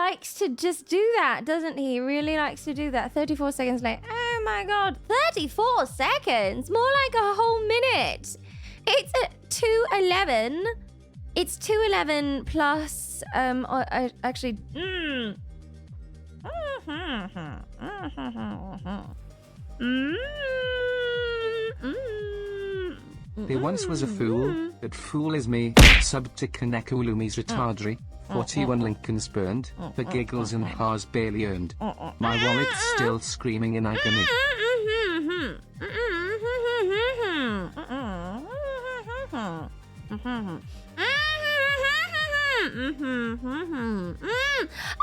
likes to just do that, doesn't he? He really likes to do that. 34 seconds late. Oh my god. 34 seconds? More like a whole minute. It's at 2:11. It's 2:11 plus, actually... There once was a fool, that fool is me, sub to Kaneko Lumi's retardary, 41 Lincolns burned, for giggles and has barely earned. My wallet's still screaming in agony.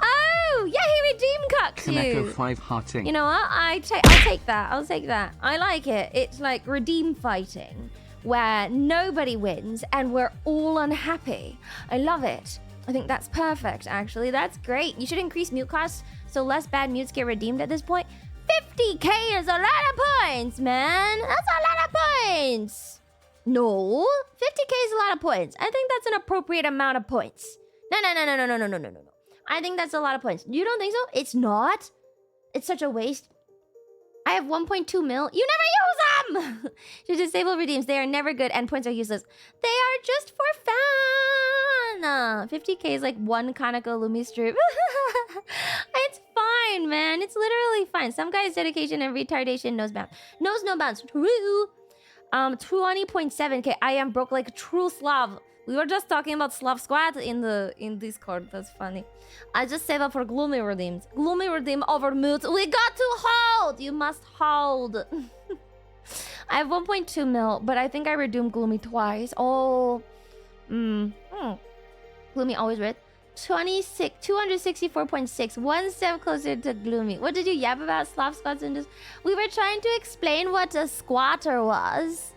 Oh, yeah, he redeemed Cuck Kaneko 5 hearting. You know what? I'll take that. I'll take that. I like it. It's like redeem fighting, where nobody wins and we're all unhappy. I love it. I think that's perfect, actually. That's great. You should increase mute costs so less bad mutes get redeemed at this point. 50k is a lot of points, man. That's a lot of points. No, 50k is a lot of points. I think that's an appropriate amount of points. No. I think that's a lot of points. You don't think so? It's not. It's such a waste. I have 1.2 mil. You never use them! To disable redeems. They are never good and points are useless. They are just for fun. 50k is like one Kaneko Lumi strip. It's fine, man. It's literally fine. Some guy's dedication and retardation knows no bounds. True. 20.7k. I am broke like a true Slav. We were just talking about Slav Squad in Discord. That's funny. I just save up for Gloomy redeems. Gloomy redeem over mute. We got to hold. You must hold. I have 1.2 mil, but I think I redeemed Gloomy twice. Oh. Gloomy always red. 264.6. One step closer to Gloomy. What did you yap about Slav Squads in this? We were trying to explain what a squatter was.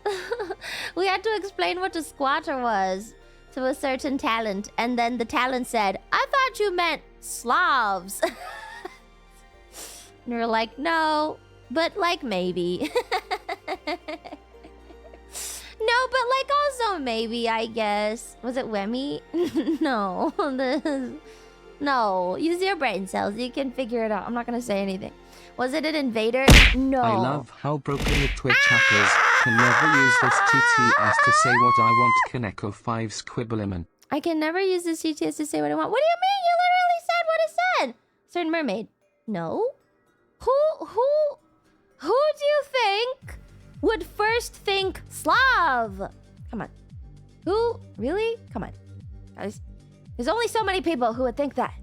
We had to explain what a squatter was to a certain talent. And then the talent said, I thought you meant Slavs. And we were like, no, but like maybe. No, but like also maybe, I guess. Was it Wemmy? No. No. Use your brain cells. You can figure it out. I'm not going to say anything. Was it an invader? No. I love how broken the Twitch hackers can never use this TTS to say what I want. Kaneko 5 Squibbleman. I can never use this TTS to say what I want. What do you mean? You literally said what it said. Certain mermaid. No. Who do you think would first think Slav? Come on. Who? Really? Come on. Guys. There's only so many people who would think that.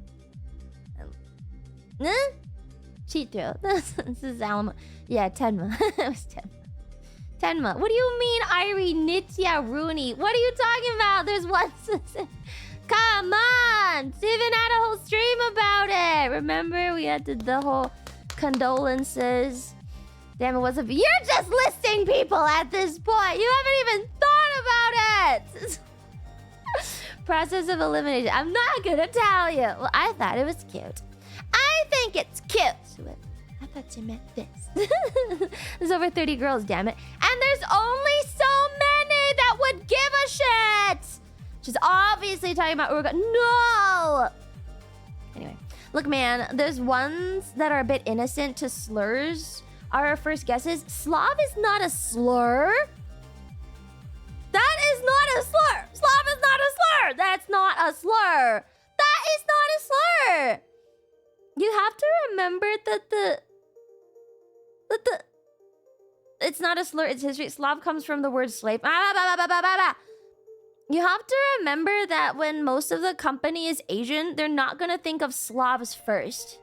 Cheat throw. This is Alamo. Yeah, Tenma. It was Tenma. Tenma. What do you mean, Irene Nitya Rooney? What are you talking about? There's one. Come on. Steven had a whole stream about it. Remember? We had the whole condolences. Damn, it was you're just listing people at this point. You haven't even thought about it. Process of elimination. I'm not gonna tell you. Well, I thought it was cute. I think it's cute. I thought you meant this. There's over 30 girls, damn it. And there's only so many that would give a shit. She's obviously talking about Uruguay. No! Anyway. Look, man, there's ones that are a bit innocent to slurs. Our first guesses. Slav is not a slur. That is not a slur. Slav is not a slur. That's not a slur. That is not a slur. You have to remember that the it's not a slur. It's history. Slav comes from the word slave. You have to remember that when most of the company is Asian, they're not gonna think of Slavs first.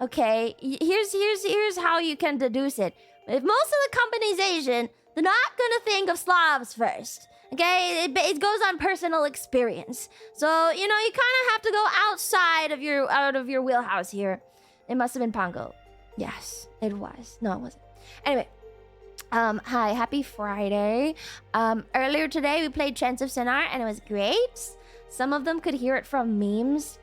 Okay, here's how you can deduce it. If most of the company's Asian, they're not gonna think of Slavs first. Okay, it goes on personal experience. So you know you kind of have to go outside of your wheelhouse here. It must have been Pongo. Yes, it was. No, it wasn't. Anyway, hi, happy Friday. Earlier today we played Chants of Sonar and it was great. Some of them could hear it from memes.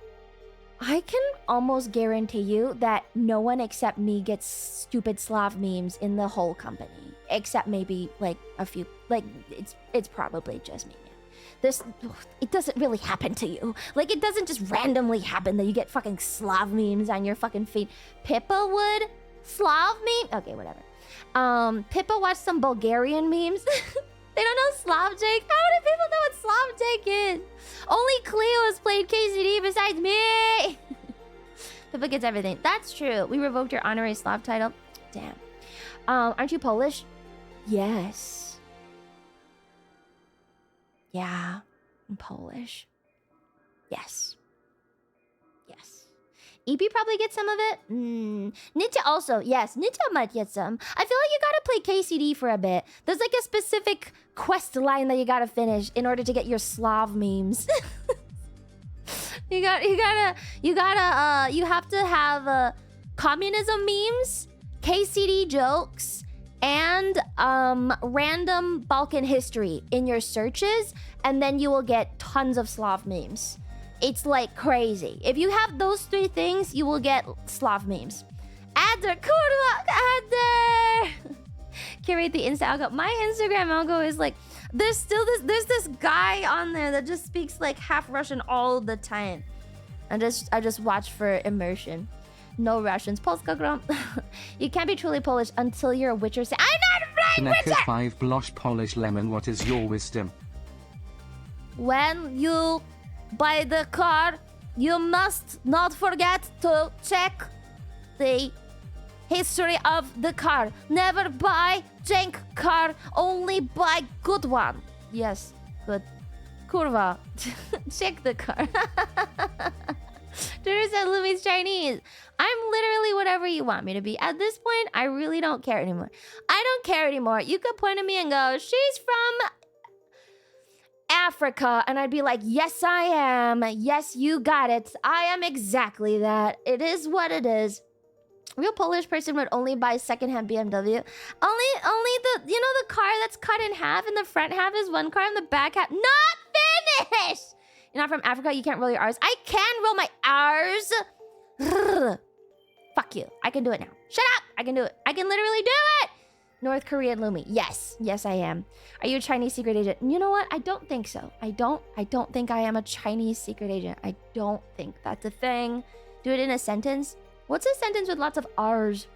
I can almost guarantee you that no one except me gets stupid Slav memes in the whole company. Except maybe like a few, like it's probably just me. This, it doesn't really happen to you. Like, it doesn't just randomly happen that you get fucking Slav memes on your fucking feed. Pippa would? Slav meme? Okay, whatever. Pippa watched some Bulgarian memes. They don't know Slav Jake? How many people know what Slav Jake is? Only Cleo has played KCD besides me. Pippa gets everything. That's true. We revoked your honorary Slav title. Damn. Aren't you Polish? Yes. Yeah, I'm Polish. Yes. Yes. EP probably gets some of it. Ninja also. Yes, Ninja might get some. I feel like you gotta play KCD for a bit. There's like a specific quest line that you gotta finish in order to get your Slav memes. You have to have communism memes, KCD jokes, and random Balkan history in your searches, and then you will get tons of Slav memes. It's like crazy. If you have those 3 things, you will get Slav memes. Adder, kurwa, Adder! Curate the Insta algo. My Instagram algo is like, there's this guy on there that just speaks like half Russian all the time. I just watch for immersion. No Russians. Polska grom. You can't be truly Polish until you're a Witcher. I'm not playing Witcher! 5 Blosh Polish Lemon, what is your wisdom? When you buy the car, you must not forget to check the history of the car. Never buy jank car, only buy good one. Yes, good. Kurva. Check the car. Twitter said Lumi's Chinese. I'm literally whatever you want me to be. At this point, I really don't care anymore. I don't care anymore. You could point at me and go, she's from Africa. And I'd be like, yes, I am. Yes, you got it. I am exactly that. It is what it is. Real Polish person would only buy secondhand BMW. Only the, you know, the car that's cut in half and the front half is one car and the back half. Not finished! You're not from Africa, you can't roll your R's. I can roll my R's. Fuck you. I can do it now. Shut up! I can do it. I can literally do it! North Korean Lumi. Yes. Yes, I am. Are you a Chinese secret agent? You know what? I don't think so. I don't think I am a Chinese secret agent. I don't think that's a thing. Do it in a sentence. What's a sentence with lots of R's?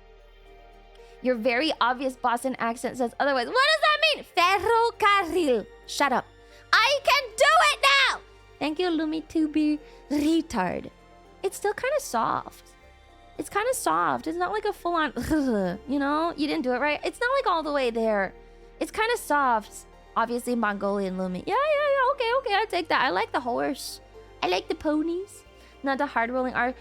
Your very obvious Boston accent says otherwise. What does that mean? Ferrocarril. Shut up. I can do it now! Thank you, Lumi, to be retard. It's still kind of soft. It's kind of soft. It's not like a full-on, you know? You didn't do it right. It's not like all the way there. It's kind of soft. Obviously, Mongolian Lumi. Yeah. Okay, I take that. I like the horse. I like the ponies. Not the hard-rolling R.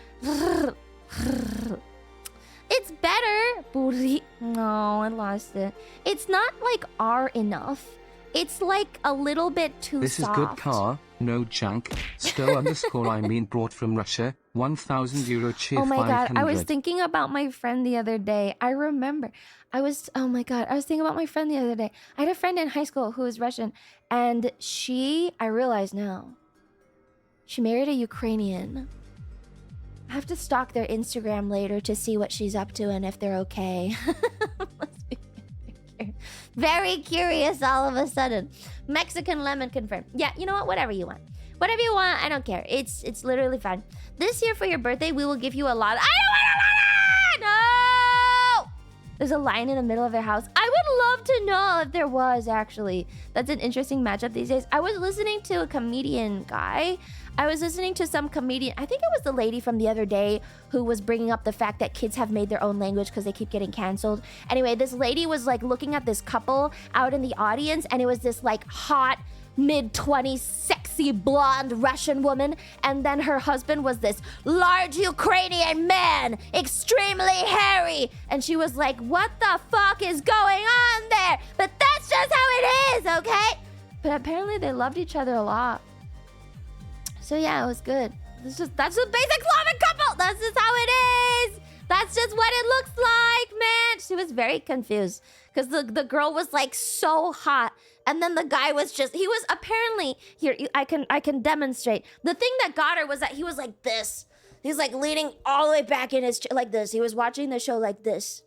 It's better. Buri. No, I lost it. It's not like R enough. It's like a little bit too this soft. This is good car, no junk. Still underscore I mean brought from Russia. 1,000 euro cheer. Oh my 500. god, I was thinking about my friend the other day. I remember. I was thinking about my friend the other day. I had a friend in high school who was Russian, and I realize now, she married a Ukrainian. I have to stalk their Instagram later to see what she's up to and if they're okay. Must be very curious all of a sudden. Mexican lemon confirmed. Yeah, you know what? Whatever you want. Whatever you want, I don't care. It's literally fine. This year for your birthday, we will give you a lot. I don't want a lot! No! There's a lion in the middle of their house. I would love to know if there was, actually. That's an interesting matchup these days. I was listening to a comedian guy. I was listening to some comedian. I think it was the lady from the other day who was bringing up the fact that kids have made their own language because they keep getting canceled. Anyway, this lady was like looking at this couple out in the audience, and it was this like hot, mid-20s, sexy, blonde Russian woman, and then her husband was this large Ukrainian man, extremely hairy, and she was like, what the fuck is going on there? But that's just how it is, okay? But apparently they loved each other a lot. So yeah, it was good. That's just basic Slavic couple. That's just how it is. That's just what it looks like, man. She was very confused because the girl was like so hot, and then the guy was he was apparently here. I can demonstrate. The thing that got her was that he was like this. He's like leaning all the way back in his chair like this. He was watching the show like this.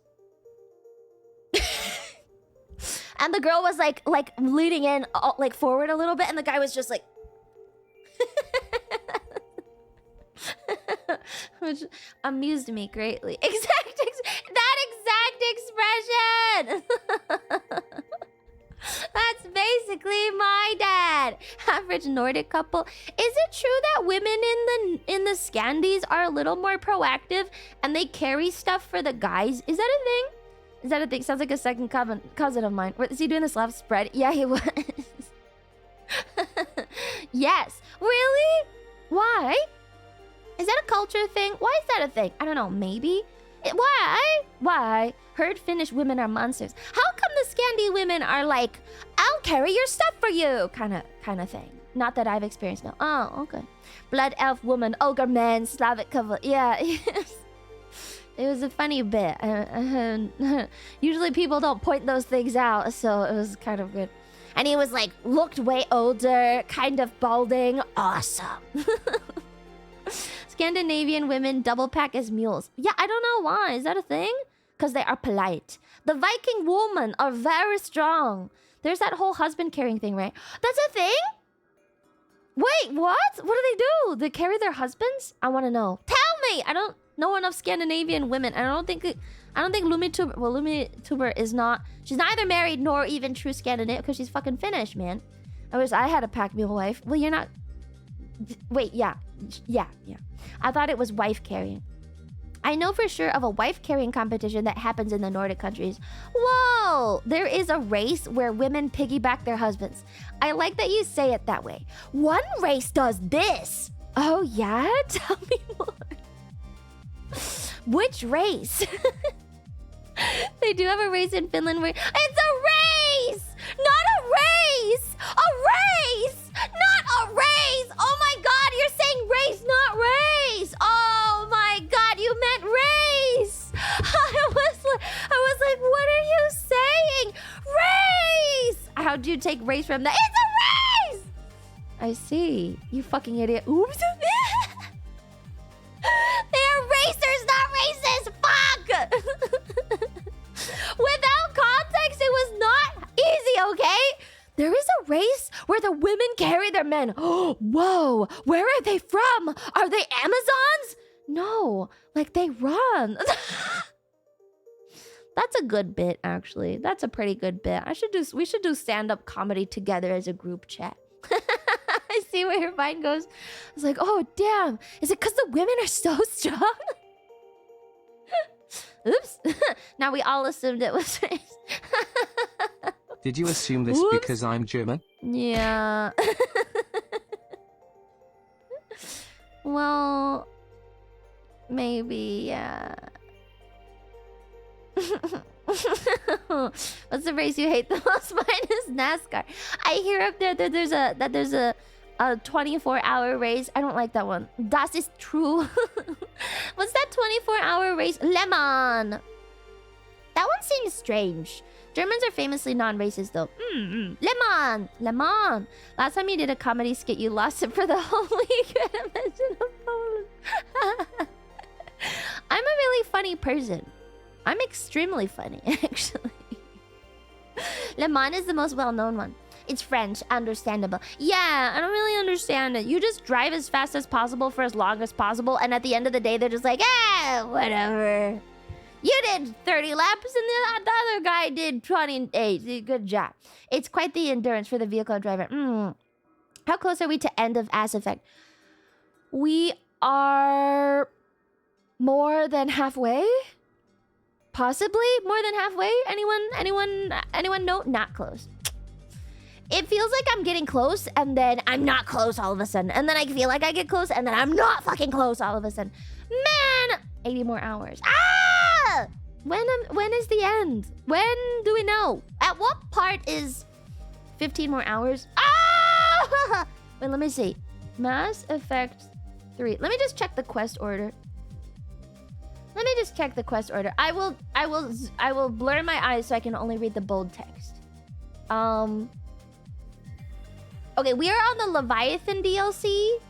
And the girl was like leaning in like forward a little bit, and the guy was just like which amused me greatly. That exact expression. That's basically my dad. Average Nordic couple. Is it true that women in the Scandies are a little more proactive and they carry stuff for the guys? Is that a thing? Is that a thing? Sounds like a second cousin of mine. Is he doing this love spread? Yeah, he was. Yes. Really? Why? Is that a culture thing? Why is that a thing? I don't know. Maybe. Why? Heard Finnish women are monsters. How come the Scandi women are like, I'll carry your stuff for you, kind of thing? Not that I've experienced. No. Oh, okay. Blood elf woman, ogre man, Slavic couple. Yeah. It was a funny bit. Usually people don't point those things out, so it was kind of good. And he was like, looked way older, kind of balding. Awesome. Scandinavian women double pack as mules. Yeah, I don't know why. Is that a thing? Because they are polite. The Viking women are very strong. There's that whole husband carrying thing, right? That's a thing? Wait, what? What do they do? They carry their husbands? I want to know. Tell me! I don't know enough Scandinavian women. I don't think LumiTuber... Well, LumiTuber is not... She's neither married nor even true Scandinavian because she's fucking Finnish, man. I wish I had a pack mule wife. Well, you're not... Wait, yeah. I thought it was wife carrying. I know for sure of a wife carrying competition that happens in the Nordic countries. Whoa! There is a race where women piggyback their husbands. I like that you say it that way. One race does this. Oh yeah? Tell me more. Which race? They do have a race in Finland where... It's a race! Not a race! A race! Not a race! Oh my god, you're saying race, not race! Oh my god, you meant race! I was like, what are you saying? Race! How'd you take race from that? It's a race! I see. You fucking idiot. Oops. They are racers, not racists! Fuck! Without context, it was not easy, okay? There is a race where the women carry their men. Whoa, where are they from? Are they Amazons? No, like they run. That's a good bit, actually. That's a pretty good bit. We should do stand-up comedy together as a group chat. I see where your mind goes. I was like, oh, damn. Is it because the women are so strong? Oops. Now we all assumed it was race. Did you assume this Oops. because I'm German? Yeah. Well, maybe, yeah. What's the race you hate the most? Mine is NASCAR. I hear up there that there's a 24-hour race. I don't like that one. Das ist true. What's that 24-hour race? Le Mans. That one seems strange. Germans are famously non-racist though. Le Mans. Le Mans. Last time you did a comedy skit, you lost it for the whole week. I'm a really funny person. I'm extremely funny, actually. Le Mans is the most well-known one. It's French, understandable. Yeah, I don't really understand it. You just drive as fast as possible for as long as possible, and at the end of the day, they're just like, whatever. You did 30 laps, and the other guy did 28. Good job. It's quite the endurance for the vehicle driver. How close are we to end of Ass Effect? We are more than halfway? Possibly more than halfway? Anyone know? Not close. It feels like I'm getting close, and then I'm not close all of a sudden. And then I feel like I get close, and then I'm not fucking close all of a sudden. Man! 80 more hours. Ah! When is the end? When do we know? At what part is 15 more hours? Ah! Wait, let me see. Mass Effect 3. Let me just check the quest order. I will blur my eyes so I can only read the bold text. Okay, we are on the Leviathan DLC.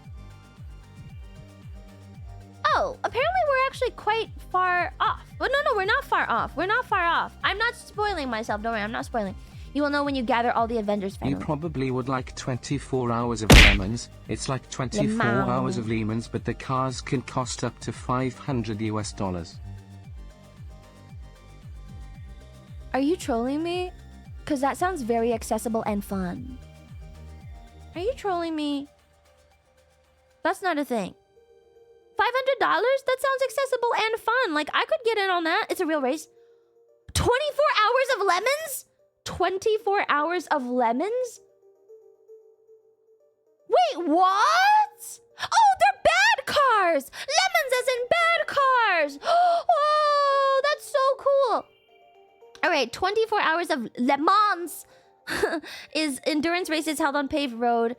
Oh, apparently we're actually quite far off. But no, we're not far off. I'm not spoiling myself. Don't worry, I'm not spoiling. You will know when you gather all the Avengers family. You probably would like 24 hours of lemons. It's like 24 hours of lemons, but the cars can cost up to $500 US. Are you trolling me? Because that sounds very accessible and fun. Are you trolling me? That's not a thing. $500? That sounds accessible and fun. Like, I could get in on that. It's a real race. 24 hours of lemons? 24 hours of lemons? Wait, what? Oh, they're bad cars! Lemons as in bad cars! Oh, that's so cool. All right, 24 hours of Le Mans is endurance races held on paved road,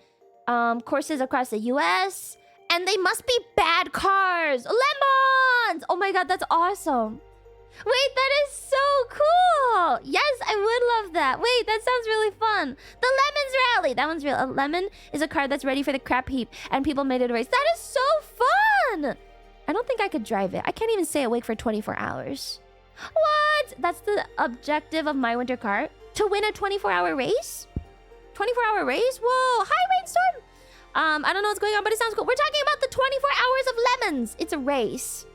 courses across the U.S., and they must be bad cars. Lemons! Oh my god, that's awesome. Wait, that is so cool. Yes, I would love that. Wait, that sounds really fun. The Lemons Rally. That one's real. A lemon is a car that's ready for the crap heap, and people made it a race. That is so fun. I don't think I could drive it. I can't even stay awake for 24 hours. What? That's the objective of My Winter Car? To win a 24-hour race? 24-hour race? Whoa. Hi, Rainstorm. I don't know what's going on, but it sounds cool. We're talking about the 24 hours of lemons. It's a race.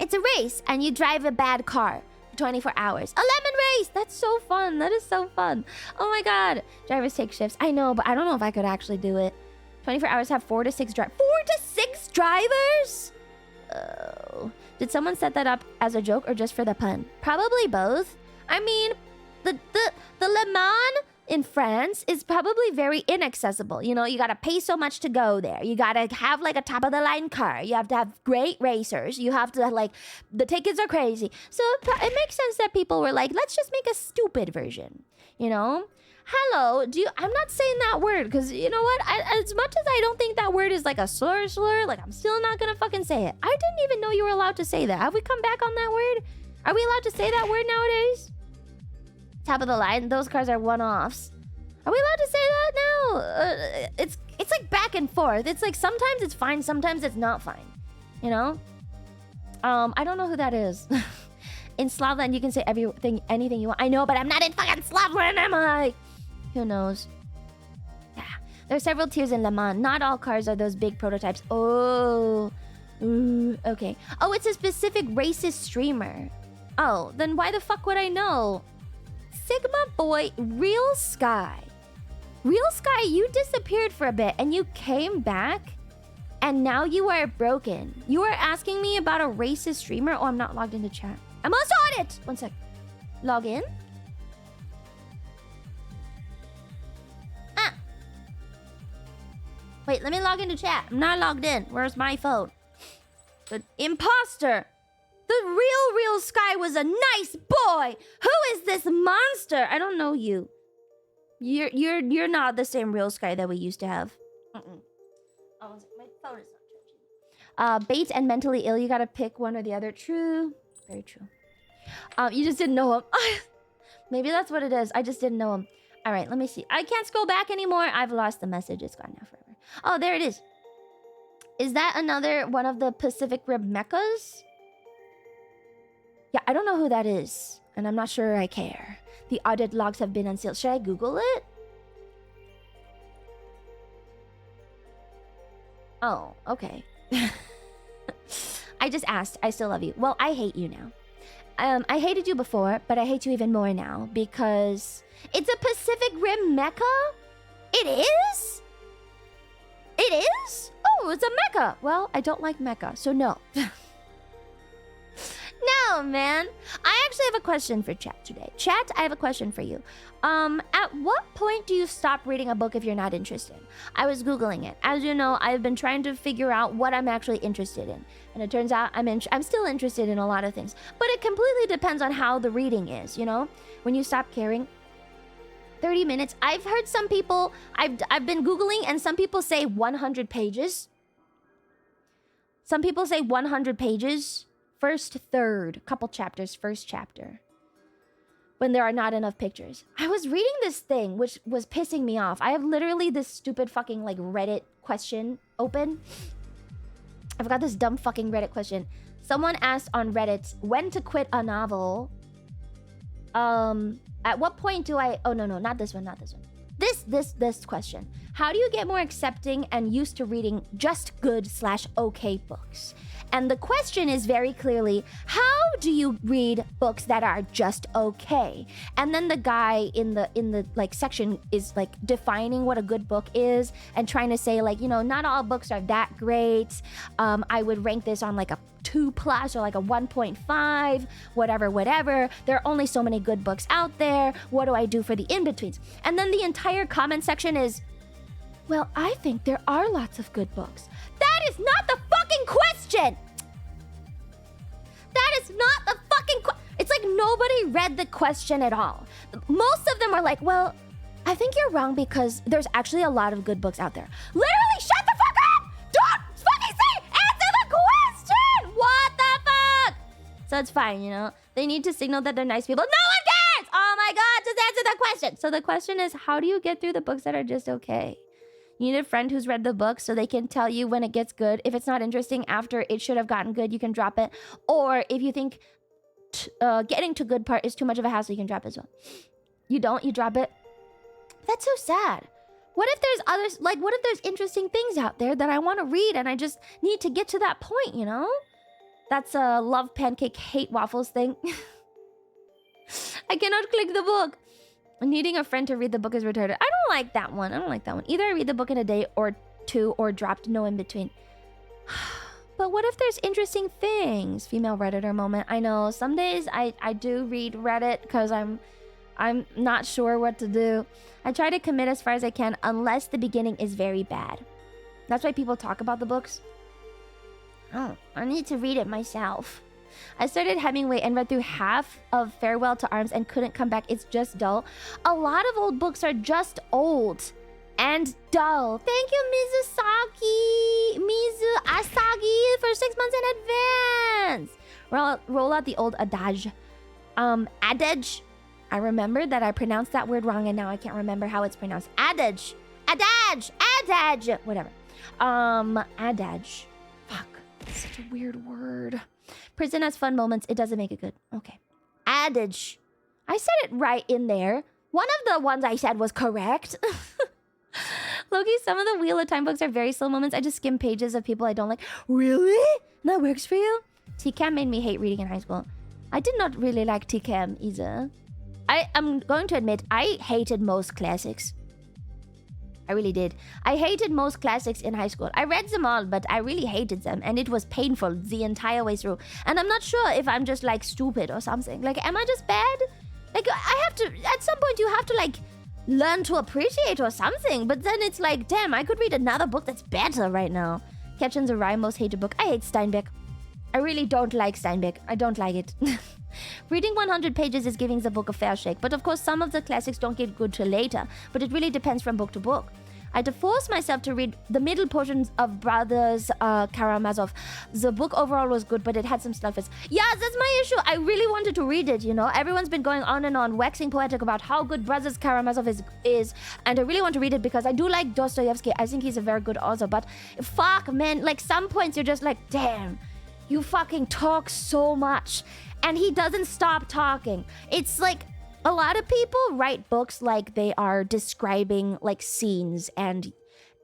It's a race, and you drive a bad car for 24 hours. A lemon race! That's so fun. That is so fun. Oh my god. Drivers take shifts. I know, but I don't know if I could actually do it. 24 hours have 4 to 6 drivers. 4 to 6 drivers? Oh. Did someone set that up as a joke or just for the pun? Probably both. I mean, the Le Mans in France is probably very inaccessible. You know, you gotta pay so much to go there. You gotta have like a top of the line car. You have to have great racers. You have to like, the tickets are crazy. So it makes sense that people were like, let's just make a stupid version. You know? Hello, I'm not saying that word because you know what? As much as I don't think that word is like a slur, like I'm still not gonna fucking say it. I didn't even know you were allowed to say that. Have we come back on that word? Are we allowed to say that word nowadays? Top of the line, those cars are one-offs. Are we allowed to say that now? It's like back and forth. It's like sometimes it's fine, sometimes it's not fine. You know? I don't know who that is. In Slavland, you can say anything you want. I know, but I'm not in fucking Slavland, am I? Who knows? Yeah. There are several tiers in Le Mans. Not all cars are those big prototypes. Oh. Ooh, okay. Oh, it's a specific racist streamer. Oh, then why the fuck would I know? Sigma Boy, Real Sky. Real Sky, you disappeared for a bit and you came back and now you are broken. You are asking me about a racist streamer? Oh, I'm not logged into chat. I'm also on it! One sec. Log in. Ah. Wait, let me log into chat. I'm not logged in. Where's my phone? The imposter. The real Sky was a nice boy. Who is this monster? I don't know you. You're not the same Real Sky that we used to have. Oh, my phone is not charging. Bait and mentally ill. You gotta pick one or the other. True. Very true. You just didn't know him. Maybe that's what it is. I just didn't know him. All right, let me see. I can't scroll back anymore. I've lost the message. It's gone now forever. Oh, there it is. Is that another one of the Pacific Rim mechas? Yeah, I don't know who that is. And I'm not sure I care. The audit logs have been unsealed. Should I Google it? Oh, okay. I just asked. I still love you. Well, I hate you now. I hated you before, but I hate you even more now because it's a Pacific Rim mecha? It is? It is? Oh, it's a mecha. Well, I don't like mecha, so no. No, man. I actually have a question for chat today. Chat, I have a question for you. At what point do you stop reading a book if you're not interested? I was Googling it. As you know, I've been trying to figure out what I'm actually interested in. And it turns out I'm still interested in a lot of things. But it completely depends on how the reading is, you know? When you stop caring. 30 minutes. I've heard some people, I've been Googling and some people say 100 pages. Some people say 100 pages. First third, couple chapters, first chapter. When there are not enough pictures. I was reading this thing, which was pissing me off. I have literally this stupid fucking like Reddit question open. I've got this dumb fucking Reddit question. Someone asked on Reddit when to quit a novel. At what point do I... Oh, no, not this one. This question. How do you get more accepting and used to reading just good/okay books? And the question is very clearly, how do you read books that are just okay? And then the guy in the like section is like defining what a good book is and trying to say like, you know, not all books are that great. I would rank this on like a 2+ or like a 1.5, whatever. There are only so many good books out there. What do I do for the in-betweens? And then the entire comment section is, well, I think there are lots of good books. That is not the fucking question! That is not the fucking question. It's like nobody read the question at all. Most of them are like, well, I think you're wrong because there's actually a lot of good books out there. Literally, shut the fuck up! Don't fucking say, answer the question! What the fuck? So it's fine, you know? They need to signal that they're nice people. No one cares! Oh my god, just answer the question! So the question is, how do you get through the books that are just okay? You need a friend who's read the book so they can tell you when it gets good. If it's not interesting after it should have gotten good, you can drop it. Or if you think getting to good part is too much of a hassle, you can drop it as well. You don't, you drop it. That's so sad. What if there's others, like what if there's interesting things out there that I want to read and I just need to get to that point, you know? That's a love pancake, hate waffles thing. I cannot click the book. Needing a friend to read the book is retarded. I don't like that one. Either I read the book in a day or 2 or dropped no in between. But what if there's interesting things? Female Redditor moment. I know some days I do read Reddit because I'm not sure what to do. I try to commit as far as I can unless the beginning is very bad. That's why people talk about the books. Oh, I need to read it myself. I started Hemingway and read through half of Farewell to Arms and couldn't come back. It's just dull. A lot of old books are just old and dull. Thank you, Mizu Asagi, for 6 months in advance. Roll out the old adage. Adage. I remember that I pronounced that word wrong and now I can't remember how it's pronounced. Adage. Whatever. Adage. Fuck. It's such a weird word. Prison has fun moments. It doesn't make it good. Okay. Adage. I said it right in there. One of the ones I said was correct. Loki, some of the Wheel of Time books are very slow moments. I just skim pages of people I don't like. Really? That works for you? TCAM made me hate reading in high school. I did not really like TCAM either. I am going to admit, I hated most classics. I really did. I hated most classics in high school. I read them all, but I really hated them. And it was painful the entire way through. And I'm not sure if I'm just like stupid or something. Like, am I just bad? Like, I have to, at some point you have to like learn to appreciate or something. But then it's like, damn, I could read another book that's better right now. Catching the Rye, most hated book. I hate Steinbeck. I really don't like Steinbeck. I don't like it. Reading 100 pages is giving the book a fair shake. But of course, some of the classics don't get good till later. But it really depends from book to book. I had to force myself to read the middle portions of Brothers Karamazov. The book overall was good, but it had some slugfest. Yeah, that's my issue. I really wanted to read it, you know. Everyone's been going on and on, waxing poetic about how good Brothers Karamazov is. And I really want to read it because I do like Dostoevsky. I think he's a very good author. But fuck, man, like some points you're just like, damn, you fucking talk so much. And he doesn't stop talking. It's like, a lot of people write books like they are describing like scenes and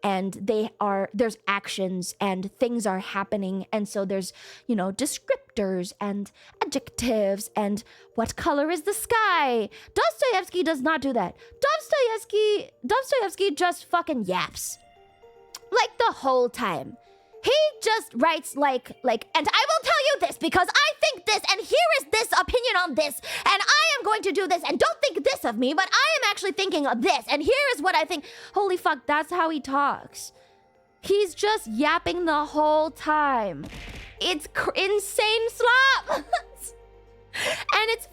there's actions and things are happening, and so there's, you know, descriptors and adjectives and what color is the sky. Dostoevsky does not do that. Dostoevsky just fucking yaps like the whole time. He just writes like, and I will tell you this because I think this, and here is this opinion on this, and I am going to do this, and don't think this of me, but I am actually thinking of this, and here is what I think. Holy fuck, that's how he talks. He's just yapping the whole time. It's insane slop. And it's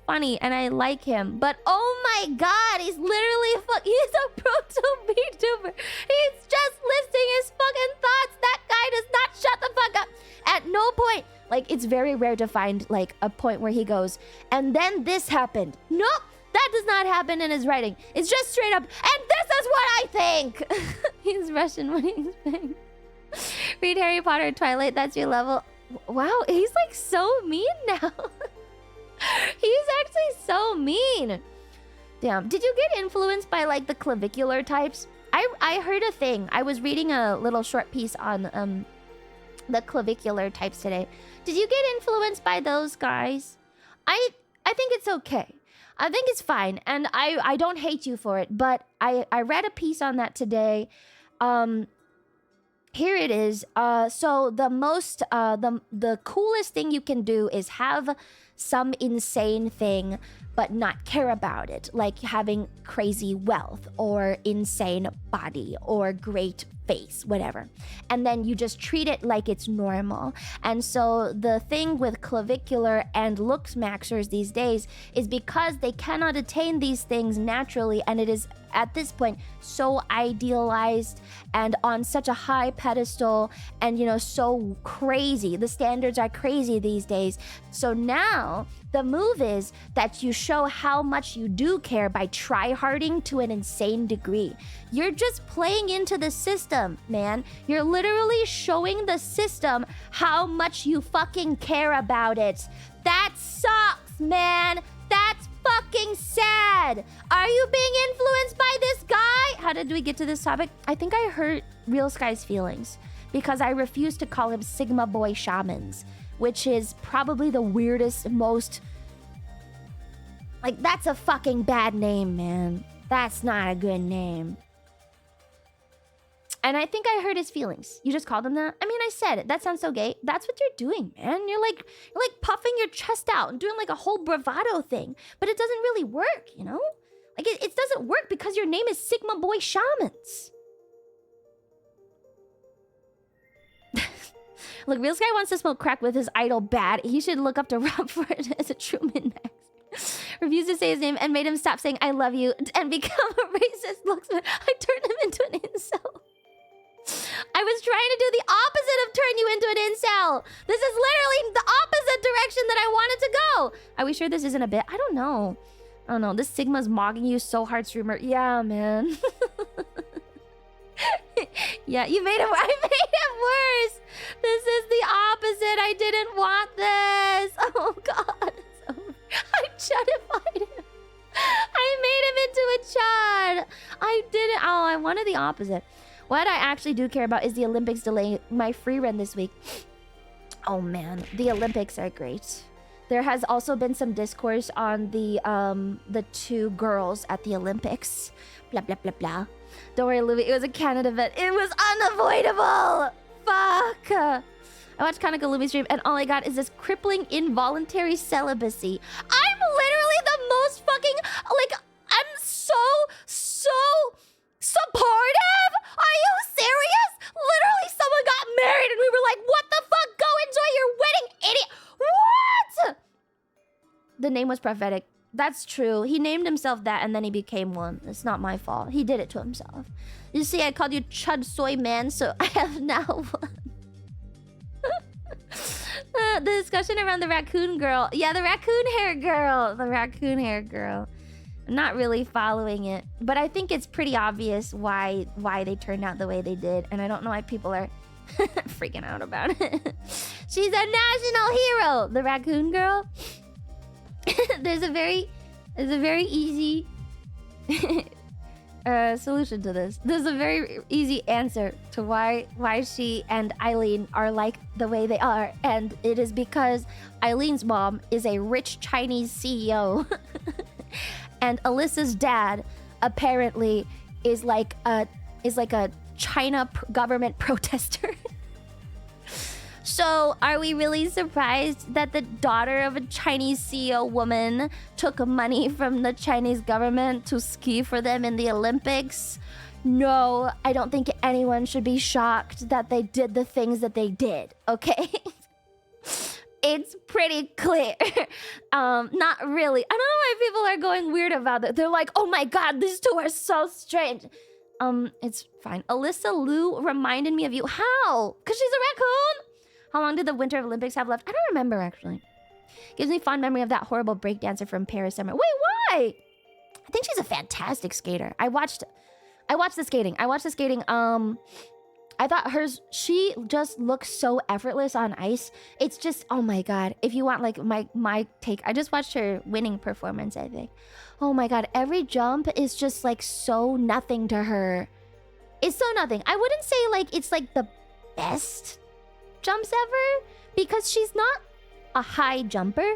funny, and I like him. But oh my god, he's literally he's a proto-VTuber. He's just listing his fucking thoughts. That guy does not shut the fuck up. At no point, like, it's very rare to find like a point where he goes, and then this happened. Nope, that does not happen in his writing. It's just straight up, and this is what I think. He's Russian when he's saying. Read Harry Potter, Twilight, that's your level. Wow, he's like so mean now. He's actually so mean. Damn. Did you get influenced by like the clavicular types? I heard a thing. I was reading a little short piece on the clavicular types today. Did you get influenced by those guys? I think it's okay. I think it's fine, and I don't hate you for it. But I read a piece on that today. Here it is. So the coolest thing you can do is have some insane thing but not care about it, like having crazy wealth or insane body or great face, whatever. And then you just treat it like it's normal. And so the thing with clavicular and looks maxers these days is because they cannot attain these things naturally, and it is at this point so idealized and on such a high pedestal, and you know, so crazy. The standards are crazy these days. So now the move is that you show how much you do care by try-harding to an insane degree. You're just playing into the system, man. You're literally showing the system how much you fucking care about it. That sucks, man. That's fucking sad. Are you being influenced by this guy? How did we get to this topic? I think I hurt Real Sky's feelings because I refused to call him Sigma Boy Shamans, which is probably the weirdest, most... Like, that's a fucking bad name, man. That's not a good name. And I think I hurt his feelings. You just called him that? I mean, I said it. That sounds so gay. That's what you're doing, man. You're like puffing your chest out and doing like a whole bravado thing. But it doesn't really work, you know? Like, it doesn't work because your name is Sigma Boy Shamans. Look, Real Sky wants to smoke crack with his idol Bad. He should look up to Rob for it as a true min-max. Refused to say his name and made him stop saying I love you and become a racist looksman. I turned him into an incel. I was trying to do the opposite of turn you into an incel. This is literally the opposite direction that I wanted to go. Are we sure this isn't a bit? I don't know. This Sigma's mogging you so hard, streamer. Yeah, man. Yeah, I made it worse. This is the opposite. I didn't want this. Oh, God. I chudified him. I made him into a chud. I didn't. Oh, I wanted the opposite. What I actually do care about is the Olympics delaying my free run this week. Oh, man. The Olympics are great. There has also been some discourse on the two girls at the Olympics. Blah, blah, blah, blah. Don't worry, Louis. It was a Canada event. It was unavoidable. Fuck. I watched Kaneko Lumi stream and all I got is this crippling involuntary celibacy. I'm literally the most fucking, like, I'm so supportive. Are you serious? Literally someone got married and we were like, what the fuck? Go enjoy your wedding, idiot. What? The name was prophetic. That's true. He named himself that and then he became one. It's not my fault. He did it to himself. You see, I called you Chud Soy Man, so I have now one. The discussion around the raccoon girl. Yeah, the raccoon hair girl. The raccoon hair girl. I'm not really following it. But I think it's pretty obvious why they turned out the way they did. And I don't know why people are freaking out about it. She's a national hero. The raccoon girl. There's a very easy solution to this. There's a very easy answer to why she and Eileen are like the way they are, and it is because Eileen's mom is a rich Chinese CEO, and Alyssa's dad apparently is like a China government protester. So, are we really surprised that the daughter of a Chinese CEO woman took money from the Chinese government to ski for them in the Olympics? No, I don't think anyone should be shocked that they did the things that they did, okay? It's pretty clear. Not really. I don't know why people are going weird about it. They're like, oh my god, these two are so strange. It's fine. Alyssa Liu reminded me of you. How? Because she's a raccoon? How long did the Winter Olympics have left? I don't remember, actually. Gives me fond memory of that horrible breakdancer from Paris Summer. Wait, why? I think she's a fantastic skater. I watched the skating. I I thought she just looks so effortless on ice. It's just, oh my god. If you want like my take, I just watched her winning performance, I think. Oh my god, every jump is just like so nothing to her. It's so nothing. I wouldn't say like it's like the best jumps ever because she's not a high jumper,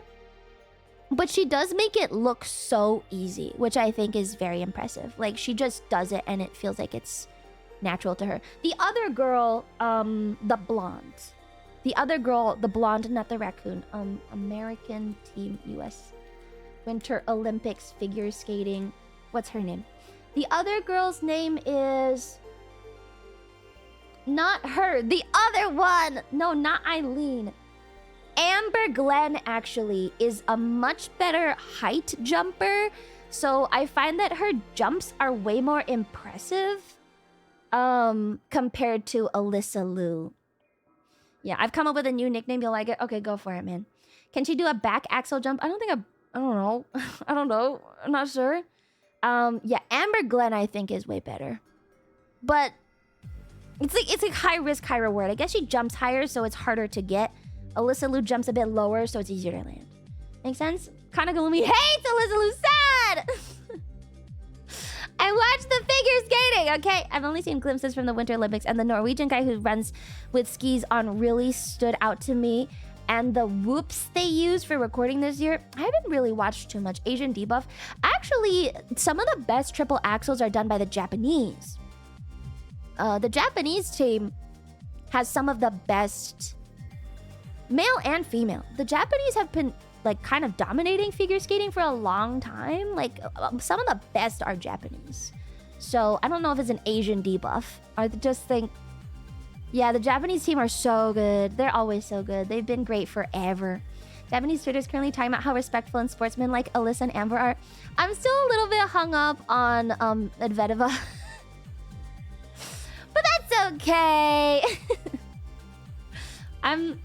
but she does make it look so easy, which I think is very impressive. Like she just does it and it feels like it's natural to her. The other girl, the blonde. The other girl, the blonde, not the raccoon. American Team US Winter Olympics figure skating. What's her name? The other girl's name is... Not her. The other one. No, not Eileen. Amber Glenn actually is a much better height jumper. So I find that her jumps are way more impressive compared to Alyssa Liu. Yeah, I've come up with a new nickname. You'll like it? Okay, go for it, man. Can she do a back axel jump? I don't know. I don't know. I'm not sure. Yeah, Amber Glenn I think is way better. But it's like high risk, high reward. I guess she jumps higher, so it's harder to get. Alyssa Liu jumps a bit lower, so it's easier to land. Make sense? Kanagurumi hates Alyssa Liu. Sad! I watched the figure skating, okay? I've only seen glimpses from the Winter Olympics, and the Norwegian guy who runs with skis on really stood out to me. And the whoops they used for recording this year, I haven't really watched too much. Asian debuff. Actually, some of the best triple axels are done by the Japanese. The Japanese team has some of the best, male and female. The Japanese have been like kind of dominating figure skating for a long time. Like some of the best are Japanese. So I don't know if it's an Asian debuff. I just think, yeah, the Japanese team are so good. They're always so good. They've been great forever. Japanese Twitter is currently talking about how respectful and sportsman like Alyssa and Amber are. I'm still a little bit hung up on Medvedeva. But that's okay. I'm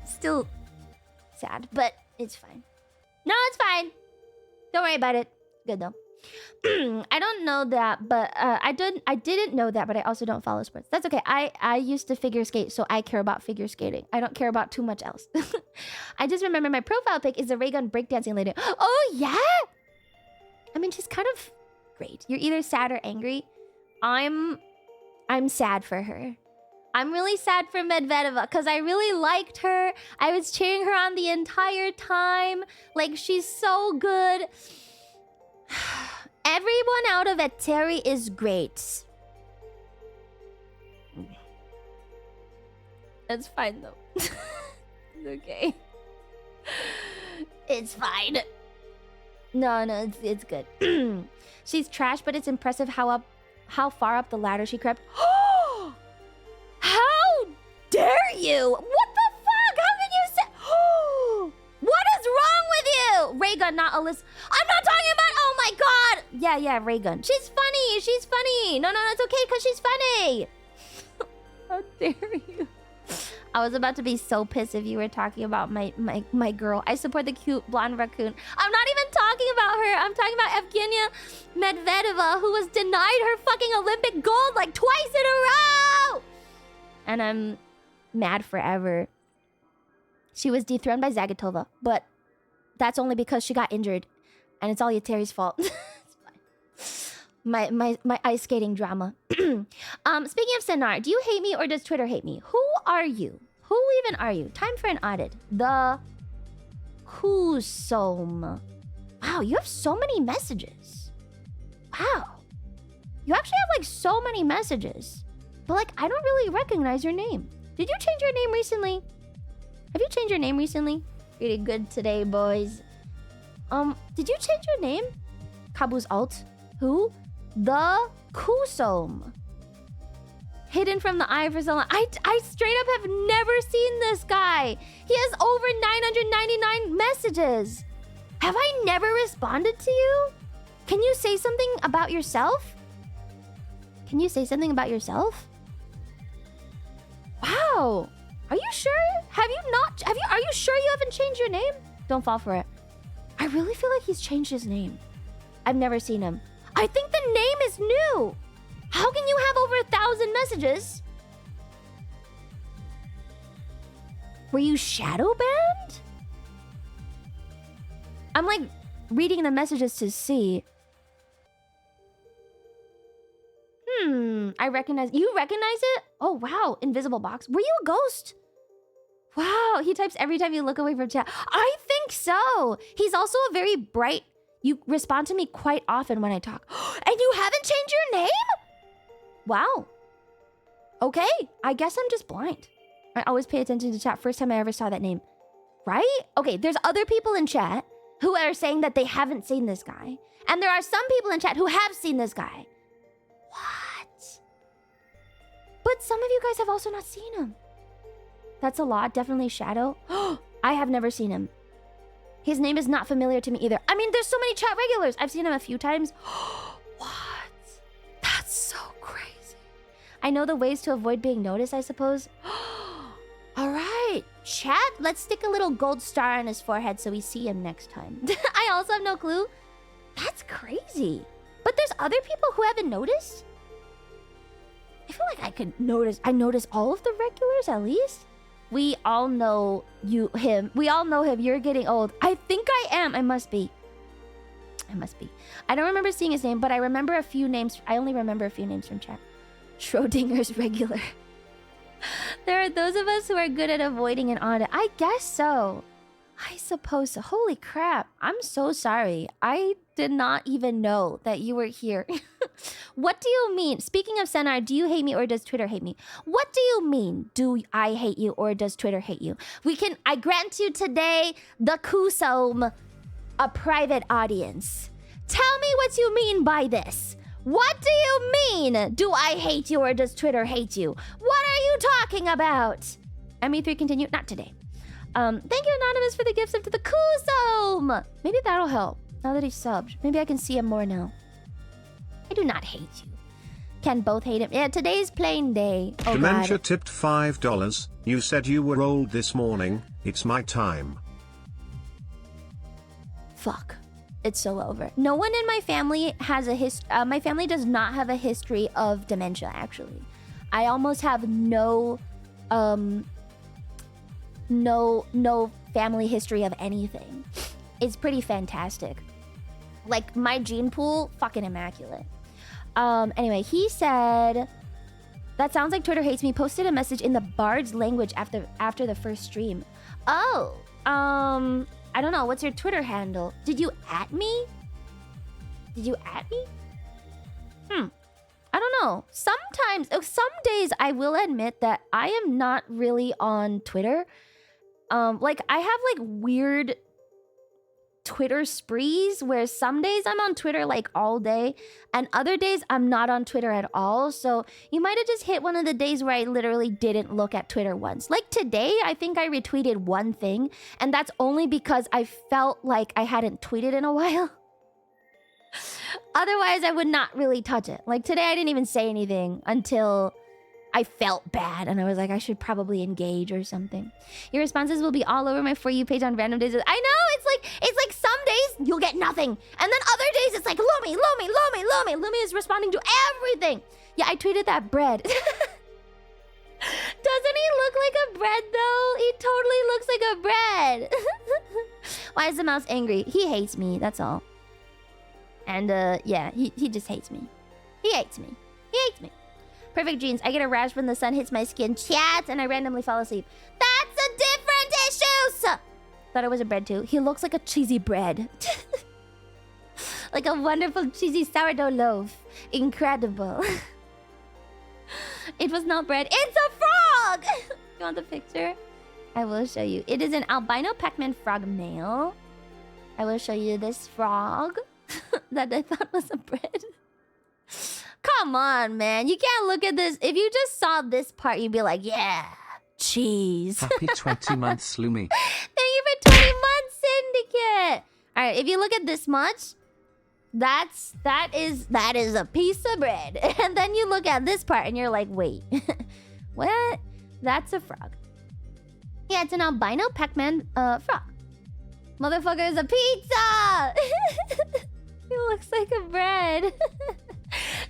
still sad, but it's fine. No, it's fine. Don't worry about it. Good though. I don't know that, but I didn't know that, but I also don't follow sports. That's okay. I used to figure skate, so I care about figure skating. I don't care about too much else. I just remember my profile pic is a Raygun breakdancing lady. Oh yeah? I mean, she's kind of great. You're either sad or angry. I'm sad for her. I'm really sad for Medvedeva because I really liked her. I was cheering her on the entire time. Like, she's so good. Everyone out of Eteri is great. That's fine though. It's okay. It's fine. No, it's good. She's trash, but it's impressive how far up the ladder she crept. How dare you? What the fuck? How can you say? What is wrong with you? Raygun, not Alyssa. I'm not talking about. Oh my god. Yeah, Raygun. She's funny. No, it's okay because she's funny. How dare you? I was about to be so pissed if you were talking about my girl. I support the cute blonde raccoon. I'm not even talking about her. I'm talking about Evgenia Medvedeva, who was denied her fucking Olympic gold like twice in a row. And I'm mad forever. She was dethroned by Zagitova, but that's only because she got injured. And it's all Yeteri's fault. It's fine. My ice skating drama. Speaking of Senar, do you hate me or does Twitter hate me? Who are you? Who even are you? Time for an audit. The Kusom. Wow, you have so many messages. Wow. You actually have like so many messages. But like, I don't really recognize your name. Did you change your name recently? Have you changed your name recently? Pretty good today, boys. Did you change your name? Kabu's alt. Who? The Kusom. Hidden from the eye for so long. I straight up have never seen this guy. He has over 999 messages. Have I never responded to you? Can you say something about yourself? Can you say something about yourself? Wow. Are you sure? Are you sure you haven't changed your name? Don't fall for it. I really feel like he's changed his name. I've never seen him. I think the name is new. How can you have over 1,000 messages Were you shadow banned? I'm like reading the messages to see. I recognize. You recognize it? Oh, wow. Invisible box. Were you a ghost? Wow. He types every time you look away from chat. I think so. He's also a very bright. You respond to me quite often when I talk. And you haven't changed your name? Wow. Okay. I guess I'm just blind. I always pay attention to chat. First time I ever saw that name. Right? Okay. There's other people in chat who are saying that they haven't seen this guy. And there are some people in chat who have seen this guy. What? But some of you guys have also not seen him. That's a lot. Definitely Shadow. I have never seen him. His name is not familiar to me either. I mean, there's so many chat regulars. I've seen him a few times. What? That's so crazy. I know the ways to avoid being noticed, I suppose. All right. Chat, let's stick a little gold star on his forehead so we see him next time. I also have no clue. That's crazy. But there's other people who haven't noticed? I feel like I could notice. I notice all of the regulars at least. We all know him. We all know him. You're getting old. I think I am. I must be. I don't remember seeing his name, but I remember a few names. I only remember a few names from chat. Schrodinger's regular. There are those of us who are good at avoiding an audit. I guess so. I suppose so. Holy crap. I'm so sorry. I did not even know that you were here. What do you mean? Speaking of Senar, do you hate me or does Twitter hate me? What do you mean? Do I hate you or does Twitter hate you? I grant you today, the Kusum, a private audience. Tell me what you mean by this. What do you mean? Do I hate you or does Twitter hate you? What are you talking about? ME3 continue. Not today. Thank you, Anonymous, for the gift sub to the Kusum. Maybe that'll help. Now that he's subbed. Maybe I can see him more now. I do not hate you. Can both hate him. Yeah, today's plain day. Oh, Dementia God. tipped $5. You said you were old this morning. It's my time. Fuck. It's so over. No one in my family has a my family does not have a history of dementia, actually. I almost have no family history of anything. It's pretty fantastic. Like, my gene pool, fucking immaculate. Anyway, he said, that sounds like Twitter hates me. Posted a message in the Bard's language after the first stream. Oh, I don't know. What's your Twitter handle? Did you at me? I don't know. Sometimes, some days I will admit that I am not really on Twitter. Like, I have like weird Twitter sprees where some days I'm on Twitter like all day and other days I'm not on Twitter at all. So you might have just hit one of the days where I literally didn't look at Twitter once. Like today, I think I retweeted one thing, and that's only because I felt like I hadn't tweeted in a while. Otherwise, I would not really touch it. Like today, I didn't even say anything until I felt bad and I was like, I should probably engage or something. Your responses will be all over my For You page on random days. I know, it's like some days you'll get nothing. And then other days it's like, Lumi. Lumi is responding to everything. Yeah, I tweeted that bread. Doesn't he look like a bread though? He totally looks like a bread. Why is the mouse angry? He hates me, that's all. And yeah, he just hates me. He hates me. Perfect jeans. I get a rash when the sun hits my skin. Chat, and I randomly fall asleep. That's a different issue. Thought it was a bread too. He looks like a cheesy bread. Like a wonderful cheesy sourdough loaf. Incredible. It was not bread. It's a frog! You want the picture? I will show you. It is an albino Pac-Man frog male. I will show you this frog that I thought was a bread. Come on, man. You can't look at this. If you just saw this part, you'd be like, yeah, cheese. Happy 20 months, Lumi. Thank you for 20 months, Syndicate. All right, if you look at this much, that is a piece of bread. And then you look at this part and you're like, wait, what? That's a frog. Yeah, it's an albino Pac-Man frog. Motherfucker is a pizza. He looks like a bread.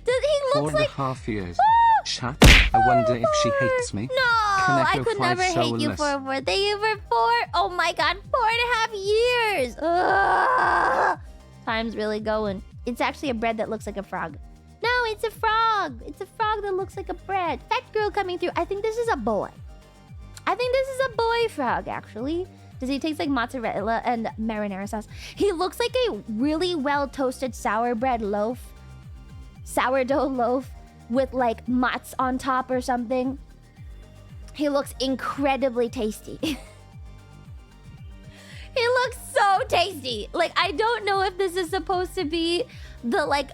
He looks like 4.5 years. Chat, I wonder if she hates me. No, I Kaneko could 5 never hate you soulless. for 4. Thank you for 4. Oh my god, 4.5 years. Ugh. Time's really going. It's actually a bread that looks like a frog. No, it's a frog. It's a frog that looks like a bread. Fat girl coming through. I think this is a boy. I think this is a boy frog, actually. Does he taste like mozzarella and marinara sauce? He looks like a really well toasted sourdough loaf with like mozz on top or something. He looks incredibly tasty. He looks so tasty. Like, I don't know if this is supposed to be the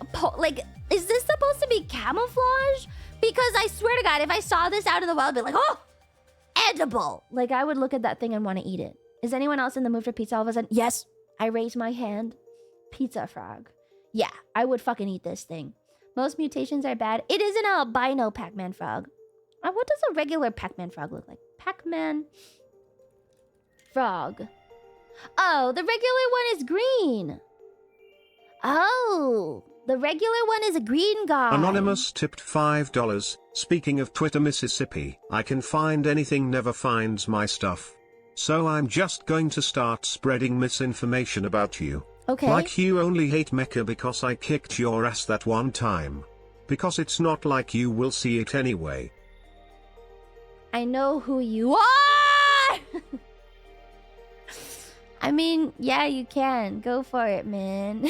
is this supposed to be camouflage? Because I swear to God, if I saw this out of the wild, I'd be like, oh, edible. Like, I would look at that thing and want to eat it. Is anyone else in the mood for pizza all of a sudden? Yes, I raise my hand. Pizza frog. Yeah, I would fucking eat this thing. Most mutations are bad. It is an albino Pac-Man frog. What does a regular Pac-Man frog look like? Pac-Man frog. Oh, the regular one is green. Oh, the regular one is a green guy. Anonymous tipped $5. Speaking of Twitter Mississippi, I can find anything never finds my stuff. So I'm just going to start spreading misinformation about you. Okay. Like you only hate Mecha because I kicked your ass that one time. Because it's not like you will see it anyway. I know who you are! I mean, yeah, you can. Go for it, man.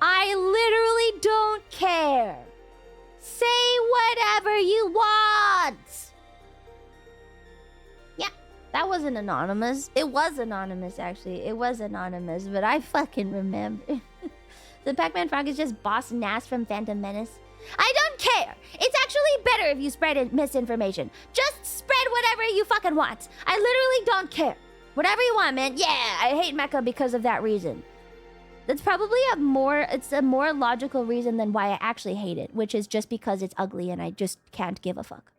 I literally don't care. Say whatever you want. Yeah, that wasn't anonymous. It was anonymous, actually. It was anonymous, but I fucking remember. The Pac-Man frog is just Boss Nass from Phantom Menace. I don't care. It's actually better if you spread misinformation. Just spread whatever you fucking want. I literally don't care. Whatever you want, man. Yeah, I hate Mecha because of that reason. That's probably a more logical reason than why I actually hate it, which is just because it's ugly and I just can't give a fuck.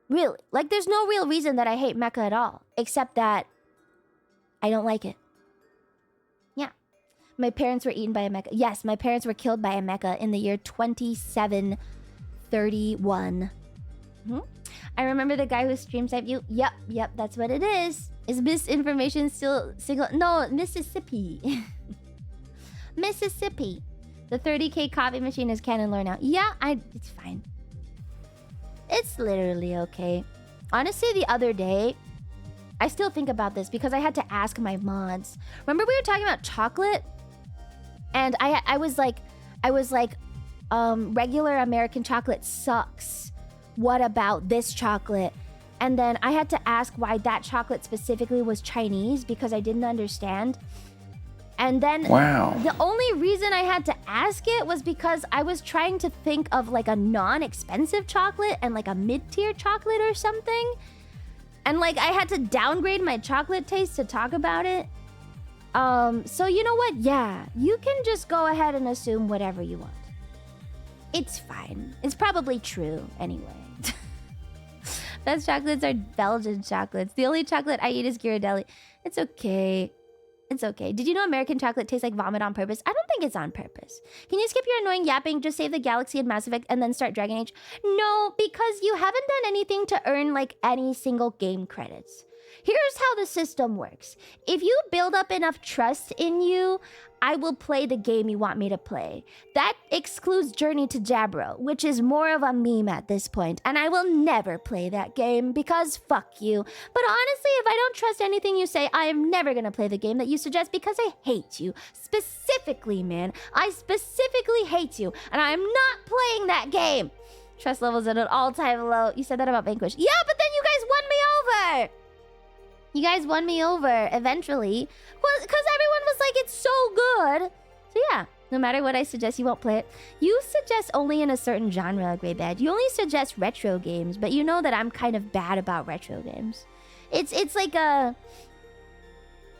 Really. Like, there's no real reason that I hate Mecha at all, except that I don't like it. Yeah. My parents were eaten by a mecha. Yes, my parents were killed by a mecha in the year 2731. I remember the guy who stream sniped you. Yep, that's what it is. Is misinformation still single? No, Mississippi. Mississippi. The 30K coffee machine is canon lore now. Yeah, it's fine. It's literally okay. Honestly, the other day, I still think about this because I had to ask my mods. Remember we were talking about chocolate? And I was like, regular American chocolate sucks. What about this chocolate? And then I had to ask why that chocolate specifically was Chinese because I didn't understand. And then the only reason I had to ask it was because I was trying to think of like a non-expensive chocolate and like a mid-tier chocolate or something. And like I had to downgrade my chocolate taste to talk about it. So you know what? Yeah, you can just go ahead and assume whatever you want. It's fine. It's probably true anyway. Best chocolates are Belgian chocolates. The only chocolate I eat is Ghirardelli. It's okay. It's okay. Did you know American chocolate tastes like vomit on purpose? I don't think it's on purpose. Can you skip your annoying yapping, just save the galaxy in Mass Effect, and then start Dragon Age? No, because you haven't done anything to earn like any single game credits. Here's how the system works. If you build up enough trust in you, I will play the game you want me to play. That excludes Journey to Jabro, which is more of a meme at this point, and I will never play that game because fuck you. But honestly, if I don't trust anything you say, I am never gonna play the game that you suggest because I hate you. Specifically, man. I specifically hate you, and I am not playing that game. Trust levels at an all-time low. You said that about Vanquish. Yeah, but then you guys won me over. You guys won me over eventually. Well, because everyone was like, it's so good. So yeah, no matter what I suggest, you won't play it. You suggest only in a certain genre, Grey Bad. You only suggest retro games, but you know that I'm kind of bad about retro games. It's like a...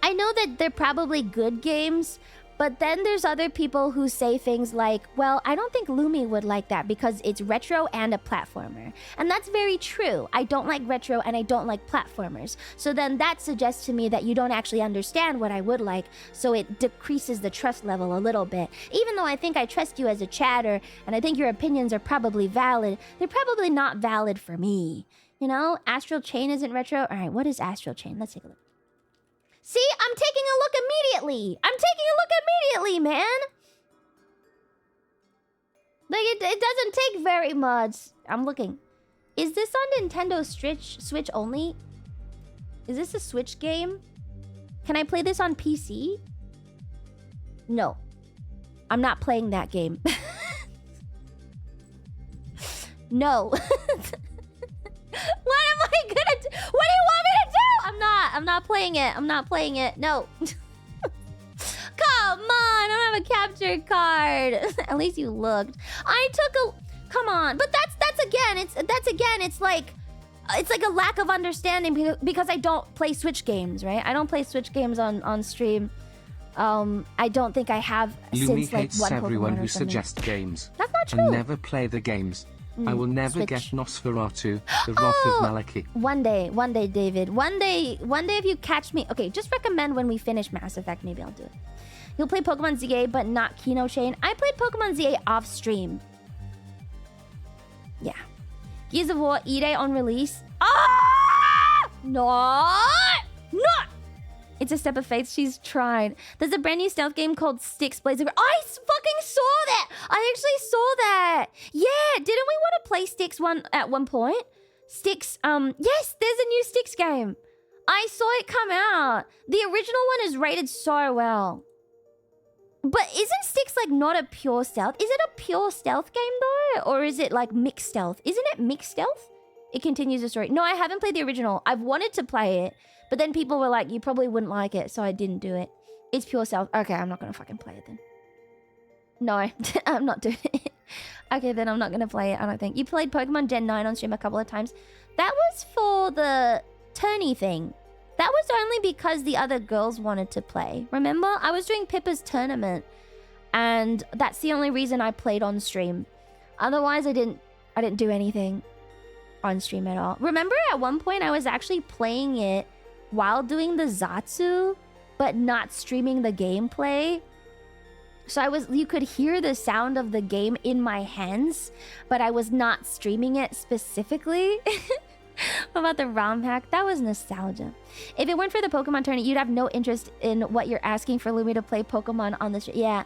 I know that they're probably good games, But then there's other people who say things like, well, I don't think Lumi would like that because it's retro and a platformer. And that's very true. I don't like retro and I don't like platformers. So then that suggests to me that you don't actually understand what I would like. So it decreases the trust level a little bit. Even though I think I trust you as a chatter and I think your opinions are probably valid, they're probably not valid for me. You know, Astral Chain isn't retro. All right, what is Astral Chain? Let's take a look. See, I'm taking a look immediately. Man. Like, it doesn't take very much. I'm looking. Is this on Nintendo Switch only? Is this a Switch game? Can I play this on PC? No. I'm not playing that game. No. What am I gonna do? What do you want me to do? I'm not playing it. No. Come on, I don't have a capture card. At least you looked. I took a... Come on. But it's like a lack of understanding because I don't play Switch games, right? I don't play Switch games on stream. I don't think I have Lumi since like hates one everyone Pokemon or who something. suggests games. That's not true. And never play the games. I will never Switch. get Nosferatu, the Wrath of Maliki. One day, David. One day if you catch me... Okay, just recommend when we finish Mass Effect, maybe I'll do it. You'll play Pokemon ZA, but not Kino Chain. I played Pokemon ZA off stream. Yeah. Gears of War E-Day on release. Ah! No! It's a step of faith. She's tried. There's a brand new stealth game called Styx Blades of... I fucking saw that! I actually saw that! Yeah, didn't we want to play Styx at one point? Styx, yes, there's a new Styx game. I saw it come out. The original one is rated so well. But isn't Styx like not a pure stealth? Is it a pure stealth game though? Or is it like mixed stealth? Isn't it mixed stealth? It continues the story. No, I haven't played the original. I've wanted to play it. But then people were like, you probably wouldn't like it. So I didn't do it. It's pure stealth. Okay, I'm not going to fucking play it then. No, I'm not doing it. Okay, then I'm not going to play it, I don't think. You played Pokemon Gen 9 on stream a couple of times. That was for the tourney thing. That was only because the other girls wanted to play. Remember? I was doing Pippa's tournament. And that's the only reason I played on stream. Otherwise, I didn't do anything on stream at all. Remember at one point I was actually playing it while doing the Zatsu, but not streaming the gameplay. So you could hear the sound of the game in my hands, but I was not streaming it specifically. About the ROM hack, that was nostalgia. If it weren't for the Pokemon tournament, you'd have no interest in what you're asking for Lumi to play Pokemon on the stream. Yeah.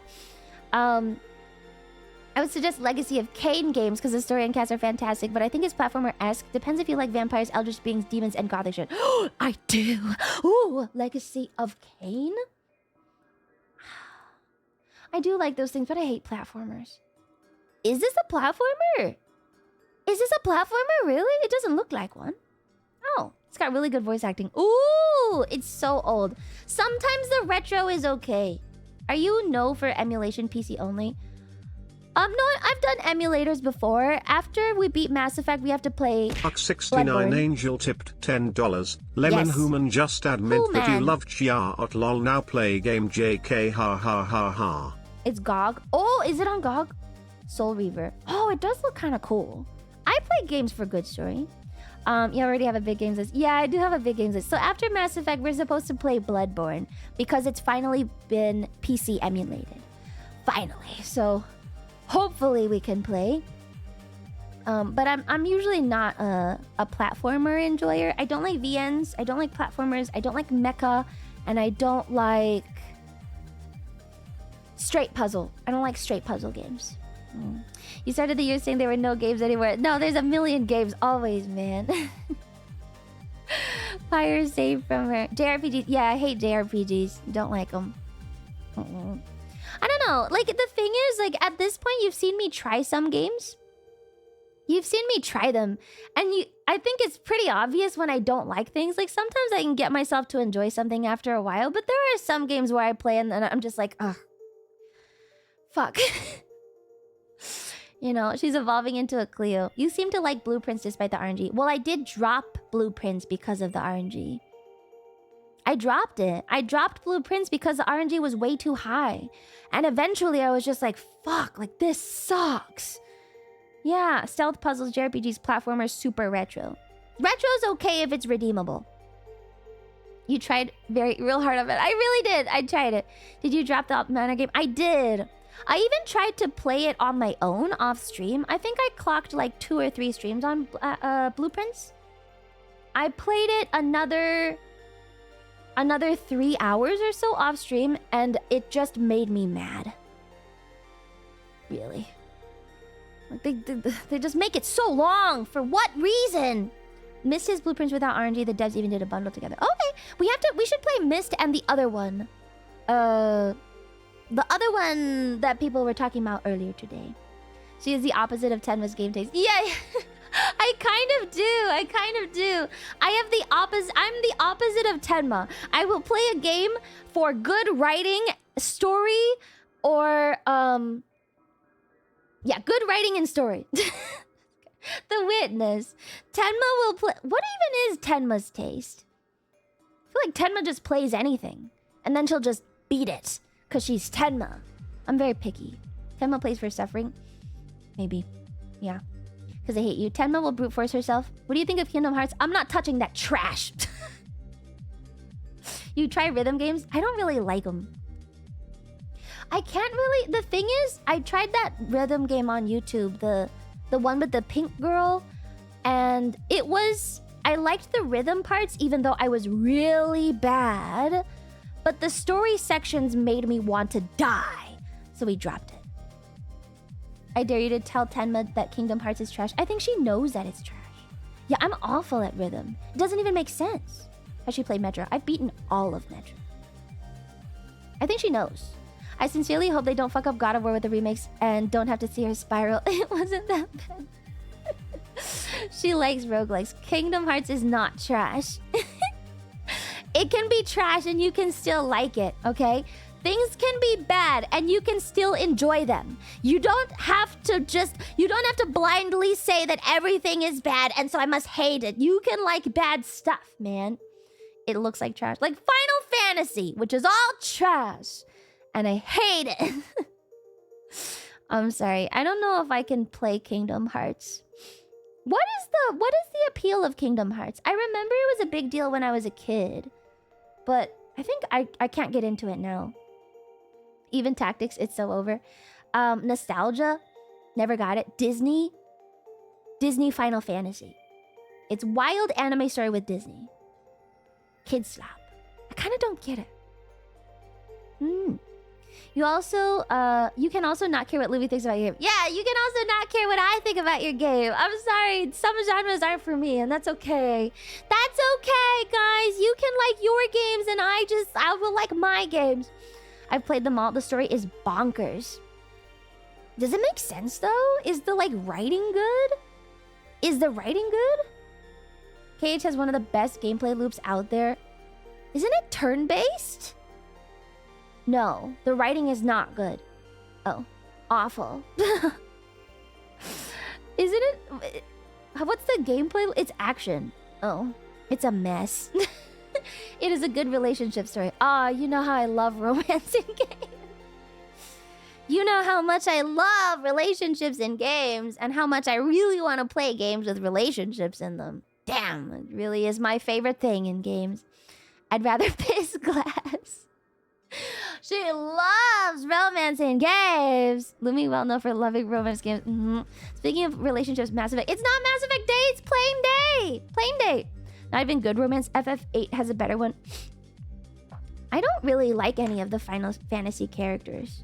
I would suggest Legacy of Kain games because the story and cast are fantastic, but I think it's platformer-esque. Depends if you like vampires, eldritch beings, demons, and gothic shit. I do. Ooh, Legacy of Kain? I do like those things, but I hate platformers. Is this a platformer? Is this a platformer, really? It doesn't look like one. Oh, it's got really good voice acting. Ooh, it's so old. Sometimes the retro is okay. Are you no for emulation PC only? No, I've done emulators before. After we beat Mass Effect, we have to play Buck69 Bloodborne. Angel tipped $10. Lemon Yes. Human just admit that you Human. loved Chiat lol now play game JK ha ha ha ha. It's GOG. Oh, is it on GOG? Soul Reaver. Oh, it does look kind of cool. I play games for good story. You already have a big games list. Yeah, I do have a big games list. So after Mass Effect, we're supposed to play Bloodborne because it's finally been PC emulated. Finally. So hopefully we can play. But I'm usually not a platformer enjoyer. I don't like VNs. I don't like platformers. I don't like mecha. And I don't like straight puzzle. I don't like straight puzzle games. You started the year saying there were no games anywhere. No, there's a million games always, man. Fire saved from her. JRPGs. Yeah, I hate JRPGs. Don't like them. I don't know. Like, the thing is, like, at this point, you've seen me try some games. You've seen me try them. And I think it's pretty obvious when I don't like things. Like, sometimes I can get myself to enjoy something after a while. But there are some games where I play and then I'm just like, ugh. Fuck. You know, she's evolving into a Cleo. You seem to like Blueprints despite the RNG. Well, I did drop Blueprints because of the RNG. I dropped it. I dropped Blue Prince because the RNG was way too high. And eventually I was just like, fuck, like this sucks. Yeah, stealth puzzles, JRPGs, platformers, super retro. Retro's okay if it's redeemable. You tried real hard of it. I really did. I tried it. Did you drop the mana game? I did. I even tried to play it on my own off stream. I think I clocked like 2 or 3 streams on Blue Prince. I played it another 3 hours or so off stream, and it just made me mad. Really. Like they just make it so long. For what reason? Mist is Blueprints without RNG. The devs even did a bundle together. Okay, we should play Mist and the other one. The other one that people were talking about earlier today. She is the opposite of Tenma's game taste. Yeah, I kind of do. I'm the opposite of Tenma. I will play a game for good writing, story, or good writing and story. The Witness. Tenma will play. What even is Tenma's taste? I feel like Tenma just plays anything, and then she'll just beat it because she's Tenma. I'm very picky. Tenma plays for suffering. Maybe. Yeah. Because I hate you. Tenma will brute force herself. What do you think of Kingdom Hearts? I'm not touching that trash. You try rhythm games? I don't really like them. I can't really... The thing is, I tried that rhythm game on YouTube. The one with the pink girl. And it was... I liked the rhythm parts even though I was really bad. But the story sections made me want to die. So we dropped it. I dare you to tell Tenma that Kingdom Hearts is trash. I think she knows that it's trash. Yeah, I'm awful at rhythm. It doesn't even make sense. Has she played Metro? I've beaten all of Metro. I think she knows. I sincerely hope they don't fuck up God of War with the remakes and don't have to see her spiral. It wasn't that bad. She likes roguelikes. Kingdom Hearts is not trash. It can be trash and you can still like it, okay? Things can be bad and you can still enjoy them. You don't have to blindly say that everything is bad and so I must hate it. You can like bad stuff, man. It looks like trash. Like Final Fantasy, which is all trash. And I hate it. I'm sorry. I don't know if I can play Kingdom Hearts. What is the appeal of Kingdom Hearts? I remember it was a big deal when I was a kid. But I think I can't get into it now. Even Tactics, it's so over. Nostalgia, never got it. Disney Final Fantasy. It's wild anime story with Disney. Kid slap. I kind of don't get it. You can also not care what Louis thinks about your game. Yeah, you can also not care what I think about your game. I'm sorry, some genres aren't for me, and that's okay. That's okay, guys. You can like your games, and I will like my games. I've played them all. The story is bonkers. Does it make sense though? Is the writing good? Is the writing good? KH has one of the best gameplay loops out there. Isn't it turn-based? No, the writing is not good. Oh, awful. Isn't it? What's the gameplay? It's action. Oh, it's a mess. It is a good relationship story. You know how I love romance in games. You know how much I love relationships in games and how much I really want to play games with relationships in them. Damn, it really is my favorite thing in games. I'd rather piss glass. She loves romance in games. Lumi well known for loving romance games. Speaking of relationships, Mass Effect. It's not Mass Effect Day, it's Plain Day. Plain Day. Not even good romance. FF8 has a better one. I don't really like any of the Final Fantasy characters.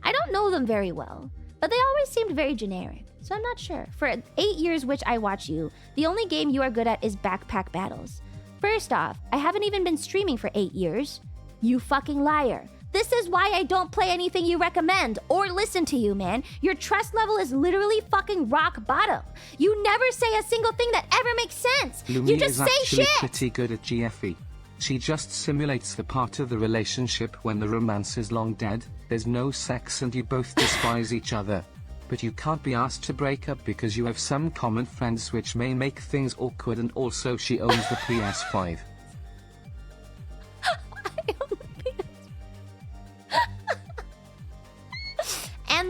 I don't know them very well, but they always seemed very generic, so I'm not sure. For 8 years which I watch you, the only game you are good at is backpack battles. First off, I haven't even been streaming for 8 years. You fucking liar. This is why I don't play anything you recommend or listen to you, man. Your trust level is literally fucking rock bottom. You never say a single thing that ever makes sense. Lumi you just is say actually shit. pretty good at GFE. She just simulates the part of the relationship when the romance is long dead, there's no sex and you both despise each other. But you can't be asked to break up because you have some common friends which may make things awkward, and also she owns the PS5.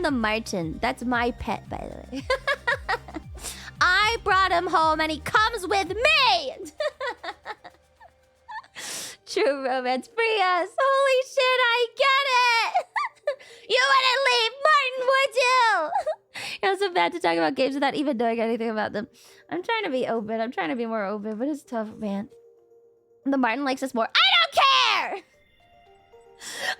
I'm the Martin. That's my pet, by the way. I brought him home and he comes with me! True romance, free us. Holy shit, I get it! You wouldn't leave Martin, would you? You're so bad to talk about games without even knowing anything about them. I'm trying to be open. I'm trying to be more open, but it's tough, man. The Martin likes us more. I don't care!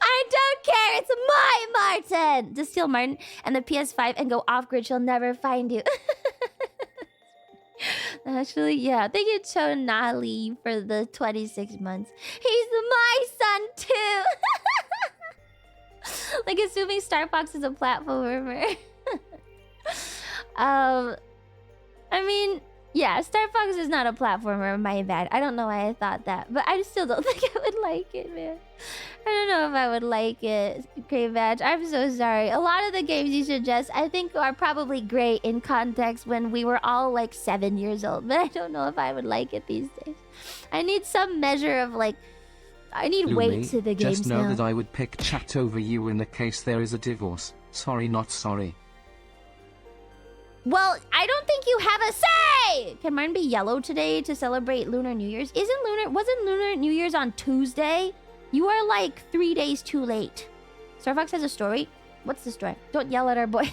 I don't care! It's my Martin! Just steal Martin and the PS5 and go off-grid. She'll never find you. Actually, yeah. Thank you, Chonali, for the 26 months. He's my son, too! Like, assuming Star Fox is a platformer. I mean, yeah, Star Fox is not a platformer, my bad. I don't know why I thought that, but I still don't think I would like it, man. I don't know if I would like it, Grey Badge. I'm so sorry. A lot of the games you suggest, I think, are probably great in context when we were all like 7 years old, but I don't know if I would like it these days. I need some measure of like, I need Lumi, weight to the games just know now. that I would pick chat over you in the case there is a divorce. Sorry, not sorry. Well, I don't think you have a say! Can Martin be yellow today to celebrate Lunar New Year's? Wasn't Lunar New Year's on Tuesday? You are like 3 days too late. Star Fox has a story? What's the story? Don't yell at our boy.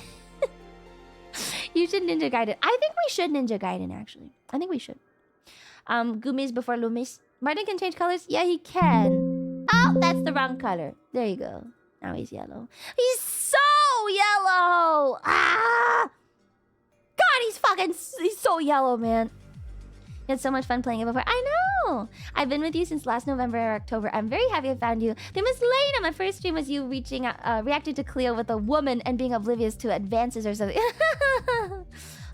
You should Ninja Gaiden. I think we should Ninja Gaiden, actually. I think we should. Gummies before Loomies. Martin can change colors? Yeah, he can. Oh, that's the wrong color. There you go. Now he's yellow. He's so yellow! Ah! God, he's so yellow, man. You had so much fun playing it before. I know! I've been with you since last November or October. I'm very happy I found you. Then Miss Lena, my first stream was you reacting to Cleo with a woman and being oblivious to advances or something.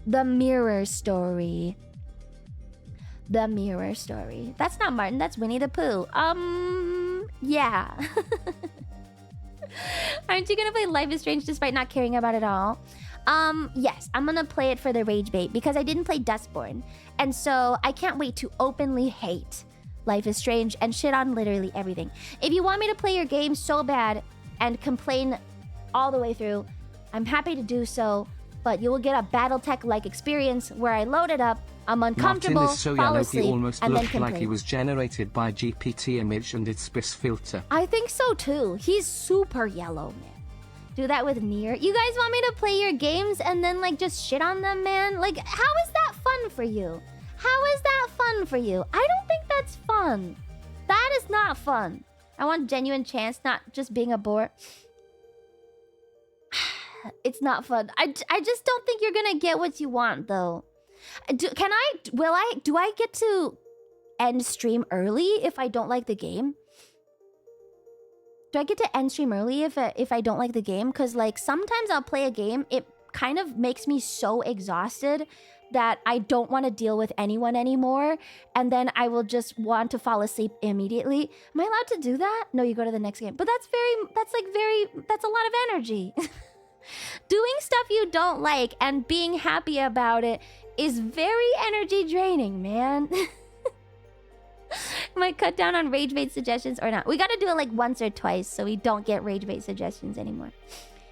The mirror story. The mirror story. That's not Martin, that's Winnie the Pooh. Yeah. Aren't you gonna play Life is Strange despite not caring about it all? Yes, I'm gonna play it for the rage bait because I didn't play Dustborn. And so I can't wait to openly hate Life is Strange and shit on literally everything. If you want me to play your game so bad and complain all the way through, I'm happy to do so, but you will get a BattleTech-like experience where I load it up, I'm uncomfortable, Martin is so fall yellow asleep, he almost and then looked like complain. he was generated by GPT image and its SPIS filter. I think so too. He's super yellow, man. Do that with Nier. You guys want me to play your games and then like just shit on them, man? Like, how is that fun for you? How is that fun for you? I don't think that's fun. That is not fun. I want genuine chance, not just being a bore. It's not fun. I just don't think you're gonna get what you want though. Do I get to end stream early if I don't like the game? Do I get to end stream early if I don't like the game? Because like sometimes I'll play a game, it kind of makes me so exhausted that I don't want to deal with anyone anymore, and then I will just want to fall asleep immediately. Am I allowed to do that? No, you go to the next game. But that's a lot of energy. Doing stuff you don't like and being happy about it is very energy draining, man. Might cut down on rage bait suggestions or not. We gotta do it like once or twice so we don't get rage bait suggestions anymore.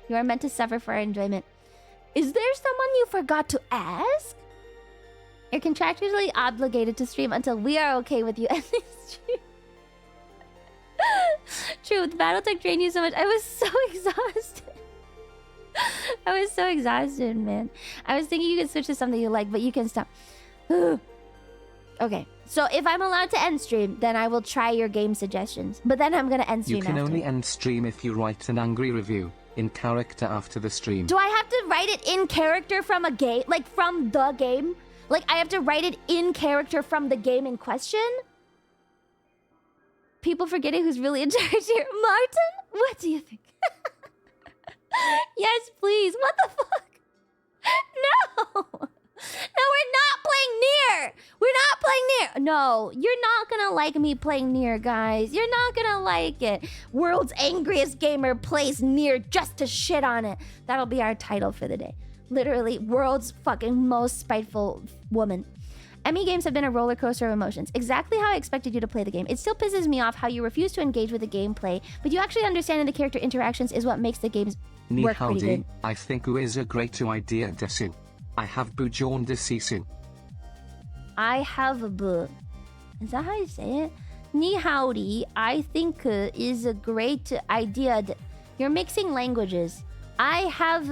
You are meant to suffer for our enjoyment. Is there someone you forgot to ask? You're contractually obligated to stream until we are okay with you ending stream. True, the BattleTech drained you so much. I was so exhausted. I was so exhausted, man. I was thinking you could switch to something you like, but you can stop. Okay, so if I'm allowed to end stream, then I will try your game suggestions. But then I'm gonna end stream You can after. only end stream if you write an angry review in character after the stream. Do I have to write it in character from a game? Like from the game? Like I have to write it in character from the game in question? People forgetting who's really in charge here. Martin? What do you think? Yes, please. What the fuck? No! No, we're not playing Nier! We're not playing Nier! No, you're not gonna like me playing Nier, guys. You're not gonna like it. World's angriest gamer plays Nier just to shit on it. That'll be our title for the day. Literally, world's fucking most spiteful woman. Emmy games have been a roller coaster of emotions. Exactly how I expected you to play the game. It still pisses me off how you refuse to engage with the gameplay, but you actually understanding the character interactions is what makes the games Ni work pretty howdy, good. I think it is a great idea desu. I have bujon desisu. I have a book. Is that how you say it? Ni howdy, I think is a great idea. You're mixing languages. I have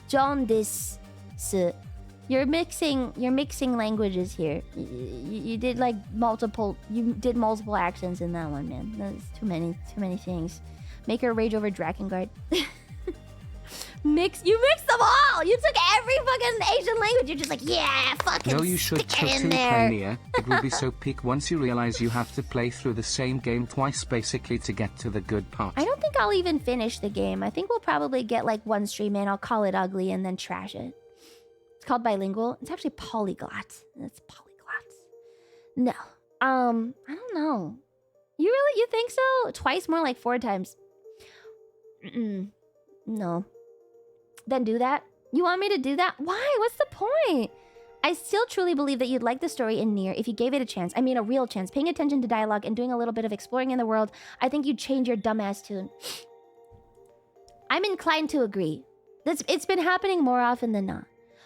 jaundice. You're mixing languages here. You did like multiple accents in that one, man. That's too many things. Make her rage over Drakengard. You mixed them all. You took every fucking Asian language. You're just like, yeah, fucking No, you should stick it in totally there. play Nier. It will be so peak once you realize you have to play through the same game twice basically to get to the good part. I don't think I'll even finish the game. I think we'll probably get like one stream in. I'll call it ugly and then trash it. It's called bilingual. It's actually polyglot. It's polyglot. No. I don't know. You think so? Twice, more like 4 times. No. Then do that. You want me to do that? Why? What's the point? I still truly believe that you'd like the story in Nier if you gave it a chance. I mean, a real chance. Paying attention to dialogue and doing a little bit of exploring in the world. I think you'd change your dumbass tune. I'm inclined to agree. It's been happening more often than not.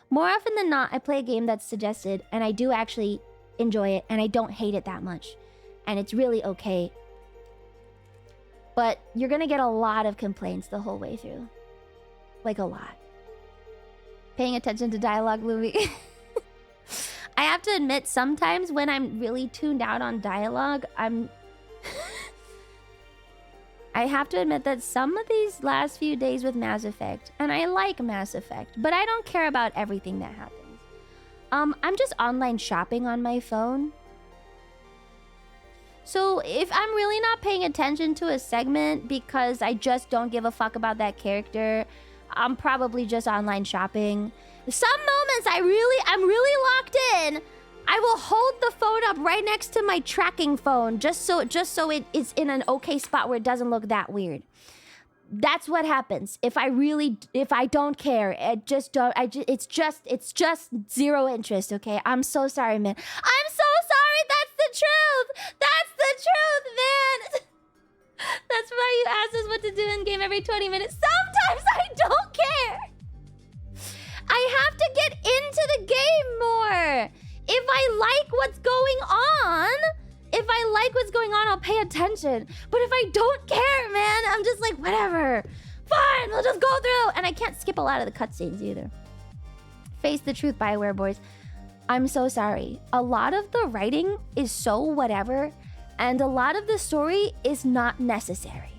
More often than not, I play a game that's suggested, and I do actually enjoy it, and I don't hate it that much. And it's really okay. But you're gonna get a lot of complaints the whole way through. Like a lot. Paying attention to dialogue, Louis. I have to admit, sometimes when I'm really tuned out on dialogue, I have to admit that some of these last few days with Mass Effect, and I like Mass Effect, but I don't care about everything that happens. I'm just online shopping on my phone. So if I'm really not paying attention to a segment because I just don't give a fuck about that character, I'm probably just online shopping. Some moments I'm really locked in. I will hold the phone up right next to my tracking phone just so it is in an okay spot where it doesn't look that weird. That's what happens. If I don't care, it's just zero interest, okay? I'm so sorry, man. I'm so sorry. That's the truth. That's the truth, man. That's why you ask us what to do in game every 20 minutes. Sometimes I don't care. I have to get into the game more. If I like what's going on, I'll pay attention. But if I don't care, man, I'm just like, whatever. Fine, we'll just go through. And I can't skip a lot of the cutscenes either. Face the truth, Bioware boys. I'm so sorry. A lot of the writing is so whatever, and a lot of the story is not necessary.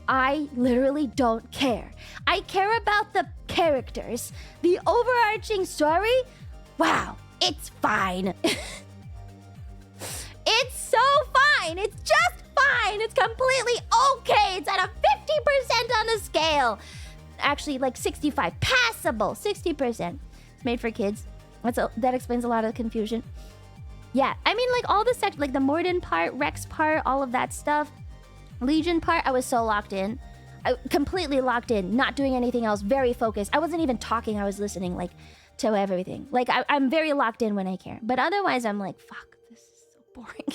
I literally don't care. I care about the characters. The overarching story, wow, it's fine. It's so fine. It's just fine. It's completely okay. It's at a 50% on the scale. Actually, like 65. Passable. 60%. It's made for kids. That explains a lot of the confusion. Yeah, I mean, like all the like the Morden part, Rex part, all of that stuff. Legion part, I was so locked in. I completely locked in, not doing anything else, very focused. I wasn't even talking, I was listening, like, to everything. Like, I'm very locked in when I care. But otherwise, I'm like, fuck, this is so boring.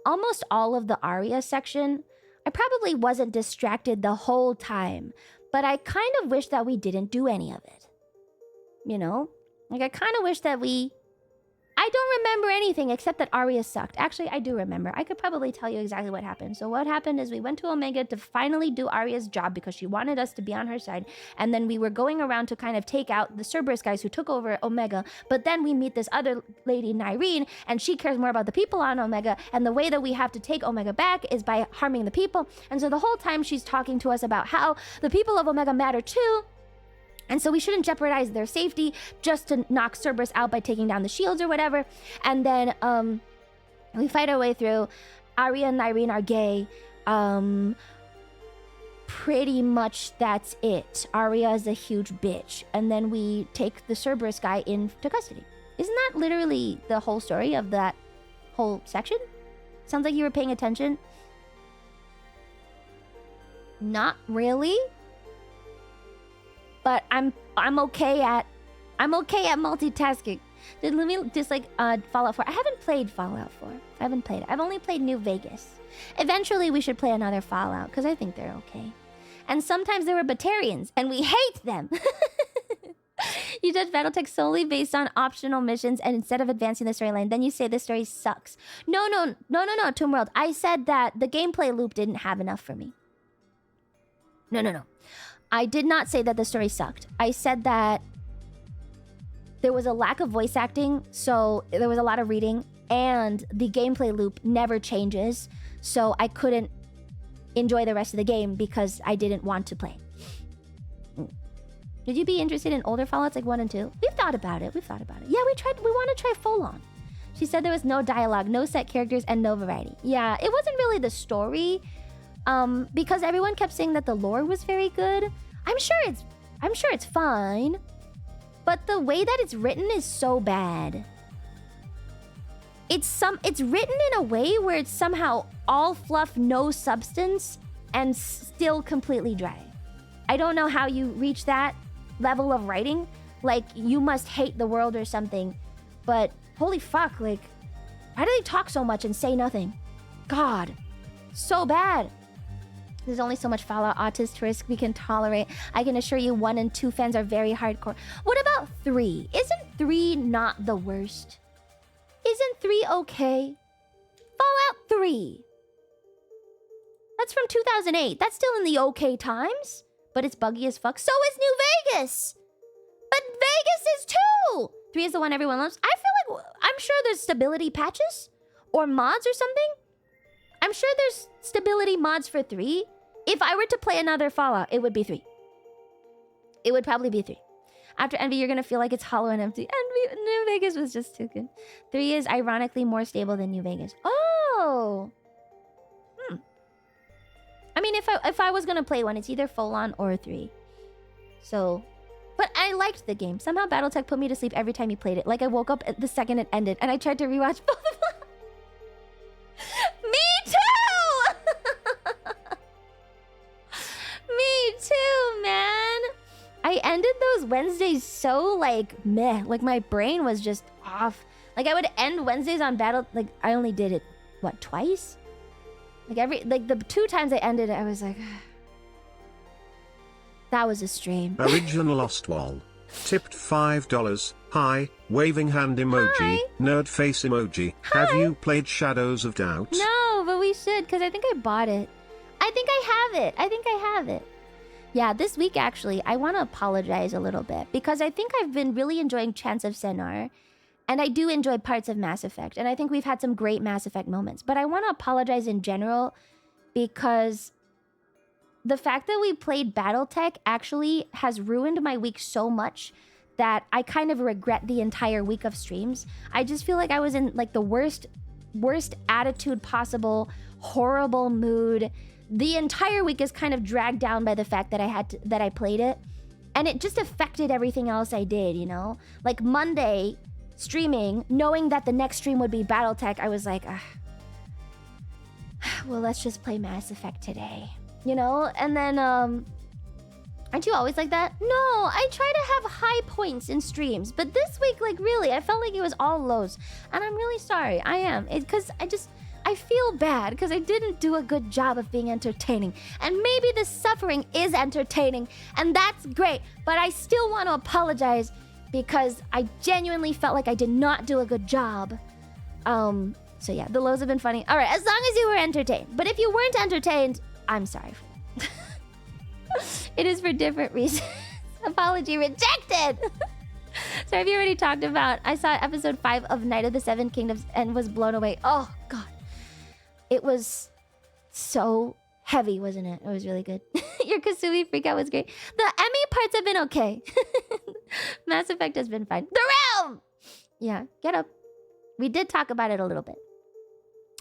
Almost all of the Aria section, I probably wasn't distracted the whole time. But I kind of wish that we didn't do any of it. You know? Like, I kind of wish that I don't remember anything except that Aria sucked. Actually, I do remember. I could probably tell you exactly what happened. So what happened is we went to Omega to finally do Aria's job because she wanted us to be on her side. And then we were going around to kind of take out the Cerberus guys who took over Omega. But then we meet this other lady, Nyreen, and she cares more about the people on Omega. And the way that we have to take Omega back is by harming the people. And so the whole time she's talking to us about how the people of Omega matter too. And so we shouldn't jeopardize their safety just to knock Cerberus out by taking down the shields or whatever. And then we fight our way through. Aria and Nyreen are gay. Pretty much that's it. Aria is a huge bitch. And then we take the Cerberus guy into custody. Isn't that literally the whole story of that whole section? Sounds like you were paying attention. Not really. But I'm okay at multitasking. Let me just like Fallout 4. I haven't played Fallout 4. I haven't played it. I've only played New Vegas. Eventually we should play another Fallout because I think they're okay. And sometimes there were Batarians, and we hate them. You judge Battletech solely based on optional missions, and instead of advancing the storyline, then you say the story sucks. No, Tomb World. I said that the gameplay loop didn't have enough for me. No. I did not say that the story sucked. I said that there was a lack of voice acting, so there was a lot of reading, and the gameplay loop never changes, so I couldn't enjoy the rest of the game because I didn't want to play. Would you be interested in older Fallouts like 1 and 2? We've thought about it. Yeah, we want to try full on. She said there was no dialogue, no set characters, and no variety. Yeah, it wasn't really the story. Because everyone kept saying that the lore was very good. I'm sure it's fine. But the way that it's written is so bad. It's written in a way where it's somehow all fluff, no substance, and still completely dry. I don't know how you reach that level of writing. Like, you must hate the world or something. But holy fuck, like, why do they talk so much and say nothing? God, so bad. There's only so much Fallout autist risk we can tolerate. I can assure you 1 and 2 fans are very hardcore. What about 3? Isn't 3 not the worst? Isn't 3 okay? Fallout 3. That's from 2008. That's still in the okay times. But it's buggy as fuck. So is New Vegas. But Vegas is 2. 3 is the one everyone loves. I feel like I'm sure there's stability patches or mods or something. I'm sure there's stability mods for 3. If I were to play another Fallout, it would be 3. It would probably be 3. After Envy, you're going to feel like it's hollow and empty. Envy, New Vegas was just too good. 3 is ironically more stable than New Vegas. Oh! I mean, if I was going to play one, it's either full on or 3. So... But I liked the game. Somehow Battletech put me to sleep every time you played it. Like, I woke up the second it ended, and I tried to rewatch both of them. Me too! Me too, man. I ended those Wednesdays so, like, meh. Like, my brain was just off. Like, I would end Wednesdays on Battle... Like, I only did it, what, twice? Like, the 2 times I ended it, I was like... That was a stream. Original Lost Wall. Tipped $5. Hi, waving hand emoji, Hi. nerd face emoji. Hi. Have you played Shadows of Doubt? No, but we should, because I think I bought it. I think I have it. Yeah, this week, actually, I want to apologize a little bit, because I think I've been really enjoying Chants of Sennar, and I do enjoy parts of Mass Effect, and I think we've had some great Mass Effect moments, but I want to apologize in general, because... the fact that we played Battletech actually has ruined my week so much that I kind of regret the entire week of streams. I just feel like I was in like the worst attitude possible, horrible mood. The entire week is kind of dragged down by the fact that I played it, and it just affected everything else I did, you know? Like Monday streaming, knowing that the next stream would be Battletech, I was like, well, let's just play Mass Effect today. You know, and then, aren't you always like that? No, I try to have high points in streams, but this week, like, really, I felt like it was all lows, and I'm really sorry. I am, because I feel bad, because I didn't do a good job of being entertaining, and maybe the suffering is entertaining, and that's great, but I still want to apologize, because I genuinely felt like I did not do a good job. So yeah, the lows have been funny. All right, as long as you were entertained, but if you weren't entertained, I'm sorry for that. It is for different reasons. Apology rejected. So have you already talked about... I saw episode 5 of Night of the Seven Kingdoms and was blown away. Oh, God. It was so heavy, wasn't it? It was really good. Your Kasumi freakout was great. The Emmy parts have been okay. Mass Effect has been fine. The Realm! Yeah, get up. We did talk about it a little bit.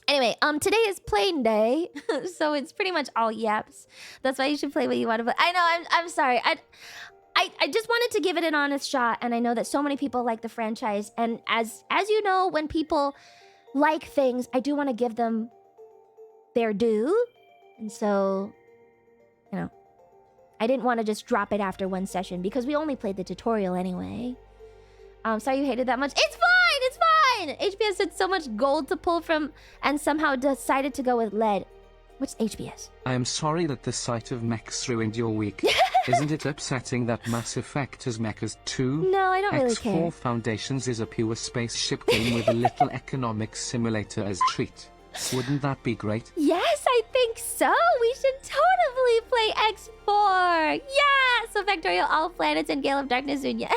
Anyway, today is Plain Day, so it's pretty much all yaps. That's why you should play what you want to play. I know, I'm sorry. I just wanted to give it an honest shot, and I know that so many people like the franchise, and as you know, when people like things, I do want to give them their due, and so, you know, I didn't want to just drop it after one session, because we only played the tutorial anyway. Sorry you hated that much. It's fine! HPS had so much gold to pull from and somehow decided to go with lead. What's HBS? I am sorry that the sight of mechs ruined your week. Isn't it upsetting that Mass Effect has mechas too? No, I don't really X4 care. Foundations is a pure spaceship game with a little economic simulator as treat. Wouldn't that be great? Yes, I think so. We should totally play X4. Yeah! So Factorial, all planets, and Gale of Darkness soon. Yeah.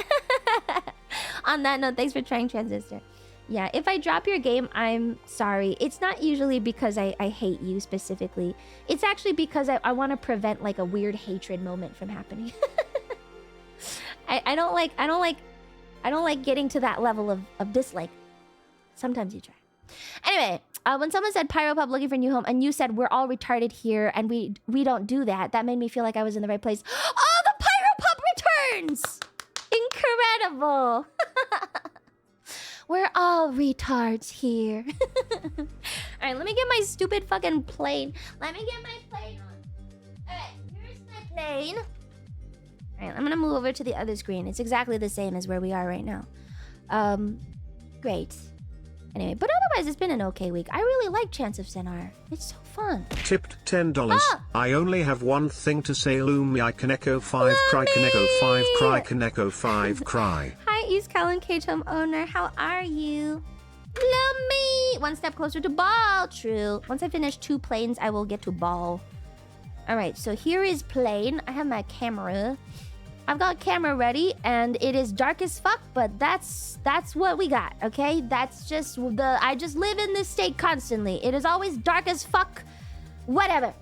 On that note, thanks for trying Transistor. Yeah, if I drop your game, I'm sorry. It's not usually because I hate you specifically. It's actually because I want to prevent like a weird hatred moment from happening. I don't like getting to that level of dislike. Sometimes you try. Anyway, when someone said Pyropub looking for a new home, and you said we're all retarded here and we don't do that, that made me feel like I was in the right place. Oh, the Pyropub returns! Incredible! We're all retards here. Alright, let me get my stupid fucking plane. Let me get my plane on. Alright, here's my plane. Alright, I'm gonna move over to the other screen. It's exactly the same as where we are right now. Great. Anyway, but otherwise it's been an okay week. I really like Chants of Senar. It's so fun. Tipped $10. I only have one thing to say. Lumi, I can echo 5 cry, can echo 5 cry, can echo 5 cry. Hi, East Callan K-Tom owner. How are you? Lumi! One step closer to ball. True. Once I finish 2 planes, I will get to ball. Alright, so here is plane. I have my camera. I've got camera ready, and it is dark as fuck, but that's what we got, okay? That's just I just live in this state constantly. It is always dark as fuck. Whatever.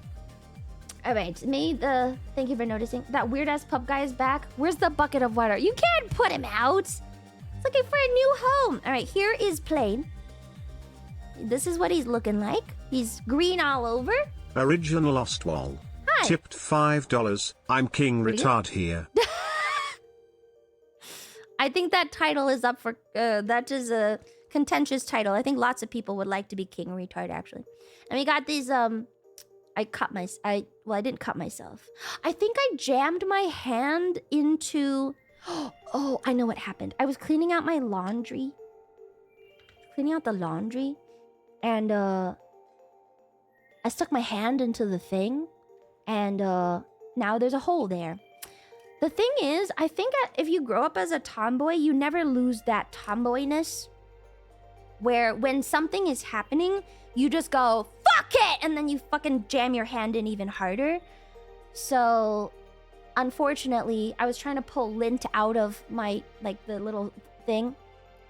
Alright, thank you for noticing. That weird-ass pup guy is back. Where's the bucket of water? You can't put him out! He's looking for a new home. Alright, here is plane. This is what he's looking like. He's green all over. Original Lost Wall. Hi. Tipped $5. I'm King Retard here. I think that title is up for... that is a contentious title. I think lots of people would like to be King Retard, actually. And we got these, I didn't cut myself. I think I jammed my hand into... Oh, I know what happened. I was cleaning out my laundry. Cleaning out the laundry. And, I stuck my hand into the thing. And, now there's a hole there. The thing is, I think if you grow up as a tomboy, you never lose that tomboyness. Where when something is happening, you just go, fuck it! And then you fucking jam your hand in even harder. So, unfortunately, I was trying to pull lint out of my, like, the little thing.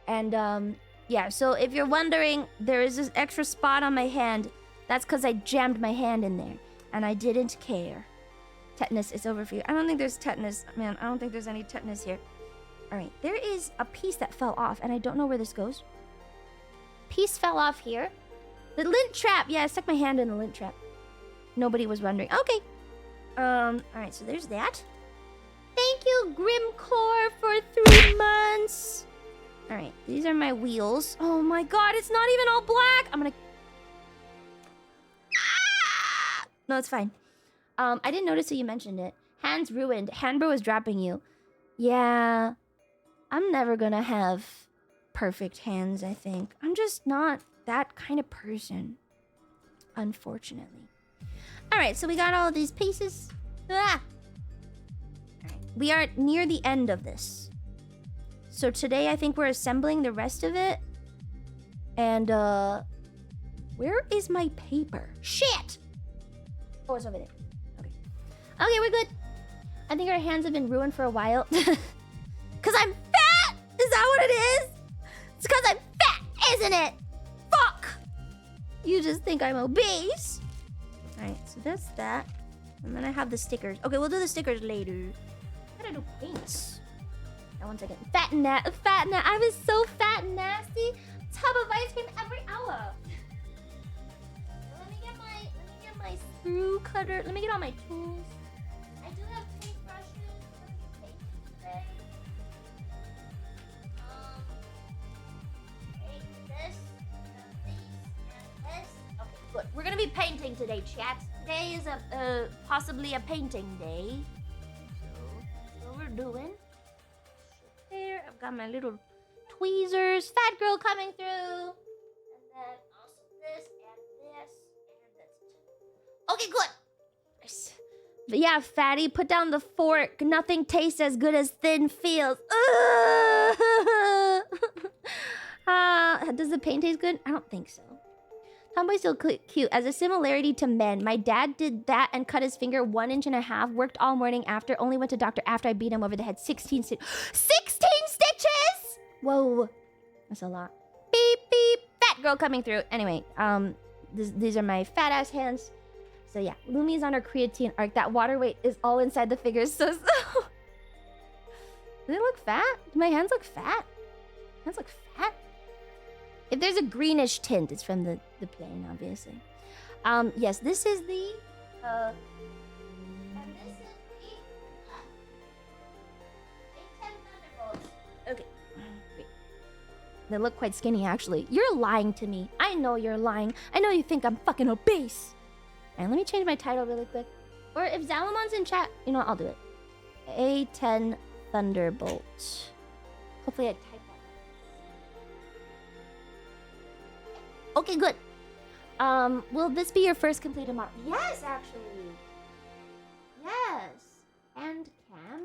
And, yeah, so if you're wondering, there is this extra spot on my hand. That's because I jammed my hand in there. And I didn't care. Tetanus is over for you. I don't think there's tetanus. Man, I don't think there's any tetanus here. Alright, there is a piece that fell off, and I don't know where this goes. Piece fell off here. The lint trap! Yeah, I stuck my hand in the lint trap. Nobody was wondering. Okay. Alright, so there's that. Thank you, Grimcore, for 3 months. Alright, these are my wheels. Oh my god, it's not even all black! I'm gonna... Ah! No, it's fine. I didn't notice that you mentioned it. Hands ruined. Handbro is dropping you. Yeah. I'm never gonna have perfect hands, I think. I'm just not that kind of person. Unfortunately. Alright, so we got all of these pieces. Ah! Alright, we are near the end of this. So today I think we're assembling the rest of it. And, where is my paper? Shit! Oh, it's over there. Okay, we're good. I think our hands have been ruined for a while. Cause I'm fat! Is that what it is? It's cause I'm fat, isn't it? Fuck! You just think I'm obese. Alright, so that's that. And then I have the stickers. Okay, we'll do the stickers later. I gotta do paints. Now, 1 second. I was so fat and nasty. Tub of ice cream every hour. Let me get my screw cutter. Let me get all my tools. I do have paintbrushes. Paint today. Paint this, and this. Okay, good. We're gonna be painting today, chat. Today is possibly a painting day. So that's what we're doing. There, I've got my little tweezers. Fat girl coming through. And then also this and this and this. Okay, good. But yeah, fatty, put down the fork. Nothing tastes as good as thin feels. Does the paint taste good? I don't think so. Tomboy's still cute. As a similarity to men, my dad did that and cut his finger 1.5 inches. Worked all morning after. Only went to doctor after I beat him over the head. 16 stitches. Whoa, that's a lot. Beep beep. Fat girl coming through. Anyway, these are my fat ass hands. So yeah, Lumi's on her creatine arc. That water weight is all inside the figures. So. Does it look fat? Do my hands look fat? Hands look fat? If there's a greenish tint, it's from the plane, obviously. Yes, this is the and this is the A10 Thunderbolts. Okay. Wait. They look quite skinny, actually. You're lying to me. I know you're lying. I know you think I'm fucking obese. And let me change my title really quick. Or if Zalamon's in chat, you know what, I'll do it. A10 Thunderbolt. Hopefully I type that. Okay, good. Will this be your first completed model? Yes, actually. Yes. And cam.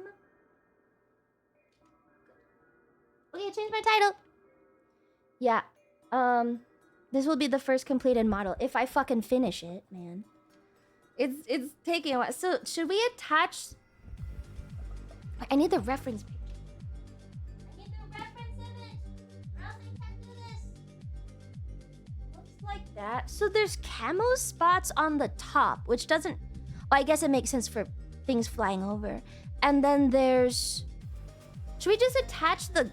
Okay, I changed my title. Yeah. This will be the first completed model if I fucking finish it, man. It's taking a while. So should we attach? I need the reference page. I need the reference image, or else I can't do this. Looks like that. So there's camo spots on the top, which doesn't. Well, I guess it makes sense for things flying over. And then there's. Should we just attach the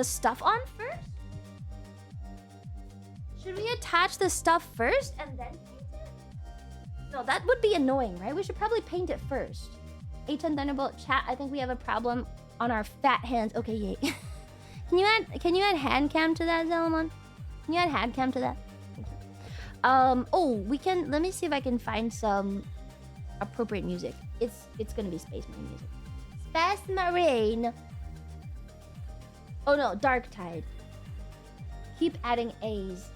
stuff on first? Should we attach the stuff first and then paint it? No, that would be annoying, right? We should probably paint it first. A10 Thunderbolt chat, I think we have a problem on our fat hands. Okay, yay. Can you add hand cam to that, Zalamon? Can you add hand cam to that? Thank you. Oh, we can. Let me see if I can find some appropriate music. It's gonna be Space Marine music. Space Marine. Oh no, Dark Tide. Keep adding A's.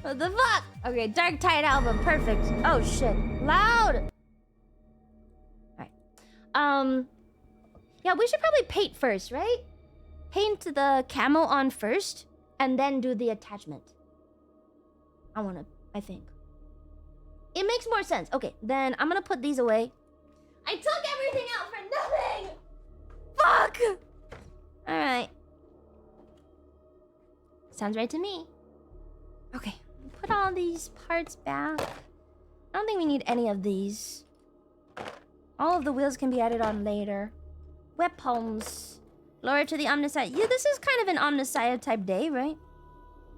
What the fuck? Okay, Dark Tide album, perfect. Oh shit, loud. All right. Yeah, we should probably paint first, right? Paint the camo on first, and then do the attachment. I think. It makes more sense. Okay, then I'm gonna put these away. I took everything out for nothing. Fuck. All right. Sounds right to me. Okay, put all these parts back. I don't think we need any of these. All of the wheels can be added on later. Weapons. Lower to the Omnissiah. Yeah, this is kind of an Omnissiah type day, right?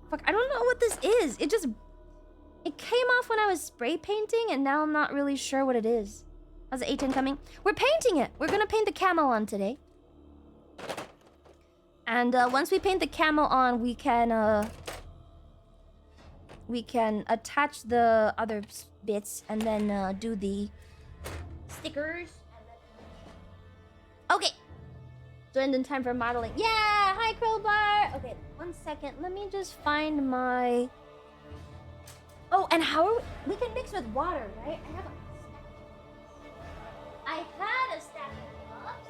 Fuck, I don't know what this is. It came off when I was spray painting, and now I'm not really sure what it is. How's the A10 coming? We're painting it. We're gonna paint the camo on today. And once we paint the camo on, we can attach the other bits and then do the stickers. Okay. Joined in time for modeling. Yeah! Hi, Crowbar! Okay, 1 second. Let me just find my... Oh, and how are we can mix with water, right? I had a stack of cups.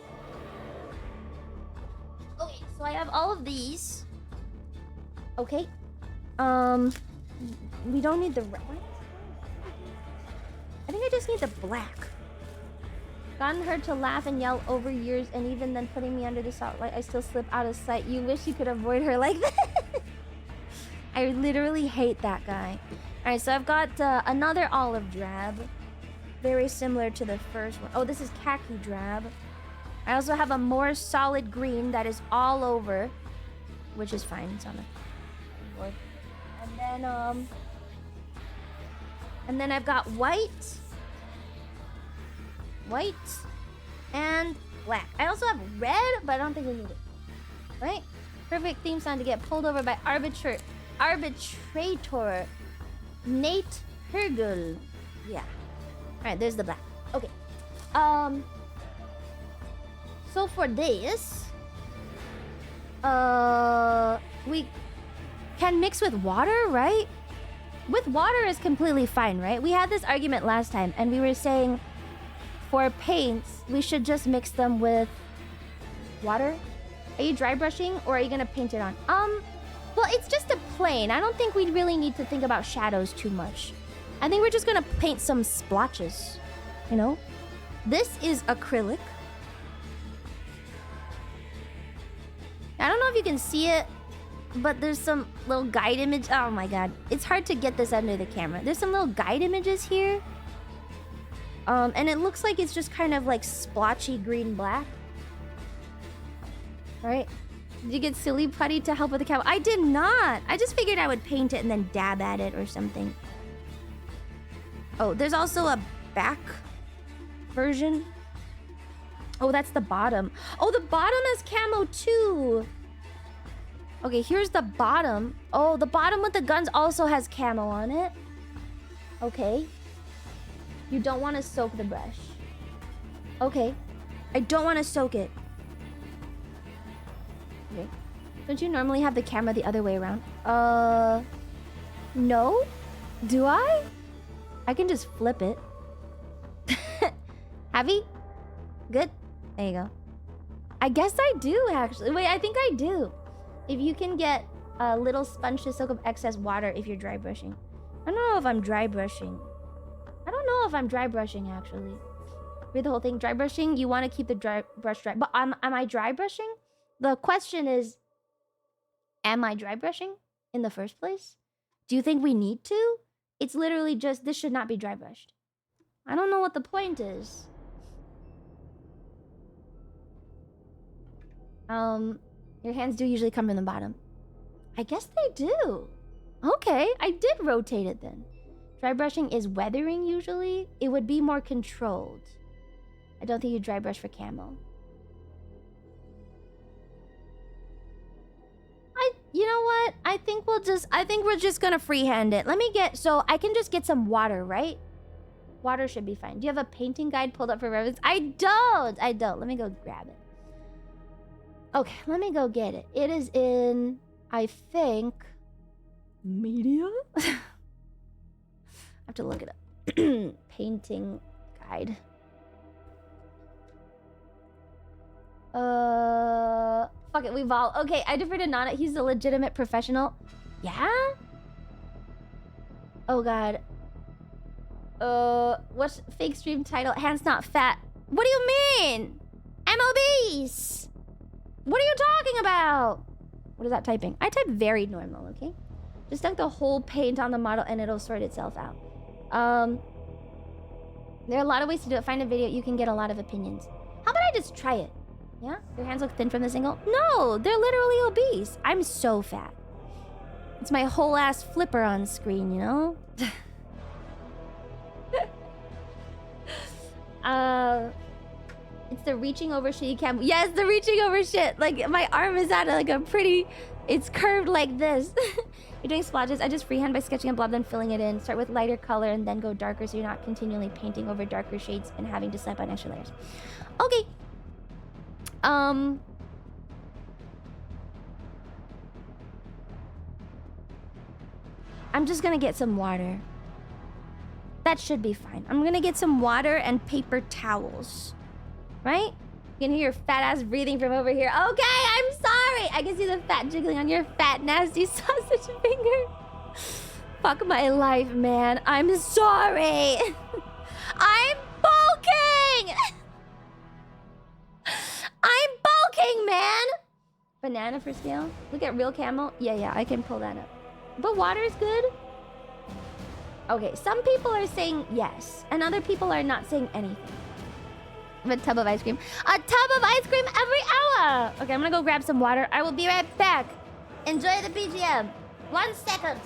Okay, so I have all of these. Okay. We don't need the red. I think I just need the black. Gotten her to laugh and yell over years, and even then putting me under the spotlight, I still slip out of sight. You wish you could avoid her like that. I literally hate that guy. Alright, so I've got another olive drab. Very similar to the first one. Oh, this is khaki drab. I also have a more solid green that is all over, which is fine. It's on the board. And then I've got white, and black. I also have red, but I don't think we need it. Right? Perfect theme song to get pulled over by arbitrator Nate Hergul. Yeah. Alright, there's the black. Okay. So for this, we can mix with water, right? with water is completely fine, right? We had this argument last time, and we were saying for paints, we should just mix them with water. Are you dry brushing, or are you gonna paint it on? Well, it's just a plane. I don't think we really need to think about shadows too much. I think we're just gonna paint some splotches, you know? This is acrylic. I don't know if you can see it, but there's some little guide image. Oh my god. It's hard to get this under the camera. There's some little guide images here. And it looks like it's just kind of like splotchy green-black. Alright. Did you get Silly Putty to help with the camera? I did not! I just figured I would paint it and then dab at it or something. Oh, there's also a back version. Oh, that's the bottom. Oh, the bottom has camo too! Okay, here's the bottom. Oh, the bottom with the guns also has camo on it. Okay. You don't want to soak the brush. Okay. I don't want to soak it. Okay. Don't you normally have the camera the other way around? No? Do I? I can just flip it. Heavy? Good? There you go. I guess I do, actually. Wait, I think I do. If you can get a little sponge to soak up excess water if you're dry brushing. I don't know if I'm dry brushing. I don't know if I'm dry brushing, actually. Read the whole thing. Dry brushing, you want to keep the brush dry. But am I dry brushing? The question is, am I dry brushing in the first place? Do you think we need to? It's literally just, this should not be dry brushed. I don't know what the point is. Your hands do usually come from the bottom. I guess they do. Okay, I did rotate it then. Dry brushing is weathering usually. It would be more controlled. I don't think you dry brush for camo. You know what? I think we're just gonna freehand it. Let me get, so I can just get some water, right? Water should be fine. Do you have a painting guide pulled up for reference? I don't. Let me go grab it. Okay, let me go get it. It is in, I think, media? I have to look it up. Painting guide. Fuck it, we've all... Okay, I defer to Nana. He's a legitimate professional. Yeah? Oh, God. What's fake stream title? Hands not fat. What do you mean? I'm obese. What are you talking about? What is that typing? I type very normal, okay? Just dunk the whole paint on the model and it'll sort itself out. There are a lot of ways to do it. Find a video. You can get a lot of opinions. How about I just try it? Yeah? Your hands look thin from this angle? No, they're literally obese. I'm so fat. It's my whole ass flipper on screen, you know? It's the reaching over shit you can't... Yes, the reaching over shit. Like, my arm is at like a pretty... It's curved like this. You're doing splotches. I just freehand by sketching a blob, then filling it in. Start with lighter color and then go darker so you're not continually painting over darker shades and having to slap on extra layers. Okay. I'm just gonna get some water. That should be fine. I'm gonna get some water and paper towels. Right? You can hear your fat ass breathing from over here. Okay, I'm sorry. I can see the fat jiggling on your fat, nasty sausage finger. Fuck my life, man. I'm sorry. I'm bulking. I'm bulking, man. Banana for scale. Look at real camo. Yeah, I can pull that up. But water is good. Okay, some people are saying yes, and other people are not saying anything. A tub of ice cream. A tub of ice cream every hour. Okay, I'm gonna go grab some water. I will be right back. Enjoy the BGM. 1 second.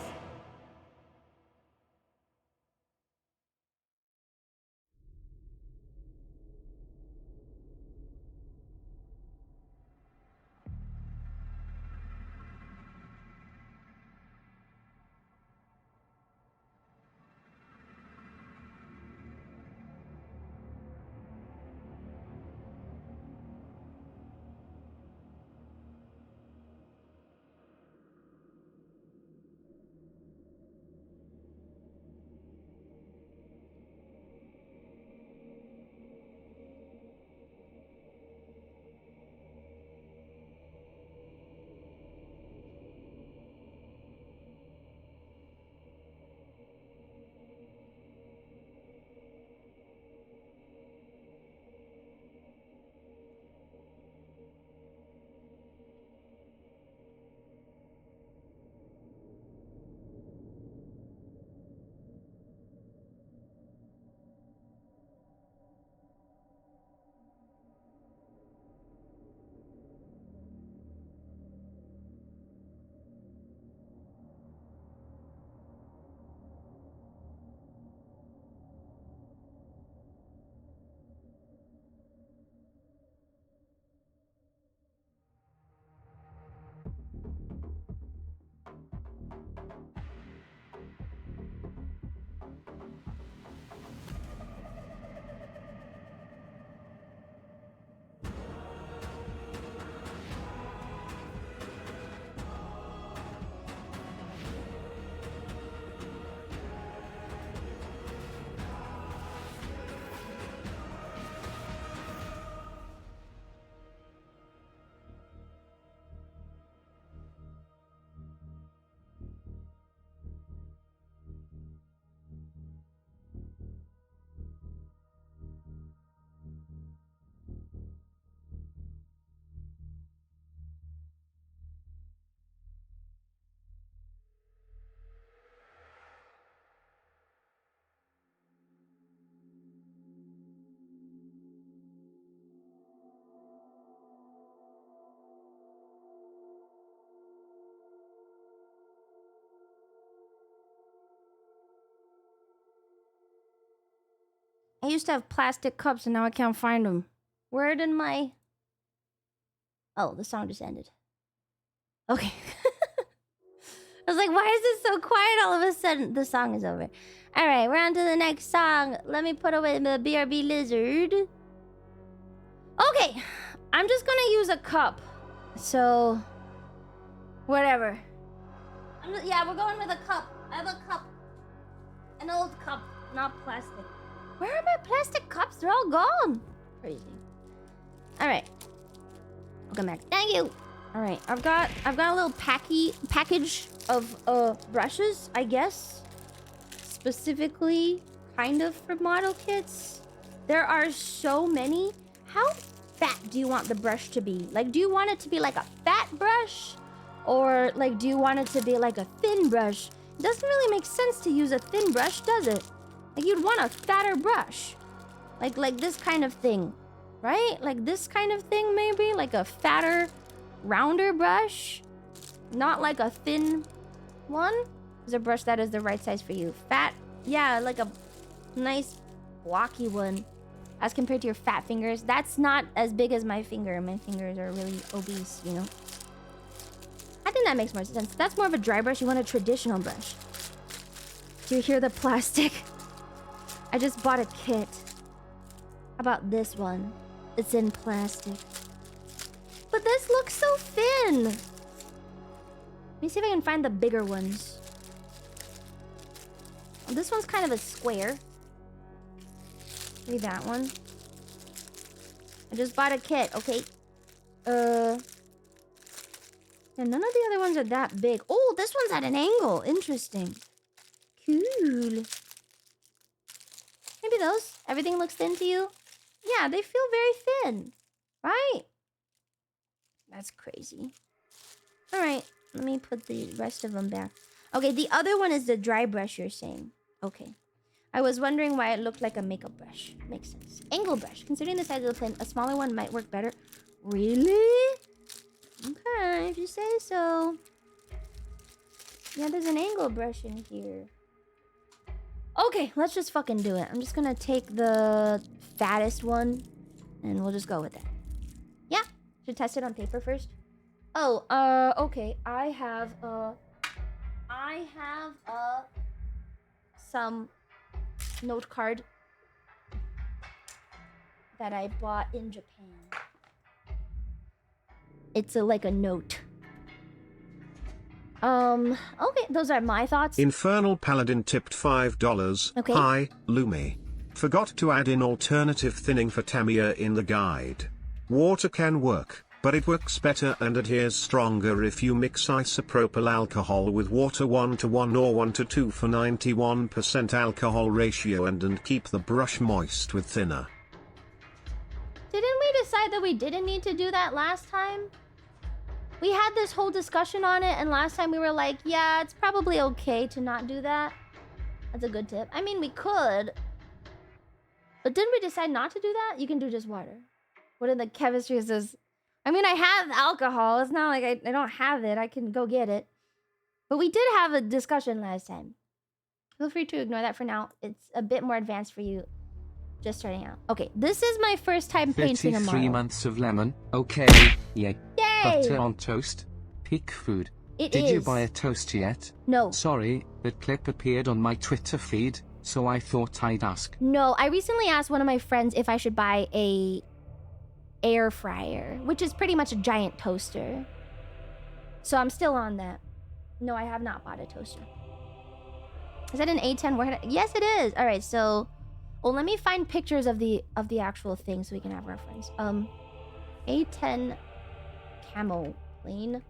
I used to have plastic cups and now I can't find them. Where did my... Oh, the song just ended. Okay. I was like, why is it so quiet all of a sudden? The song is over. All right, we're on to the next song. Let me put away the BRB lizard. Okay, I'm just gonna use a cup. So, whatever. Yeah, we're going with a cup. I have a cup. An old cup, not plastic. Where are my plastic cups? They're all gone. Crazy. All right. Welcome back. Thank you. All right, I've got a little package of brushes, I guess. Specifically, kind of for model kits. There are so many. How fat do you want the brush to be? Like, do you want it to be like a fat brush? Or, like, do you want it to be like a thin brush? It doesn't really make sense to use a thin brush, does it? Like, you'd want a fatter brush. Like this kind of thing, right? Like this kind of thing, maybe? Like a fatter, rounder brush? Not like a thin one? Is a brush that is the right size for you. Fat, yeah, like a nice blocky one. As compared to your fat fingers. That's not as big as my finger. My fingers are really obese, you know? I think that makes more sense. That's more of a dry brush. You want a traditional brush. Do you hear the plastic? I just bought a kit. How about this one? It's in plastic. But this looks so thin. Let me see if I can find the bigger ones. Oh, this one's kind of a square. Maybe that one. I just bought a kit, okay? Yeah, none of the other ones are that big. Oh, this one's at an angle. Interesting. Cool. Maybe those. Everything looks thin to you? Yeah, they feel very thin. Right? That's crazy. Alright, let me put the rest of them back. Okay, the other one is the dry brush you're saying. Okay. I was wondering why it looked like a makeup brush. Makes sense. Angle brush. Considering the size of the pen, a smaller one might work better. Really? Okay, if you say so. Yeah, there's an angle brush in here. Okay, let's just fucking do it. I'm just gonna take the fattest one and we'll just go with it. Yeah, should test it on paper first. Oh, okay. I have some note card that I bought in Japan. It's like a note. Okay, those are my thoughts. Infernal Paladin tipped $5. Okay. Hi, Lumi. Forgot to add in alternative thinning for Tamiya in the guide. Water can work, but it works better and adheres stronger if you mix isopropyl alcohol with water 1:1 or 1:2 for 91% alcohol ratio and keep the brush moist with thinner. Didn't we decide that we didn't need to do that last time? We had this whole discussion on it, and last time we were like, yeah, it's probably okay to not do that. That's a good tip. I mean, we could. But didn't we decide not to do that? You can do just water. What in the chemistry is this? I mean, I have alcohol. It's not like I don't have it. I can go get it. But we did have a discussion last time. Feel free to ignore that for now. It's a bit more advanced for you. Just starting out. Okay, this is my first time painting a model. 33 months of lemon. Okay, yeah. Yay! Butter on toast. Peak food. Did you buy a toast yet? No. Sorry, that clip appeared on my Twitter feed, so I thought I'd ask. No, I recently asked one of my friends if I should buy a air fryer, which is pretty much a giant toaster. So I'm still on that. No, I have not bought a toaster. Is that an A10 warhead? Yes, it is. All right, so... Well, let me find pictures of the actual thing so we can have reference. A10 Camel Plane.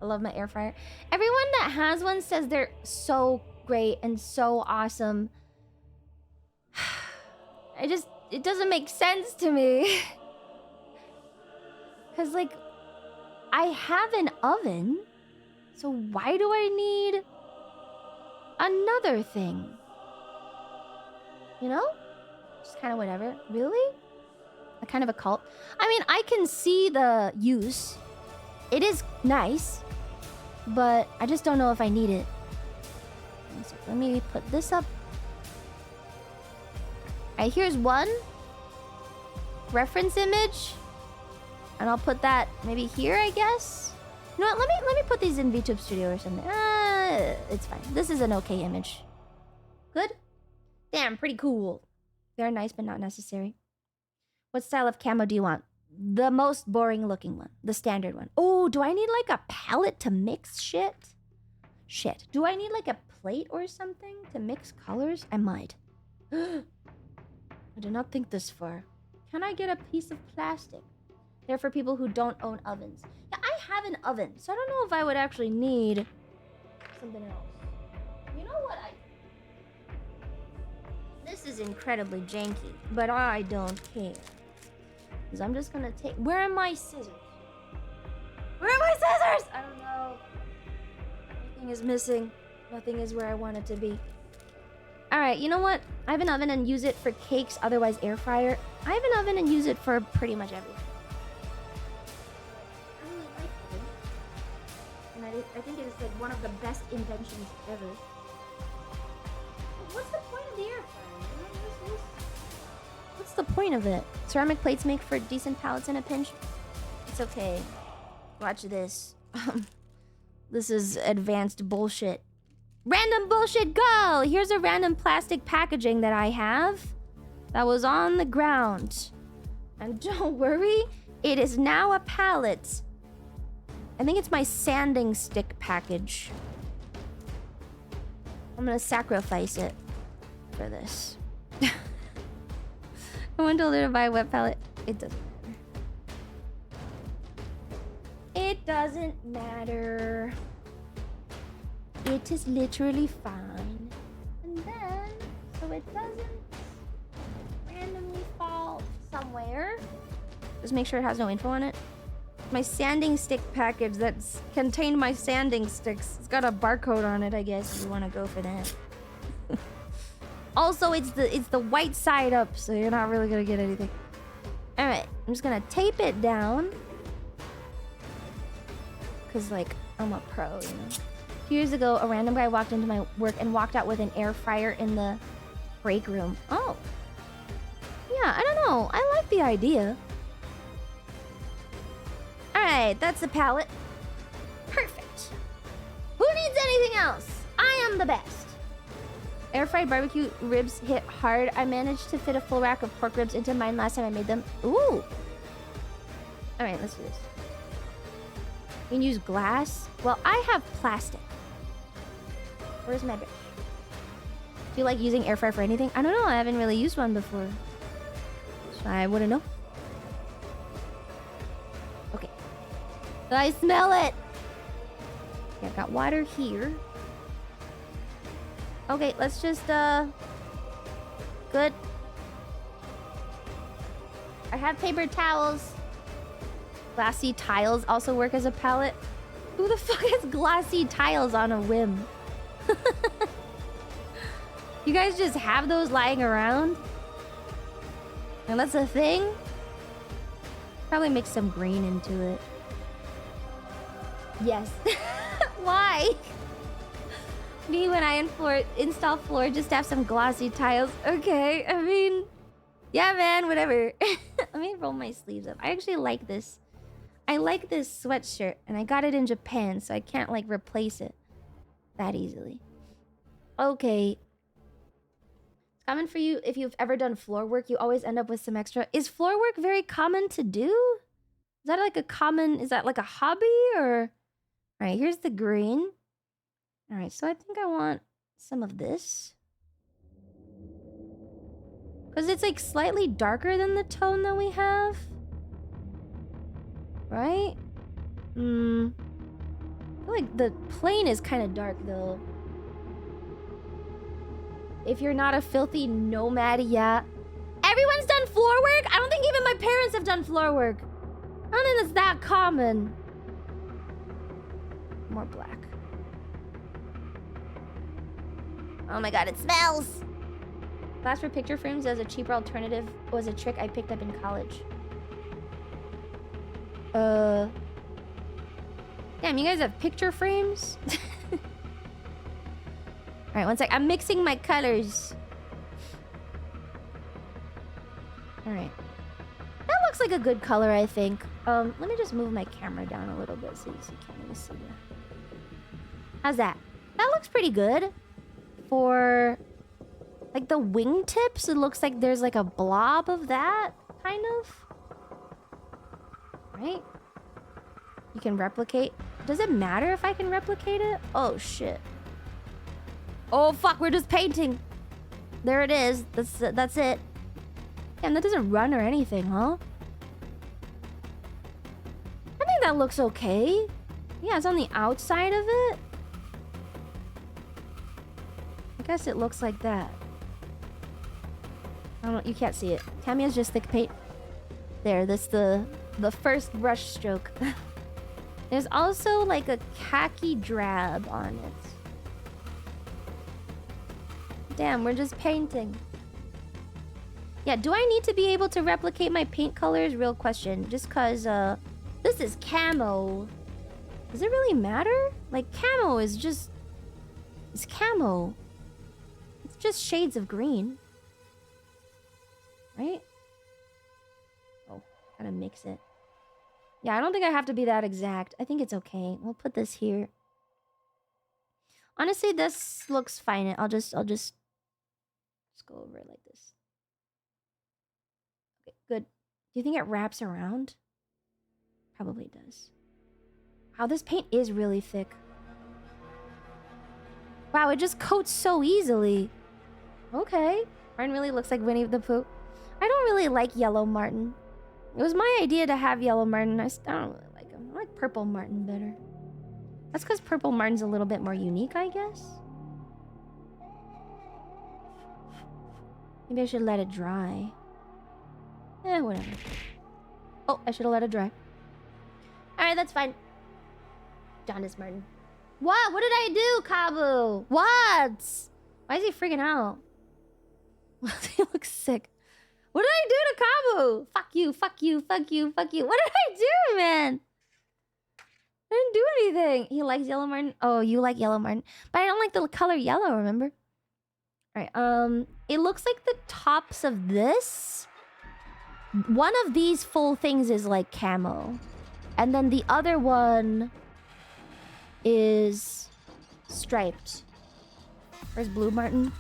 I love my air fryer. Everyone that has one says they're so great and so awesome. It doesn't make sense to me. Cause like, I have an oven, so why do I need another thing? You know? Just kind of whatever. Really? A kind of a cult. I mean, I can see the use. It is nice. But I just don't know if I need it. So let me put this up. Alright, here's one. Reference image. And I'll put that maybe here, I guess. You know what? Let me put these in VTube Studio or something. It's fine. This is an okay image. Good? Damn, pretty cool. Very nice, but not necessary. What style of camo do you want? The most boring looking one. The standard one. Oh, do I need like a palette to mix shit? Shit. Do I need like a plate or something to mix colors? I might. I did not think this far. Can I get a piece of plastic? They're for people who don't own ovens. Yeah, I have an oven, so I don't know if I would actually need something else. You know what This is incredibly janky, but I don't care. Because I'm just gonna take... Where are my scissors? Where are my scissors? I don't know. Everything is missing. Nothing is where I want it to be. Alright, you know what? I have an oven and use it for cakes, otherwise air fryer. I have an oven and use it for pretty much everything. I really like oven. And I think it is like one of the best inventions ever. What's the point of the air fryer? What's the point of it? Ceramic plates make for decent palettes in a pinch. It's okay. Watch this. This is advanced bullshit. Random bullshit go! Here's a random plastic packaging that I have that was on the ground. And don't worry, it is now a palette. I think it's my sanding stick package. I'm gonna sacrifice it for this. I went to to buy a wet palette. It doesn't matter. It doesn't matter. It is literally fine. And then, so it doesn't randomly fall somewhere. Just make sure it has no info on it. My sanding stick package that's contained my sanding sticks. It's got a barcode on it, I guess, if you want to go for that. Also, it's the white side up, so you're not really gonna get anything. Alright, I'm just gonna tape it down. Cause like, I'm a pro, you know. 2 years ago, a random guy walked into my work and walked out with an air fryer in the break room. Oh. Yeah, I don't know. I like the idea. Alright, that's the palette. Perfect. Who needs anything else? I am the best. Air fried barbecue ribs hit hard. I managed to fit a full rack of pork ribs into mine last time I made them. Ooh. Alright, let's do this. You can use glass. Well, I have plastic. Where's my bitch? Do you like using air fryer for anything? I don't know. I haven't really used one before. So I wouldn't know. Okay. I smell it. Okay, I've got water here. Okay, let's just, good. I have paper towels. Glassy tiles also work as a palette. Who the fuck has glossy tiles on a whim? You guys just have those lying around? And that's a thing? Probably mix some green into it. Yes. Why? Me when I install floor just have some glossy tiles. Okay, I mean... Yeah, man, whatever. Let me roll my sleeves up. I actually like this. I like this sweatshirt, and I got it in Japan, so I can't, like, replace it that easily. Okay. It's common for you if you've ever done floor work, you always end up with some extra... Is floor work very common to do? Is that, like, a common... Is that, like, a hobby, or... Alright, here's the green. Alright, so I think I want some of this. Because it's, like, slightly darker than the tone that we have. Right? I feel like the plane is kind of dark, though. If you're not a filthy nomad, yeah. Everyone's done floor work? I don't think even my parents have done floor work. I don't think it's that common. More black. Oh my god, it smells! Glass for picture frames as a cheaper alternative was a trick I picked up in college. Damn, you guys have picture frames? Alright, one sec. I'm mixing my colors. Alright. That looks like a good color, I think. Let me just move my camera down a little bit so you can't really see that. How's that? That looks pretty good. For like the wingtips, it looks like there's like a blob of that, kind of. Right? You can replicate. Does it matter if I can replicate it? Oh shit. Oh fuck, we're just painting. There it is. That's it. Damn, that doesn't run or anything, huh? I think that looks okay. Yeah, it's on the outside of it. I guess it looks like that. I don't know, you can't see it. Tamiya's just thick paint. There, that's the first brush stroke. There's also like a khaki drab on it. Damn, we're just painting. Yeah, do I need to be able to replicate my paint colors? Real question. Just cause this is camo. Does it really matter? Like camo is just... It's camo. It's just shades of green. Right? Oh, gotta mix it. Yeah, I don't think I have to be that exact. I think it's okay. We'll put this here. Honestly, this looks fine. I'll just go over it like this. Okay, good. Do you think it wraps around? Probably does. Wow, this paint is really thick. Wow, it just coats so easily. Okay. Martin really looks like Winnie the Pooh. I don't really like Yellow Martin. It was my idea to have Yellow Martin. I don't really like him. I like Purple Martin better. That's because Purple Martin's a little bit more unique, I guess. Maybe I should let it dry. Whatever. Oh, I should have let it dry. Alright, that's fine. Jaundice Martin. What? What did I do, Kabu? What? Why is he freaking out? He looks sick. What did I do to Kabu? Fuck you, fuck you, fuck you, fuck you. What did I do, man? I didn't do anything. He likes Yellow Martin. Oh, you like Yellow Martin. But I don't like the color yellow, remember? Alright, it looks like the tops of this. One of these full things is like camo. And then the other one is striped. Where's Blue Martin?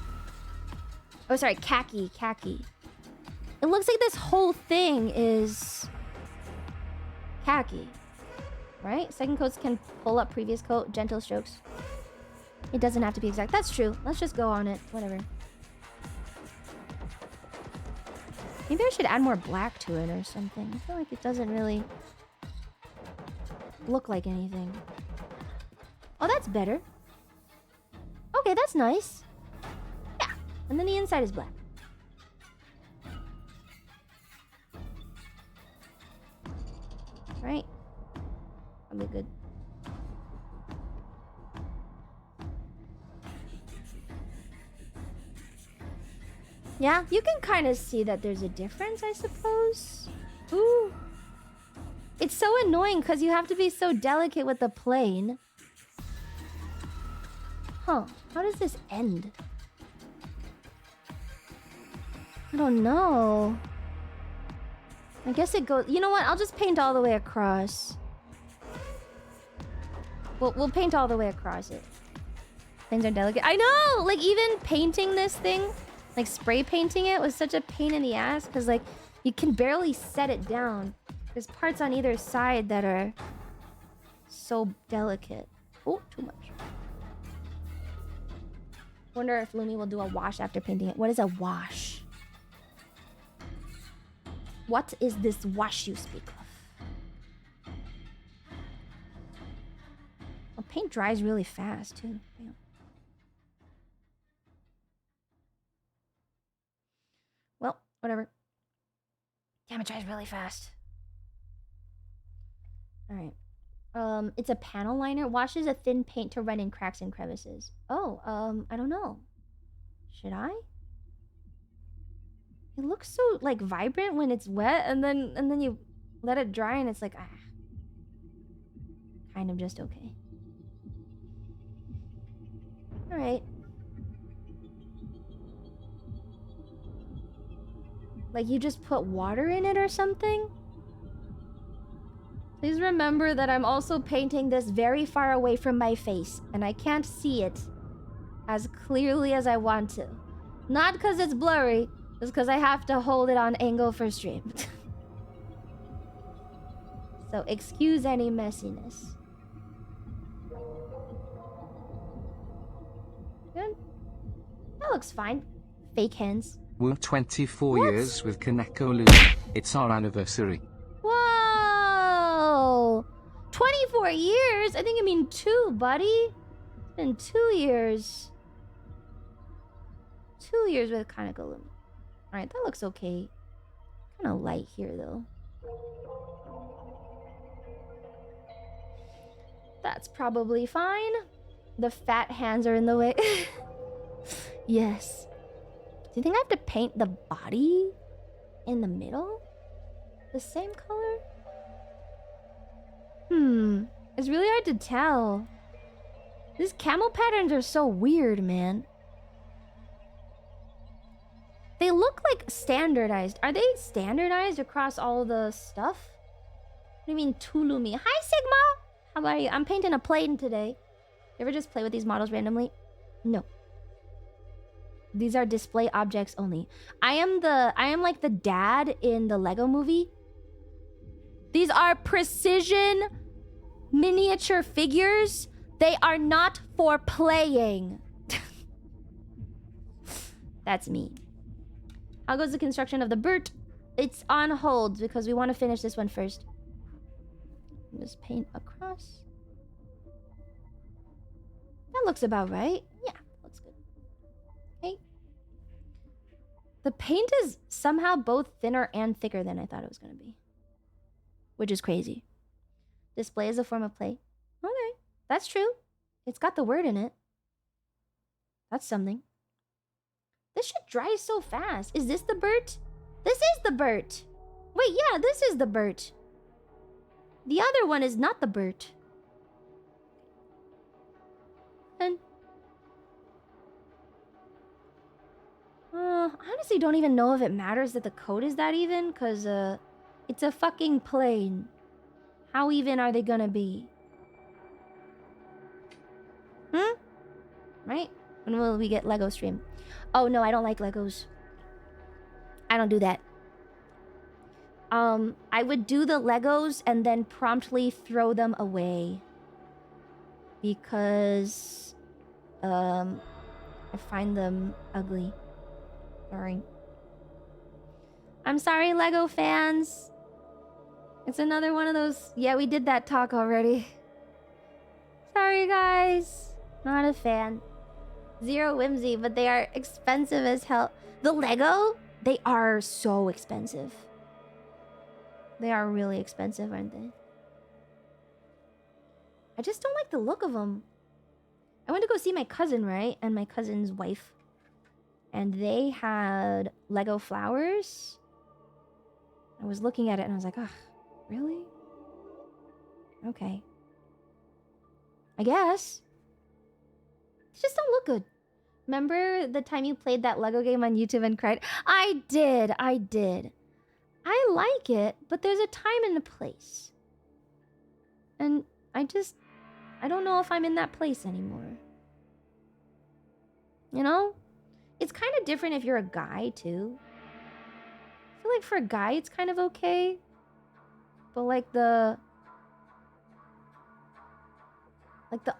Oh, sorry, khaki. It looks like this whole thing is khaki. Right? Second coats can pull up previous coat. Gentle strokes. It doesn't have to be exact. That's true. Let's just go on it. Whatever. Maybe I should add more black to it or something. I feel like it doesn't really look like anything. Oh, that's better. Okay, that's nice. Yeah. And then the inside is black. Right. Probably good. Yeah, you can kind of see that there's a difference, I suppose. Ooh. It's so annoying because you have to be so delicate with the plane. Huh. How does this end? I don't know. I guess it goes... You know what? I'll just paint all the way across. We'll paint all the way across it. Things are delicate. I know! Like, even painting this thing, like, spray painting it was such a pain in the ass. Because, like, you can barely set it down. There's parts on either side that are so delicate. Oh, too much. Wonder if Lumi will do a wash after painting it. What is a wash? What is this wash you speak of? Well, paint dries really fast, too. Damn. Well, whatever. Damn, it dries really fast. Alright. It's a panel liner. Washes a thin paint to run in cracks and crevices. Oh, I don't know. Should I? It looks so, like, vibrant when it's wet, and then you let it dry, and it's like, ah. Kind of just okay. Alright. Like you just put water in it or something? Please remember that I'm also painting this very far away from my face, and I can't see it as clearly as I want to. Not because it's blurry, just because I have to hold it on angle for stream. So excuse any messiness. Good. That looks fine. Fake hands. We're 24 years with Kaneko Lumi. It's our anniversary. Whoa! 24 years? I think you mean 2, buddy. It's been 2 years. 2 years with Kaneko Lumi. Alright, that looks okay. Kind of light here, though. That's probably fine. The fat hands are in the way. Yes. Do you think I have to paint the body in the middle? The same color? It's really hard to tell. These camel patterns are so weird, man. They look like standardized. Are they standardized across all the stuff? What do you mean, Tulumi? Hi, Sigma! How are you? I'm painting a plane today. You ever just play with these models randomly? No. These are display objects only. I am like the dad in the Lego movie. These are precision miniature figures. They are not for playing. That's me. How goes the construction of the Bert? It's on hold because we want to finish this one first. Just paint across. That looks about right. Yeah, looks good. Okay. The paint is somehow both thinner and thicker than I thought it was going to be. Which is crazy. Display is a form of play. Okay, that's true. It's got the word in it. That's something. This shit dries so fast. Is this the Bert? This is the Bert. Wait, yeah, this is the Bert. The other one is not the Bert. And honestly don't even know if it matters that the code is that even, because it's a fucking plane. How even are they gonna be? Right? When will we get Lego stream? Oh no, I don't like Legos. I don't do that. I would do the Legos and then promptly throw them away. Because I find them ugly. Sorry. I'm sorry, Lego fans. It's another one of those... Yeah, we did that talk already. Sorry, guys. Not a fan. Zero whimsy, but they are expensive as hell. The Lego, they are so expensive. They are really expensive, aren't they? I just don't like the look of them. I went to go see my cousin, right? And my cousin's wife. And they had Lego flowers. I was looking at it and I was like, ugh, really? Okay. I guess. They just don't look good. Remember the time you played that Lego game on YouTube and cried? I did. I like it, but there's a time and a place. And I don't know if I'm in that place anymore. You know? It's kind of different if you're a guy, too. I feel like for a guy, it's kind of okay. But like the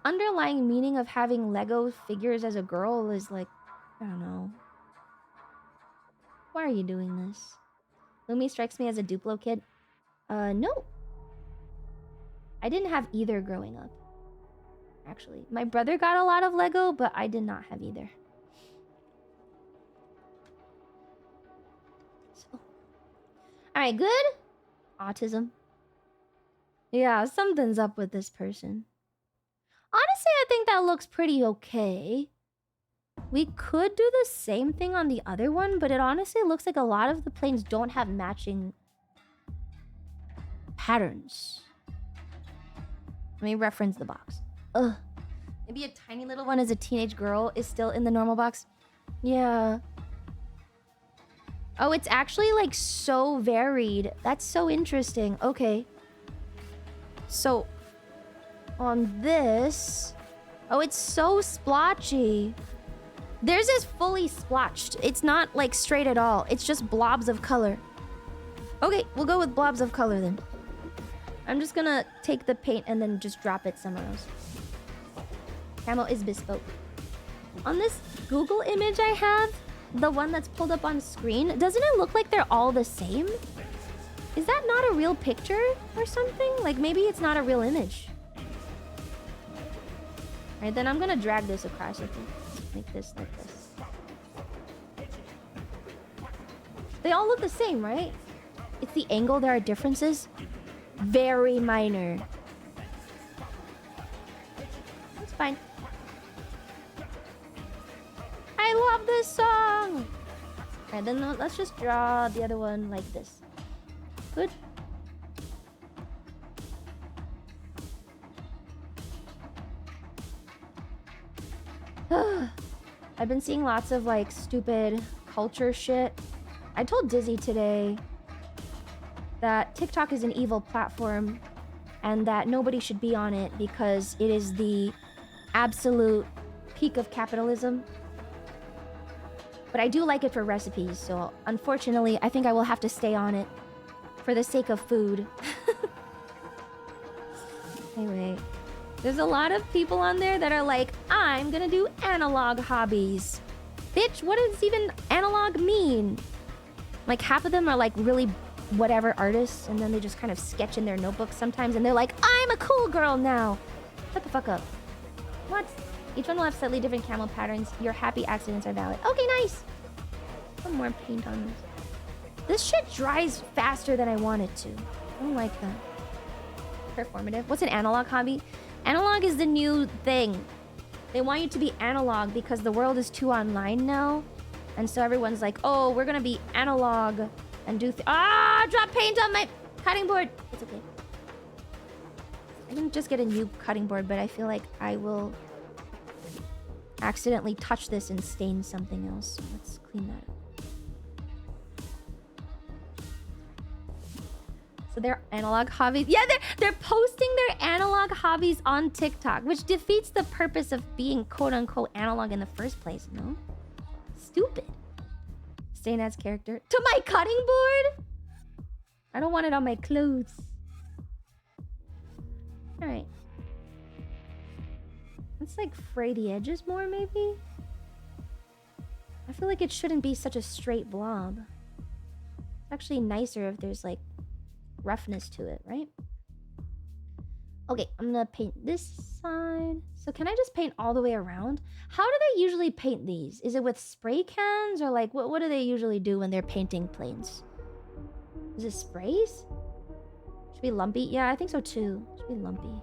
underlying meaning of having Lego figures as a girl is like, I don't know. Why are you doing this? Lumi strikes me as a Duplo kid. No. I didn't have either growing up. Actually, my brother got a lot of Lego, but I did not have either. So, alright, good? Autism. Yeah, something's up with this person. Honestly, I think that looks pretty okay. We could do the same thing on the other one, but it honestly looks like a lot of the planes don't have matching patterns. Let me reference the box. Ugh. Maybe a tiny little one as a teenage girl is still in the normal box. Yeah. Oh, it's actually like so varied. That's so interesting. Okay. So on this, oh, it's so splotchy. Theirs is fully splotched. It's not like straight at all. It's just blobs of color. Okay, we'll go with blobs of color then. I'm just gonna take the paint and then just drop it somewhere else. Camo is bespoke. On this Google image I have, the one that's pulled up on screen, doesn't it look like they're all the same? Is that not a real picture or something? Like maybe it's not a real image. Alright, then I'm gonna drag this across, I think. Like this. They all look the same, right? It's the angle, there are differences. Very minor. It's fine. I love this song! Alright, then let's just draw the other one like this. Good. I've been seeing lots of like stupid culture shit. I told Dizzy today that TikTok is an evil platform and that nobody should be on it because it is the absolute peak of capitalism. But I do like it for recipes, so unfortunately, I think I will have to stay on it for the sake of food. Anyway, there's a lot of people on there that are like, I'm gonna do analog hobbies. Bitch, what does even analog mean? Like half of them are like really whatever artists, and then they just kind of sketch in their notebooks sometimes, and they're like, I'm a cool girl now. Shut the fuck up. What? Each one will have slightly different camo patterns. Your happy accidents are valid. Okay, nice. Put more paint on this. This shit dries faster than I want it to. I don't like that. Performative. What's an analog hobby? Analog is the new thing. They want you to be analog because the world is too online now. And so everyone's like, oh, we're gonna be analog and do drop paint on my cutting board. It's okay. I can just get a new cutting board, but I feel like I will accidentally touch this and stain something else. So let's clean that up. So they're analog hobbies. Yeah, they're posting their analog hobbies on TikTok, which defeats the purpose of being quote-unquote analog in the first place, no? Stupid. Stain as character. To my cutting board? I don't want it on my clothes. Alright. Let's like fray the edges more, maybe? I feel like it shouldn't be such a straight blob. It's actually nicer if there's like roughness to it, right? Okay, I'm gonna paint this side. So can I just paint all the way around? How do they usually paint these? Is it with spray cans or like what do they usually do when they're painting planes? Is it sprays? Should be lumpy? Yeah, I think so too. Should be lumpy.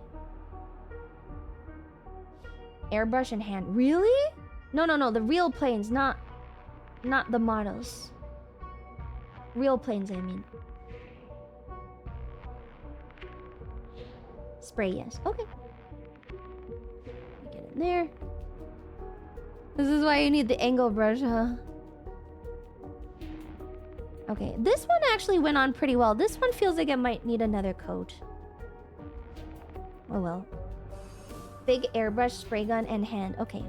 Airbrush and hand. Really? No, the real planes, not the models. Real planes, I mean. Spray, yes. Okay. Get in there. This is why you need the angle brush, huh? Okay, this one actually went on pretty well. This one feels like it might need another coat. Oh well. Big airbrush, spray gun, and hand. Okay.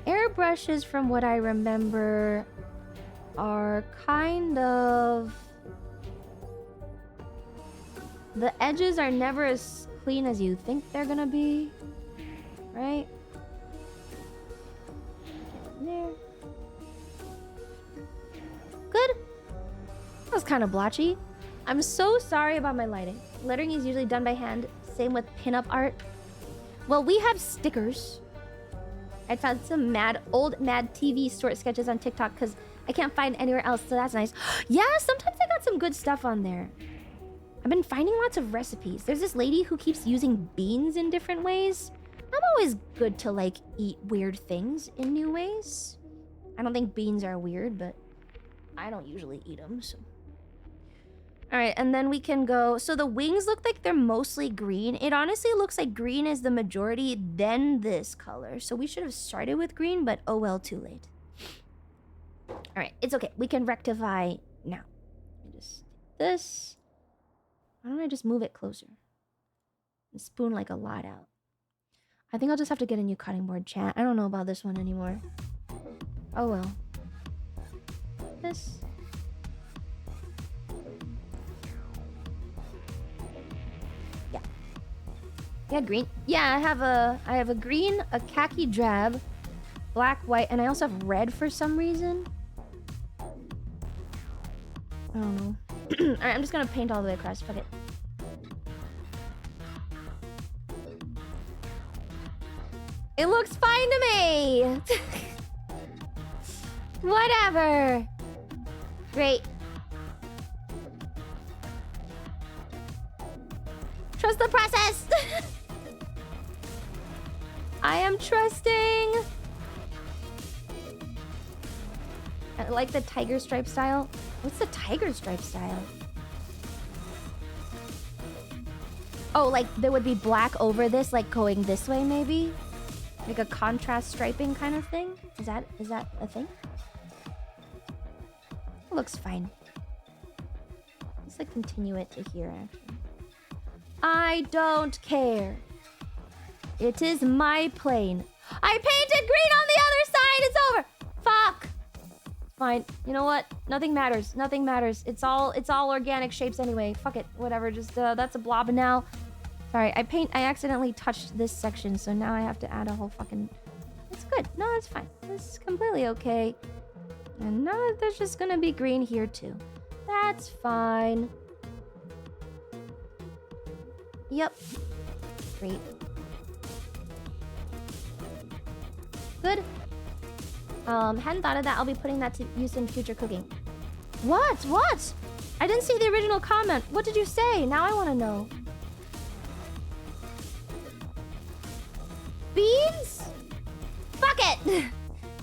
Airbrushes, from what I remember, are kind of... The edges are never as clean as you think they're gonna be. Right? Get in there. Good. That was kind of blotchy. I'm so sorry about my lighting. Lettering is usually done by hand. Same with pinup art. Well, we have stickers. I found some old Mad TV short sketches on TikTok because I can't find anywhere else, so that's nice. Yeah, sometimes I got some good stuff on there. I've been finding lots of recipes. There's this lady who keeps using beans in different ways. I'm always good to like eat weird things in new ways. I don't think beans are weird, but I don't usually eat them, so. All right, and then we can go... So the wings look like they're mostly green. It honestly looks like green is the majority, then this color. So we should have started with green, but oh well, too late. Alright, it's okay. We can rectify now. Just this. Why don't I just move it closer? And spoon like a lot out. I think I'll just have to get a new cutting board, chat. I don't know about this one anymore. Oh well. This. Yeah. Yeah, green. Yeah, I have a green, a khaki drab, black, white, and I also have red for some reason. I don't know. Alright, I'm just gonna paint all the way across. Fuck it. It looks fine to me! Whatever! Great. Trust the process! I am trusting! I like the tiger stripe style. What's the tiger stripe style? Oh, like there would be black over this, like going this way maybe? Like a contrast striping kind of thing? Is that a thing? It looks fine. Let's like continue it to here actually. I don't care. It is my plane. I painted green on the other side! It's over! Fuck! Fine. You know what? Nothing matters. Nothing matters. It's all organic shapes anyway. Fuck it. Whatever. Just that's a blob now. Sorry, I accidentally touched this section, so now I have to add a whole fucking... It's good. No, it's fine. It's completely okay. And now there's just gonna be green here too. That's fine. Yep. Great. Good. Hadn't thought of that. I'll be putting that to use in future cooking. What? What? I didn't see the original comment. What did you say? Now I want to know. Beans? Fuck it!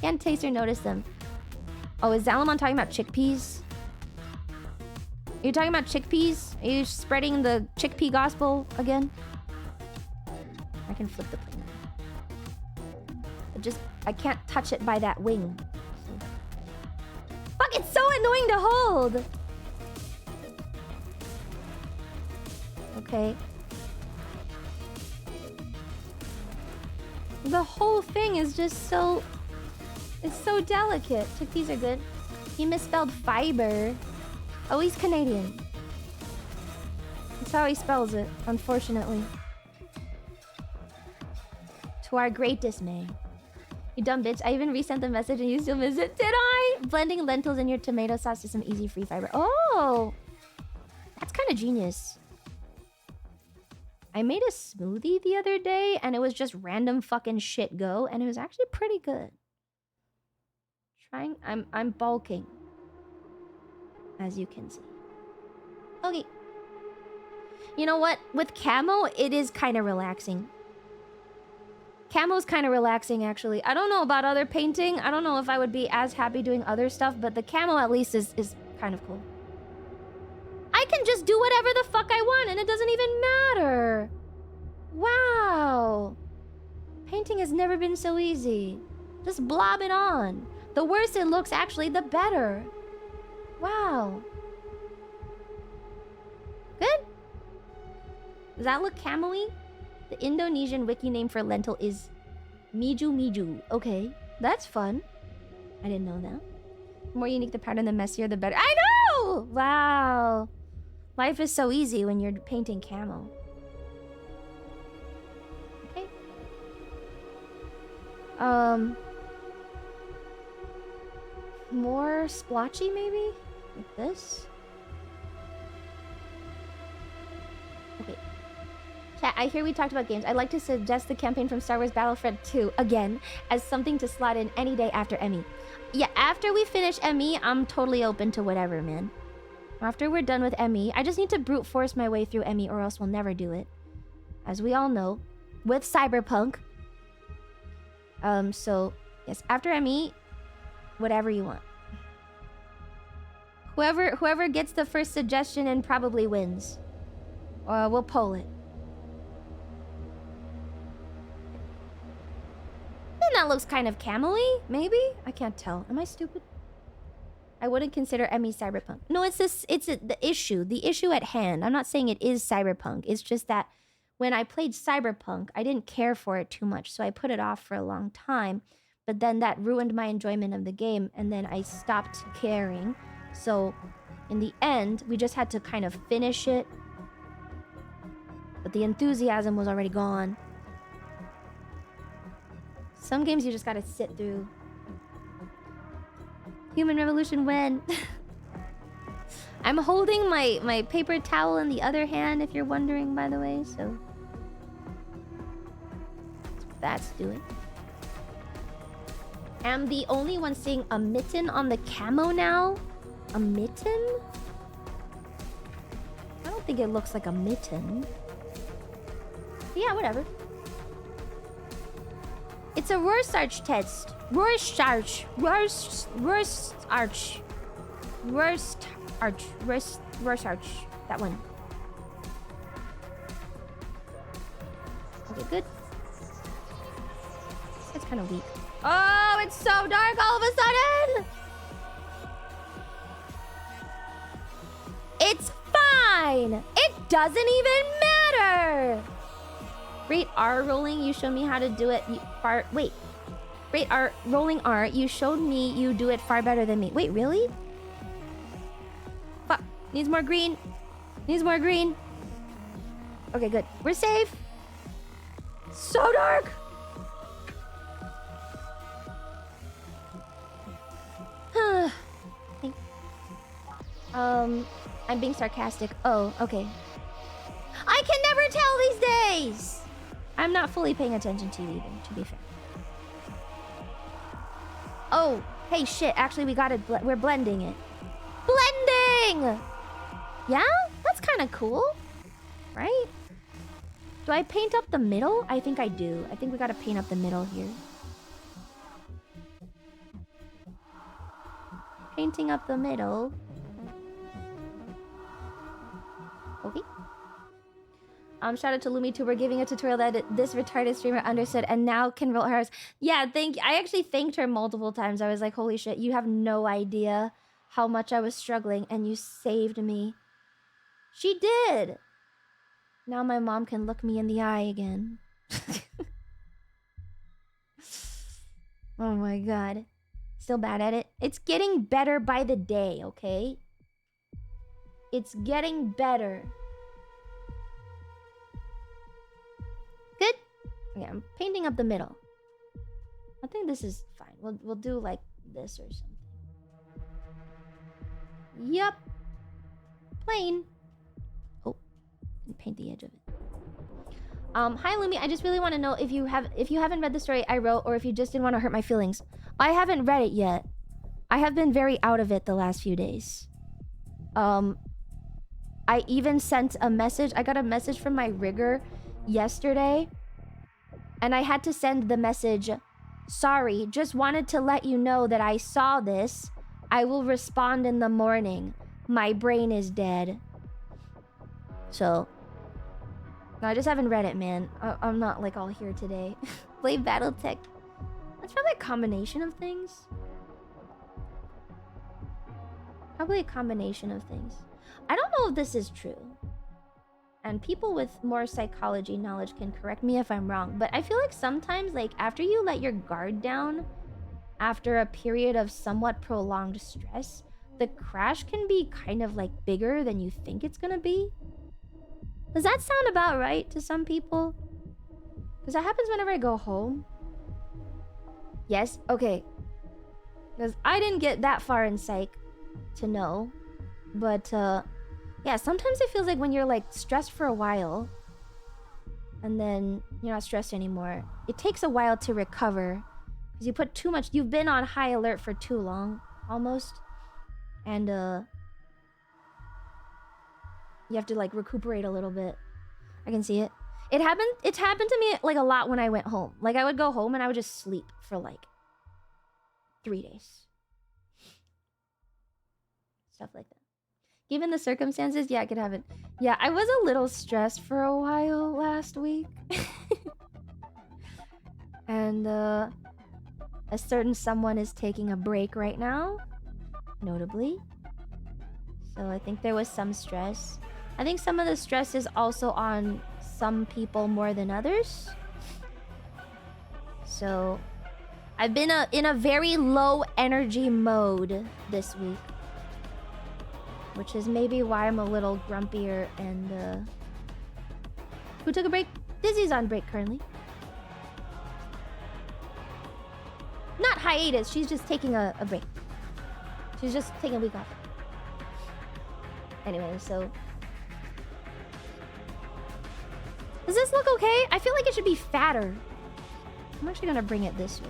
Can't taste or notice them. Oh, is Zalamon talking about chickpeas? Are you talking about chickpeas? Are you spreading the chickpea gospel again? I can flip the plane. I can't touch it by that wing. Fuck, it's so annoying to hold! Okay. The whole thing is just so... It's so delicate. Chickpeas are good. He misspelled fiber. Oh, he's Canadian. That's how he spells it, unfortunately. To our great dismay. You dumb bitch. I even resent the message and you still miss it. Did I? Blending lentils in your tomato sauce to some easy free fiber. Oh! That's kind of genius. I made a smoothie the other day and it was just random fucking shit go and it was actually pretty good. I'm bulking. As you can see. Okay. You know what? With camo, it is kind of relaxing. Camo's kind of relaxing, actually. I don't know about other painting. I don't know if I would be as happy doing other stuff, but the camo at least is kind of cool. I can just do whatever the fuck I want and it doesn't even matter. Wow. Painting has never been so easy. Just blob it on. The worse it looks, actually, the better. Wow. Good? Does that look camo-y? The Indonesian wiki name for lentil is Miju Miju. Okay, that's fun. I didn't know that. The more unique the pattern, the messier, the better. I know! Wow. Life is so easy when you're painting camo. Okay. More splotchy, maybe? Like this? Okay. Chat, I hear we talked about games. I'd like to suggest the campaign from Star Wars Battlefront 2, again, as something to slot in any day after Emmy. Yeah, after we finish Emmy, I'm totally open to whatever, man. After we're done with Emmy, I just need to brute force my way through Emmy or else we'll never do it. As we all know, with Cyberpunk. So, yes, after Emmy, whatever you want. Whoever gets the first suggestion and probably wins. We'll poll it. Then that looks kind of camo-y, maybe? I can't tell. Am I stupid? I wouldn't consider Emmy cyberpunk. No, it's this. The issue. The issue at hand. I'm not saying it is cyberpunk. It's just that when I played cyberpunk, I didn't care for it too much, so I put it off for a long time. But then that ruined my enjoyment of the game, and then I stopped caring. So in the end, we just had to kind of finish it. But the enthusiasm was already gone. Some games you just gotta sit through. Human Revolution when? I'm holding my paper towel in the other hand, if you're wondering, by the way, so... That's doing. Am the only one seeing a mitten on the camo now? A mitten? I don't think it looks like a mitten. But yeah, whatever. It's a Rorschach test. Rorschach. That one. Okay, good. It's kind of weak. Oh, it's so dark all of a sudden! It's fine! It doesn't even matter! Rate R rolling, you showed me how to do it wait. Rate R, rolling R, you showed me you do it far better than me. Wait, really? Fuck. Needs more green. Needs more green. Okay, good. We're safe. So dark! I'm being sarcastic. Oh, okay. I can never tell these days! I'm not fully paying attention to you even, to be fair. Oh, hey, shit. Actually, we got it. We're blending it. Blending! Yeah? That's kind of cool. Right? Do I paint up the middle? I think I do. I think we gotta paint up the middle here. Painting up the middle. Okay. Shout out to LumiTuber giving a tutorial that this retarded streamer understood and now can roll hers. Yeah, I actually thanked her multiple times. I was like, holy shit, you have no idea how much I was struggling and you saved me. She did. Now my mom can look me in the eye again. Oh my god. Still bad at it. It's getting better by the day, okay? It's getting better. Good. Okay, I'm painting up the middle. I think this is fine. We'll do like this or something. Yup. Plain. Oh, and paint the edge of it. Hi Lumi, I just really want to know if you haven't read the story I wrote or if you just didn't want to hurt my feelings. I haven't read it yet. I have been very out of it the last few days. I even sent a message. I got a message from my rigger yesterday. And I had to send the message, sorry, just wanted to let you know that I saw this. I will respond in the morning. My brain is dead. So, no, I just haven't read it, man. I'm not like all here today. Play Battletech. That's probably a combination of things. Probably a combination of things. I don't know if this is true. And people with more psychology knowledge can correct me if I'm wrong. But I feel like sometimes, like, after you let your guard down, after a period of somewhat prolonged stress, the crash can be kind of, like, bigger than you think it's gonna be. Does that sound about right to some people? Because that happens whenever I go home. Yes? Okay. Because I didn't get that far in psych to know. But, yeah, sometimes it feels like when you're, like, stressed for a while, and then you're not stressed anymore, it takes a while to recover. Because you put too much... You've been on high alert for too long, almost. And, you have to, like, recuperate a little bit. I can see it. It happened to me, like, a lot when I went home. Like, I would go home and I would just sleep for, like, 3 days. Stuff like that. Given the circumstances, yeah, I could have it. Yeah, I was a little stressed for a while last week. And, a certain someone is taking a break right now. notably. So I think there was some stress. I think some of the stress is also on some people more than others. So I've been in a very low energy mode this week, which is maybe why I'm a little grumpier. And who took a break? Dizzy's on break currently. Not hiatus, she's just taking a break. She's just taking a week off. Anyway, so does this look okay? I feel like it should be fatter. I'm actually gonna bring it this way.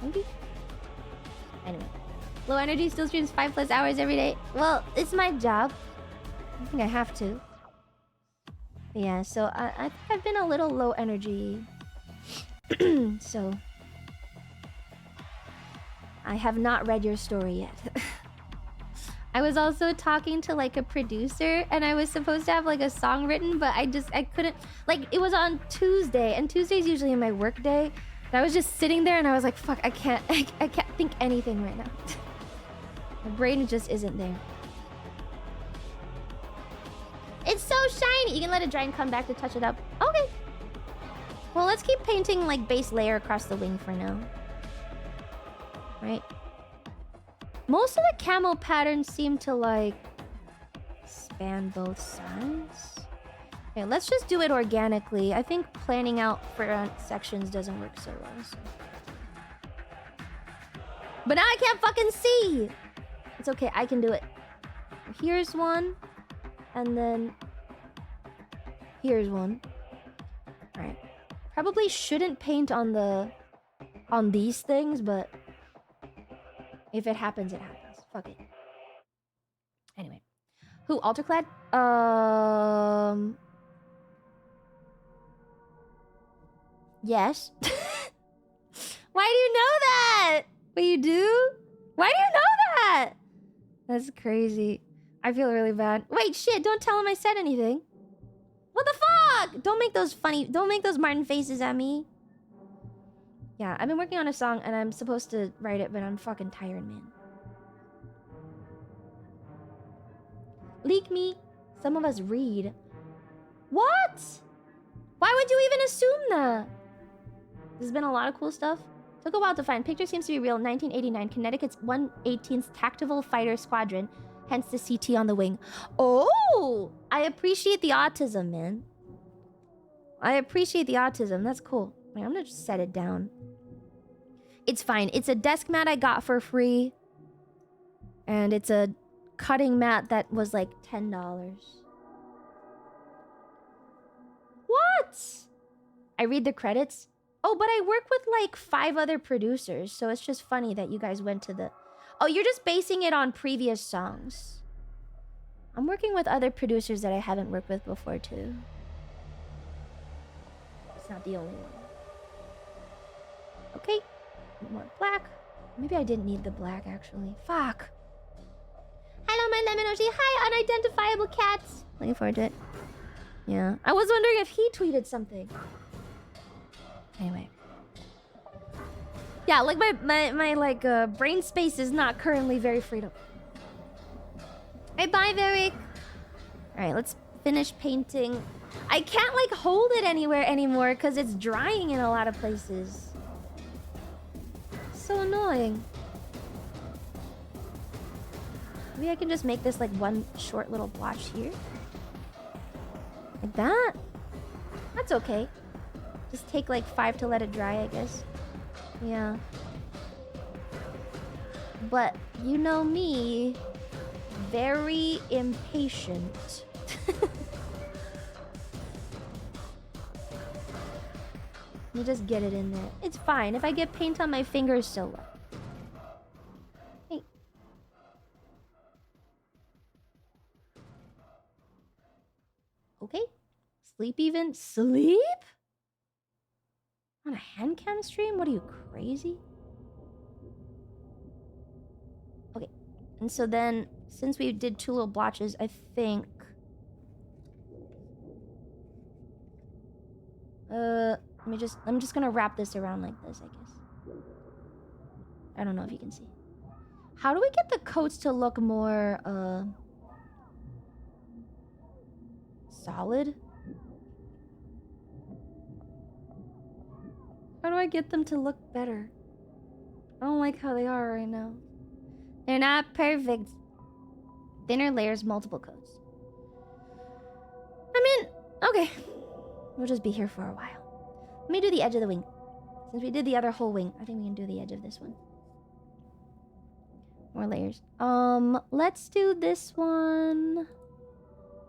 Maybe? Anyway. Low energy still streams 5+ hours every day. Well, it's my job. I think I have to. Yeah, so I think I've been a little low energy. So I have not read your story yet. I was also talking to like a producer, and I was supposed to have like a song written, but I couldn't. Like, it was on Tuesday, and Tuesday's usually my work day. And I was just sitting there and I was like, fuck, I can't think anything right now. My brain just isn't there. It's so shiny. You can let it dry and come back to touch it up. Okay. Well, let's keep painting like base layer across the wing for now. Right? Most of the camo patterns seem to like span both sides. Okay, let's just do it organically. I think planning out front sections doesn't work so well. So. But now I can't fucking see. It's okay, I can do it. Here's one, and then here's one. All right. Probably shouldn't paint on these things, but if it happens, it happens. Fuck it. Anyway. Who, Alterclad? Yes. Why do you know that? Wait, you do? Why do you know that? That's crazy. I feel really bad. Wait, shit, don't tell him I said anything. What the fuck? Don't make those Martin faces at me. Yeah, I've been working on a song and I'm supposed to write it, but I'm fucking tired, man. Leak me. Some of us read. What? Why would you even assume that? There's been a lot of cool stuff. Took a while to find. Picture seems to be real. 1989, Connecticut's 118th Tactical Fighter Squadron. Hence the CT on the wing. Oh! I appreciate the autism, man. I appreciate the autism. That's cool. Wait, I'm gonna just set it down. It's fine. It's a desk mat I got for free. And it's a cutting mat that was like $10. What? I read the credits. Oh, but I work with like 5 other producers, so it's just funny that you guys went to the... Oh, you're just basing it on previous songs. I'm working with other producers that I haven't worked with before, too. It's not the only one. Okay. More black. Maybe I didn't need the black, actually. Fuck. Hello, my Lemon-Oshi. Hi, unidentifiable cats. Looking forward to it. Yeah. I was wondering if he tweeted something. Anyway. Yeah, like my like brain space is not currently very freed up. Hey, bye, Varric. Alright, let's finish painting. I can't like hold it anywhere anymore because it's drying in a lot of places. So annoying. Maybe I can just make this like one short little blotch here. Like that? That's okay. Just take like 5 to let it dry, I guess. Yeah. But you know me, very impatient. Let me just get it in there. It's fine. If I get paint on my fingers, so what? Hey. Okay. Sleep even? Sleep? On a hand cam stream? What are you, crazy? Okay. And so then, since we did 2 little blotches, I think... I'm just gonna wrap this around like this, I guess. I don't know if you can see. How do we get the coats to look more, solid? How do I get them to look better? I don't like how they are right now. They're not perfect. Thinner layers, multiple coats. I mean, okay. We'll just be here for a while. Let me do the edge of the wing. Since we did the other whole wing, I think we can do the edge of this one. More layers. Let's do this one.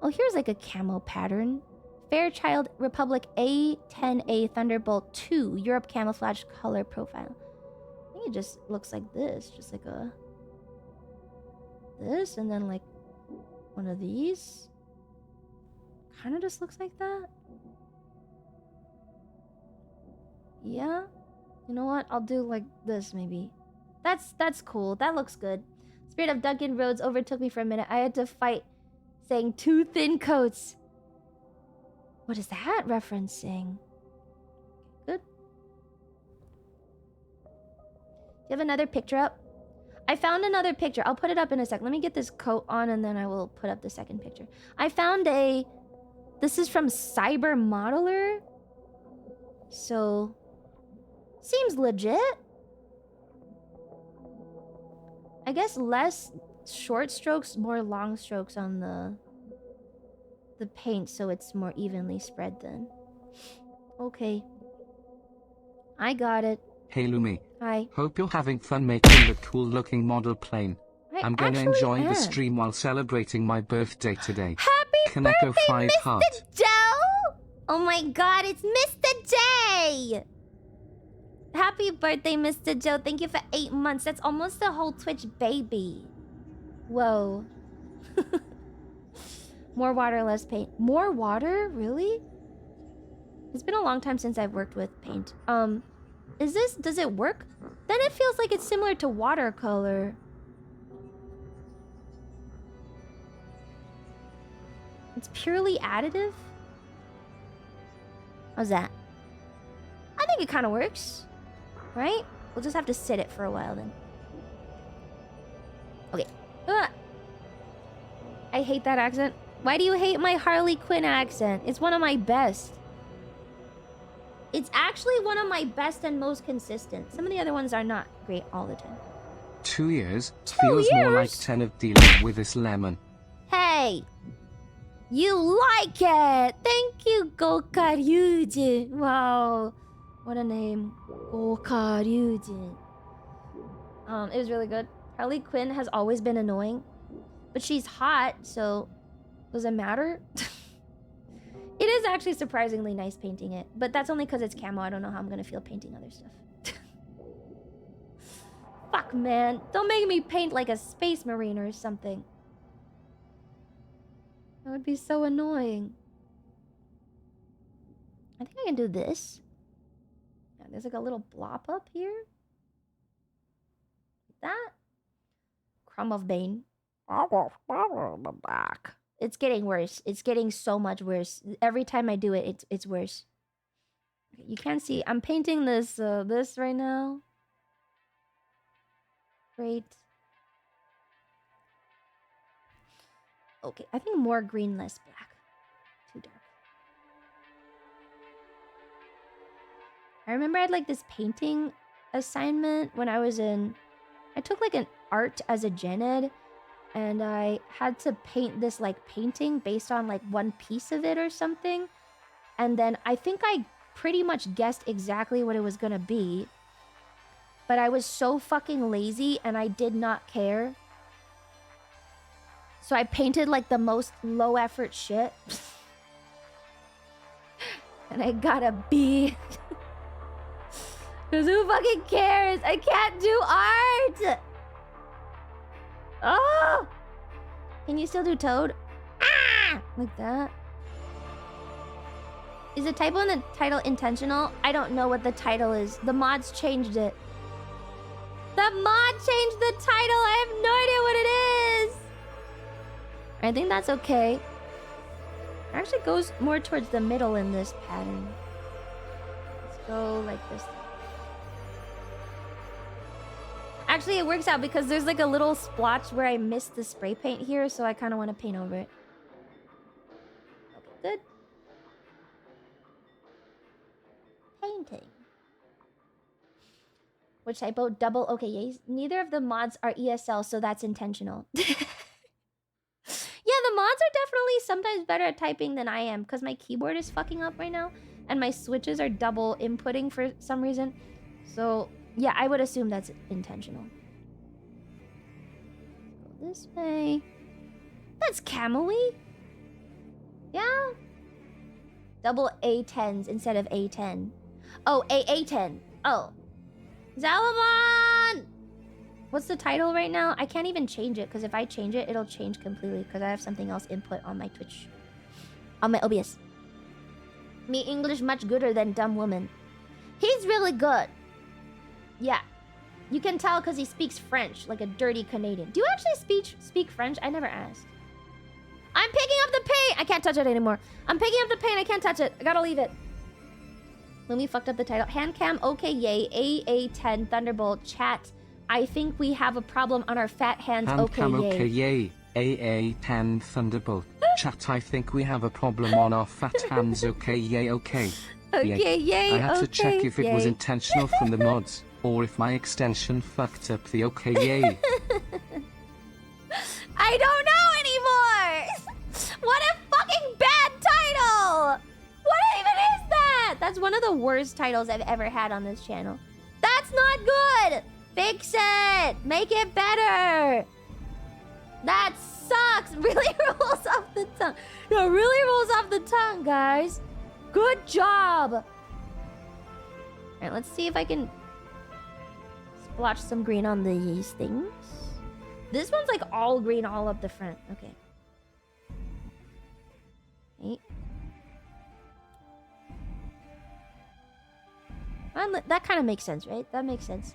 Oh, here's like a camo pattern. Fairchild Republic A10A Thunderbolt 2 Europe camouflage color profile. I think it just looks like this. Just like a... this, and then like one of these. Kind of just looks like that. Yeah. You know what? I'll do like this maybe. That's cool. That looks good. Spirit of Duncan Rhodes overtook me for a minute. I had to fight saying too thin coats. What is that referencing? Good. Do you have another picture up? I found another picture. I'll put it up in a sec. Let me get this coat on and then I will put up the second picture. I found a... this is from Cyber Modeler. So... seems legit. I guess less short strokes, more long strokes on the paint, so it's more evenly spread then. Okay. I got it. Hey Lumi. Hi. Hope you're having fun making the cool looking model plane. I'm gonna actually enjoy am. the stream while celebrating my birthday today. Happy Kaneko birthday, 5 Mr. heart. Joe! Oh my god, it's Mr. J! Happy birthday, Mr. Joe. Thank you for 8 months. That's almost a whole Twitch baby. Whoa. More water, less paint. More water? Really? It's been a long time since I've worked with paint. Does it work? Then it feels like it's similar to watercolor. It's purely additive? How's that? I think it kind of works. Right? We'll just have to sit it for a while then. Okay. I hate that accent. Why do you hate my Harley Quinn accent? It's one of my best. It's actually one of my best and most consistent. Some of the other ones are not great all the time. 2 years 2 feels more like years? 10 of dealing with this lemon. Hey! You like it! Thank you, Gokaryujin. Wow. What a name. Gokaryujin. It was really good. Harley Quinn has always been annoying. But she's hot, so... does it matter? It is actually surprisingly nice painting it. But that's only because it's camo. I don't know how I'm gonna feel painting other stuff. Fuck, man. Don't make me paint like a space marine or something. That would be so annoying. I think I can do this. Yeah, there's like a little blop up here. Like that. Crumb of Bane. It's getting worse. It's getting so much worse. Every time I do it, it's worse. Okay, you can't see. I'm painting this this right now. Great. Okay, I think more green, less black. Too dark. I remember I had like this painting assignment when I was in... I took like an art as a gen ed. And I had to paint this like painting based on like one piece of it or something. And then I think I pretty much guessed exactly what it was gonna be. But I was so fucking lazy and I did not care. So I painted like the most low effort shit. And I got a B. Cause who fucking cares? I can't do art! Oh! Can you still do Toad? Ah! Like that. Is the typo in the title intentional? I don't know what the title is. The mods changed it. The mod changed the title. I have no idea what it is. I think that's okay. It actually goes more towards the middle in this pattern. Let's go like this. Actually, it works out because there's like a little splotch where I missed the spray paint here, so I kind of want to paint over it. Okay, good. Painting. Which typo? Double. Okay, yes. Neither of the mods are ESL, so that's intentional. Yeah, the mods are definitely sometimes better at typing than I am because my keyboard is fucking up right now and my switches are double inputting for some reason. So, yeah, I would assume that's intentional. Go this way. That's camel-y. Yeah. Double A10s instead of A10. Oh, A10. Oh. Zalamon! What's the title right now? I can't even change it, because if I change it, it'll change completely, because I have something else input on my Twitch. On my OBS. Me English much gooder than dumb woman. He's really good. Yeah. You can tell because he speaks French, like a dirty Canadian. Do you actually speak French? I never asked. I'm picking up the paint! I can't touch it anymore. I'm picking up the paint, I can't touch it. I gotta leave it. Lumi fucked up the title. Handcam, okay, yay. AA10, Thunderbolt, chat. I think we have a problem on our fat hands, okay, Handcam, yay. okay, yay. AA10, Thunderbolt, chat. I think we have a problem on our fat hands, okay, yay, okay. Okay, yay, I had to check okay, if it was yay. intentional from the mods, or if my extension fucked up the okay, yay. I don't know anymore! What a fucking bad title! What even is that? That's one of the worst titles I've ever had on this channel. That's not good! Fix it! Make it better! That sucks! Really rolls off the tongue. No, really rolls off the tongue, guys. Good job! Alright, let's see if I can splotch some green on these things. This one's like all green all up the front. Okay. Okay. That kind of makes sense, right? That makes sense.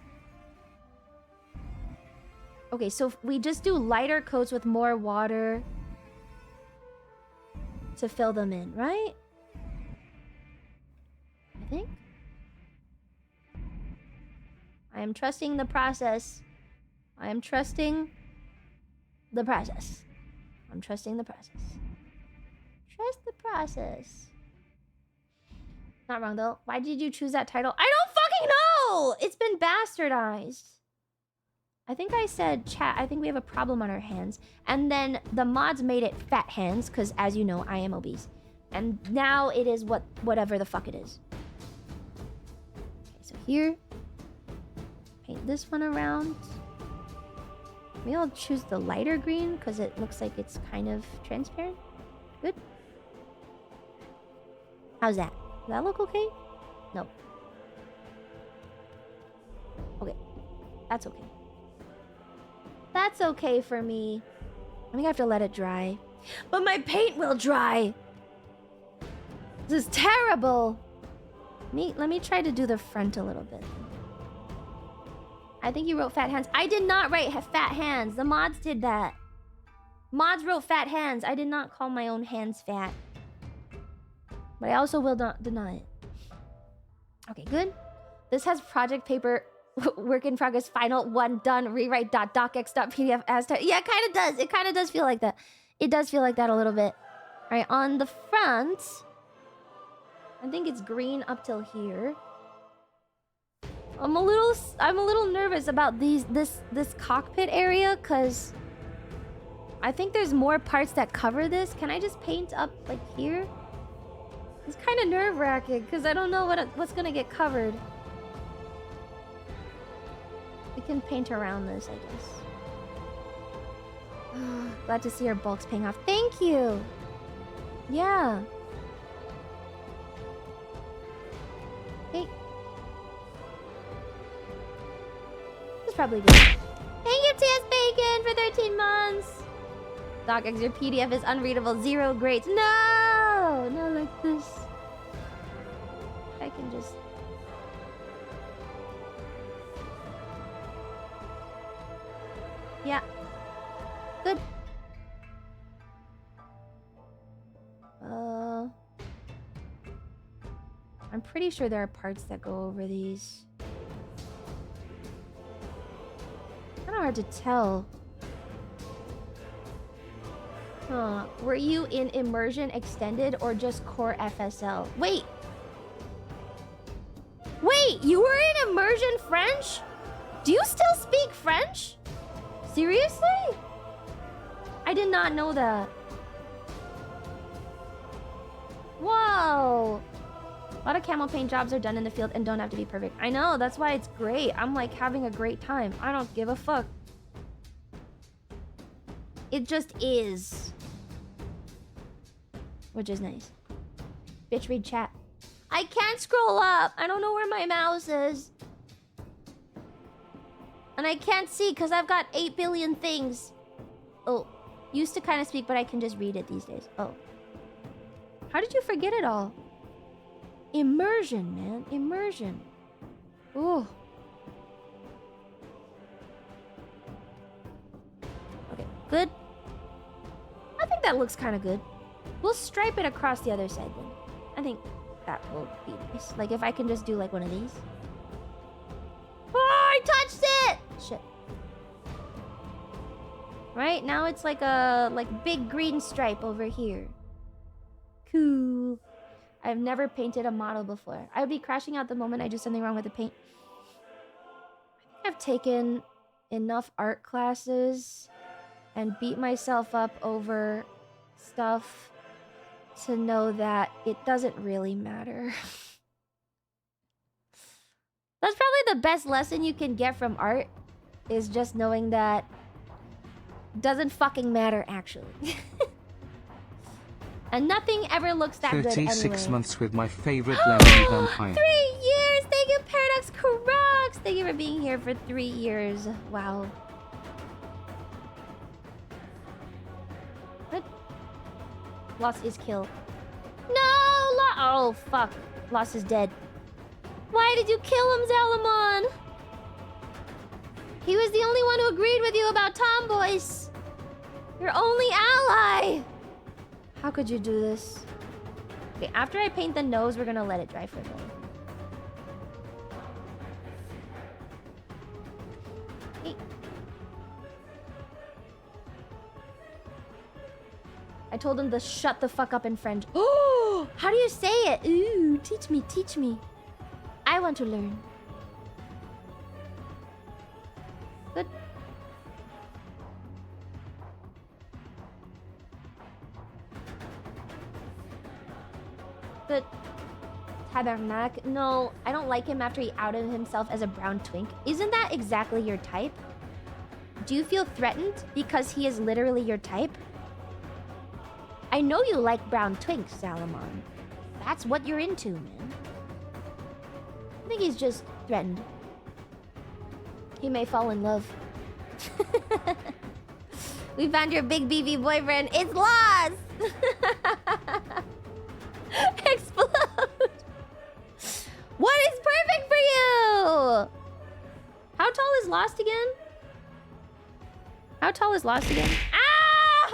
Okay, so we just do lighter coats with more water to fill them in, right? I think. I am trusting the process. I am trusting the process. I'm trusting the process. Trust the process. Not wrong though. Why did you choose that title? I don't fucking know! It's been bastardized. I think I said, chat, I think we have a problem on our hands. And then the mods made it fat hands, because as you know, I am obese. And now it is whatever the fuck it is. Okay, so here. Paint this one around. Maybe I'll choose the lighter green, because it looks like it's kind of transparent. Good. How's that? Does that look okay? No. Okay. That's okay. That's okay for me. I think I have to let it dry. But my paint will dry! This is terrible! Let me try to do the front a little bit. I think you wrote fat hands. I did not write fat hands. The mods did that. Mods wrote fat hands. I did not call my own hands fat. But I also will not deny it. Okay, good. This has project paper, work in progress, final one done, rewrite .docx.pdf as to. Yeah, it kind of does. It kind of does feel like that. It does feel like that a little bit. All right, on the front, I think it's green up till here. I'm a little nervous about this cockpit area because I think there's more parts that cover this. Can I just paint up like here? It's kind of nerve-wracking because I don't know what's gonna get covered. We can paint around this, I guess. Glad to see our bulks paying off. Thank you. Yeah. Hey. This is probably good. Thank you, TS Bacon, for 13 months. DocX, your PDF is unreadable. 0 grades. No! Not like this. I can just... Yeah. Good. I'm pretty sure there are parts that go over these. of hard to tell. Huh. Were you in Immersion Extended or just Core FSL? Wait! Wait, you were in Immersion French? Do you still speak French? Seriously? I did not know that. Whoa! A lot of camel paint jobs are done in the field and don't have to be perfect. I know, that's why it's great. I'm like having a great time. I don't give a fuck. It just is. Which is nice. Bitch, read chat. I can't scroll up. I don't know where my mouse is. And I can't see because I've got 8 billion things. Oh, used to kind of speak, but I can just read it these days. Oh. How did you forget it all? Immersion, man. Immersion. Ooh. Okay, good. I think that looks kind of good. We'll stripe it across the other side then. I think that will be nice. Like if I can just do like one of these. Oh, I touched it! Shit. Right, now it's like a big green stripe over here. Cool. I've never painted a model before. I would be crashing out the moment I do something wrong with the paint. I think I've taken enough art classes and beat myself up over stuff to know that it doesn't really matter. That's probably the best lesson you can get from art, is just knowing that doesn't fucking matter actually. And nothing ever looks that good anyway. 36 months with my favorite lemon vampire. 3 years! Thank you, Paradox Crocs! Thank you for being here for 3 years. Wow. What? Lost his kill. No! Oh, fuck. Lost is dead. Why did you kill him, Zalamon? He was the only one who agreed with you about tomboys. Your only ally. How could you do this? Okay, after I paint the nose, we're gonna let it dry for a minute. Hey. I told him to shut the fuck up in French. Oh, how do you say it? Ooh, teach me, teach me. I want to learn. Good. Good. Tabernac. No, I don't like him after he outed himself as a brown twink. Isn't that exactly your type? Do you feel threatened because he is literally your type? I know you like brown twinks, Salamon. That's what you're into, man. I think he's just threatened. He may fall in love. We found your big beefy boyfriend. It's lost! Explode! What is perfect for you? How tall is Lost again? How tall is Lost again? Ah!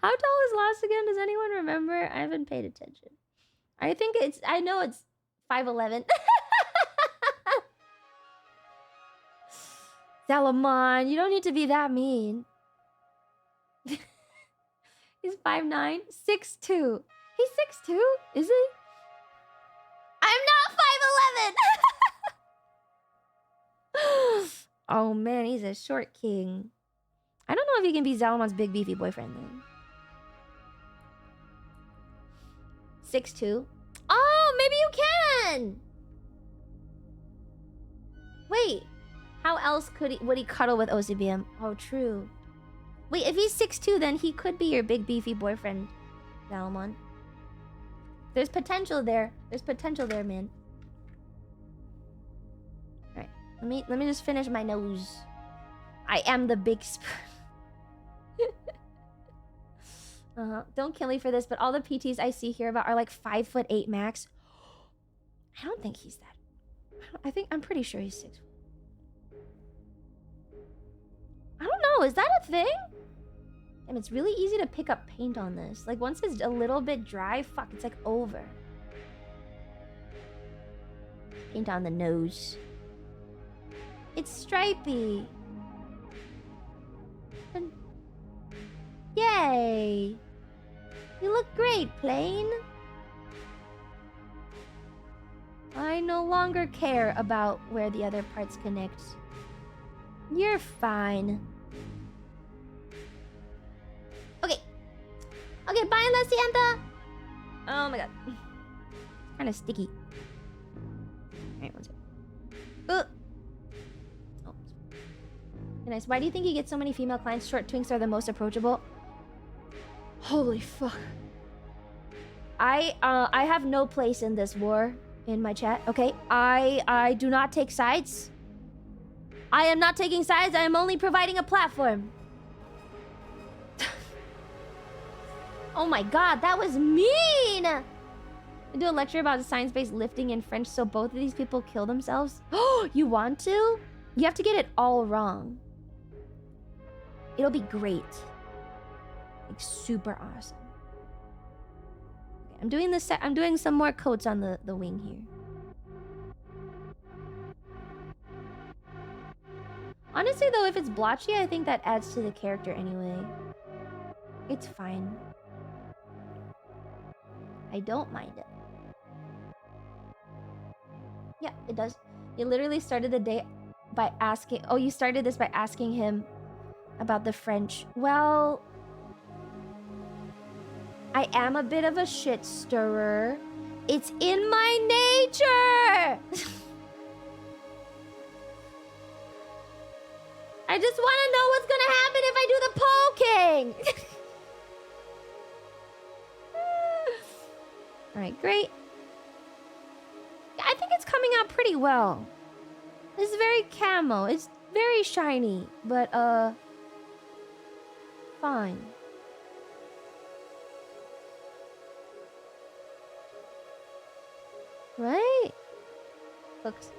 How tall is Lost again? Does anyone remember? I haven't paid attention. I think it's... I know it's 5'11". Salamon, you don't need to be that mean. He's 5'9", 6'2". He's 6'2", is he? I'm not 5'11". Oh man, he's a short king. I don't know if he can be Zalamon's big beefy boyfriend though. 6'2". Oh, maybe you can. Wait, how else would he cuddle with OCBM? Oh, true. Wait, if he's 6'2", then he could be your big beefy boyfriend, Zalamon. There's potential there. There's potential there, man. All right, let me just finish my nose. I am the big spoon. Don't kill me for this, but all the PTs I see here about are like 5'8" max. I don't think he's that. I'm pretty sure he's 6. I don't know. Is that a thing? And it's really easy to pick up paint on this. Like once it's a little bit dry, fuck, it's like over. Paint on the nose. It's stripy. And yay! You look great, Plane. I no longer care about where the other parts connect. You're fine. Okay. Okay, bye, La Sienta. Oh my god. Kind of sticky. Alright, one second. Oh. Nice. Why do you think you get so many female clients? Short twinks are the most approachable. Holy fuck. I have no place in this war in my chat, okay? I do not take sides. I am not taking sides. I am only providing a platform. Oh my god, that was mean! I do a lecture about science-based lifting in French so both of these people kill themselves. Oh, you want to? You have to get it all wrong. It'll be great. Like super awesome. Okay, I'm doing this. I'm doing some more coats on the wing here. Honestly, though, if it's blotchy, I think that adds to the character anyway. It's fine. I don't mind it. Yeah, it does. You literally started the day by asking... Oh, you started this by asking him about the French. Well... I am a bit of a shit stirrer. It's in my nature! I just want to know what's gonna happen if I do the poking! Alright, great. I think it's coming out pretty well. It's very camo. It's very shiny, but fine. Right? Looks.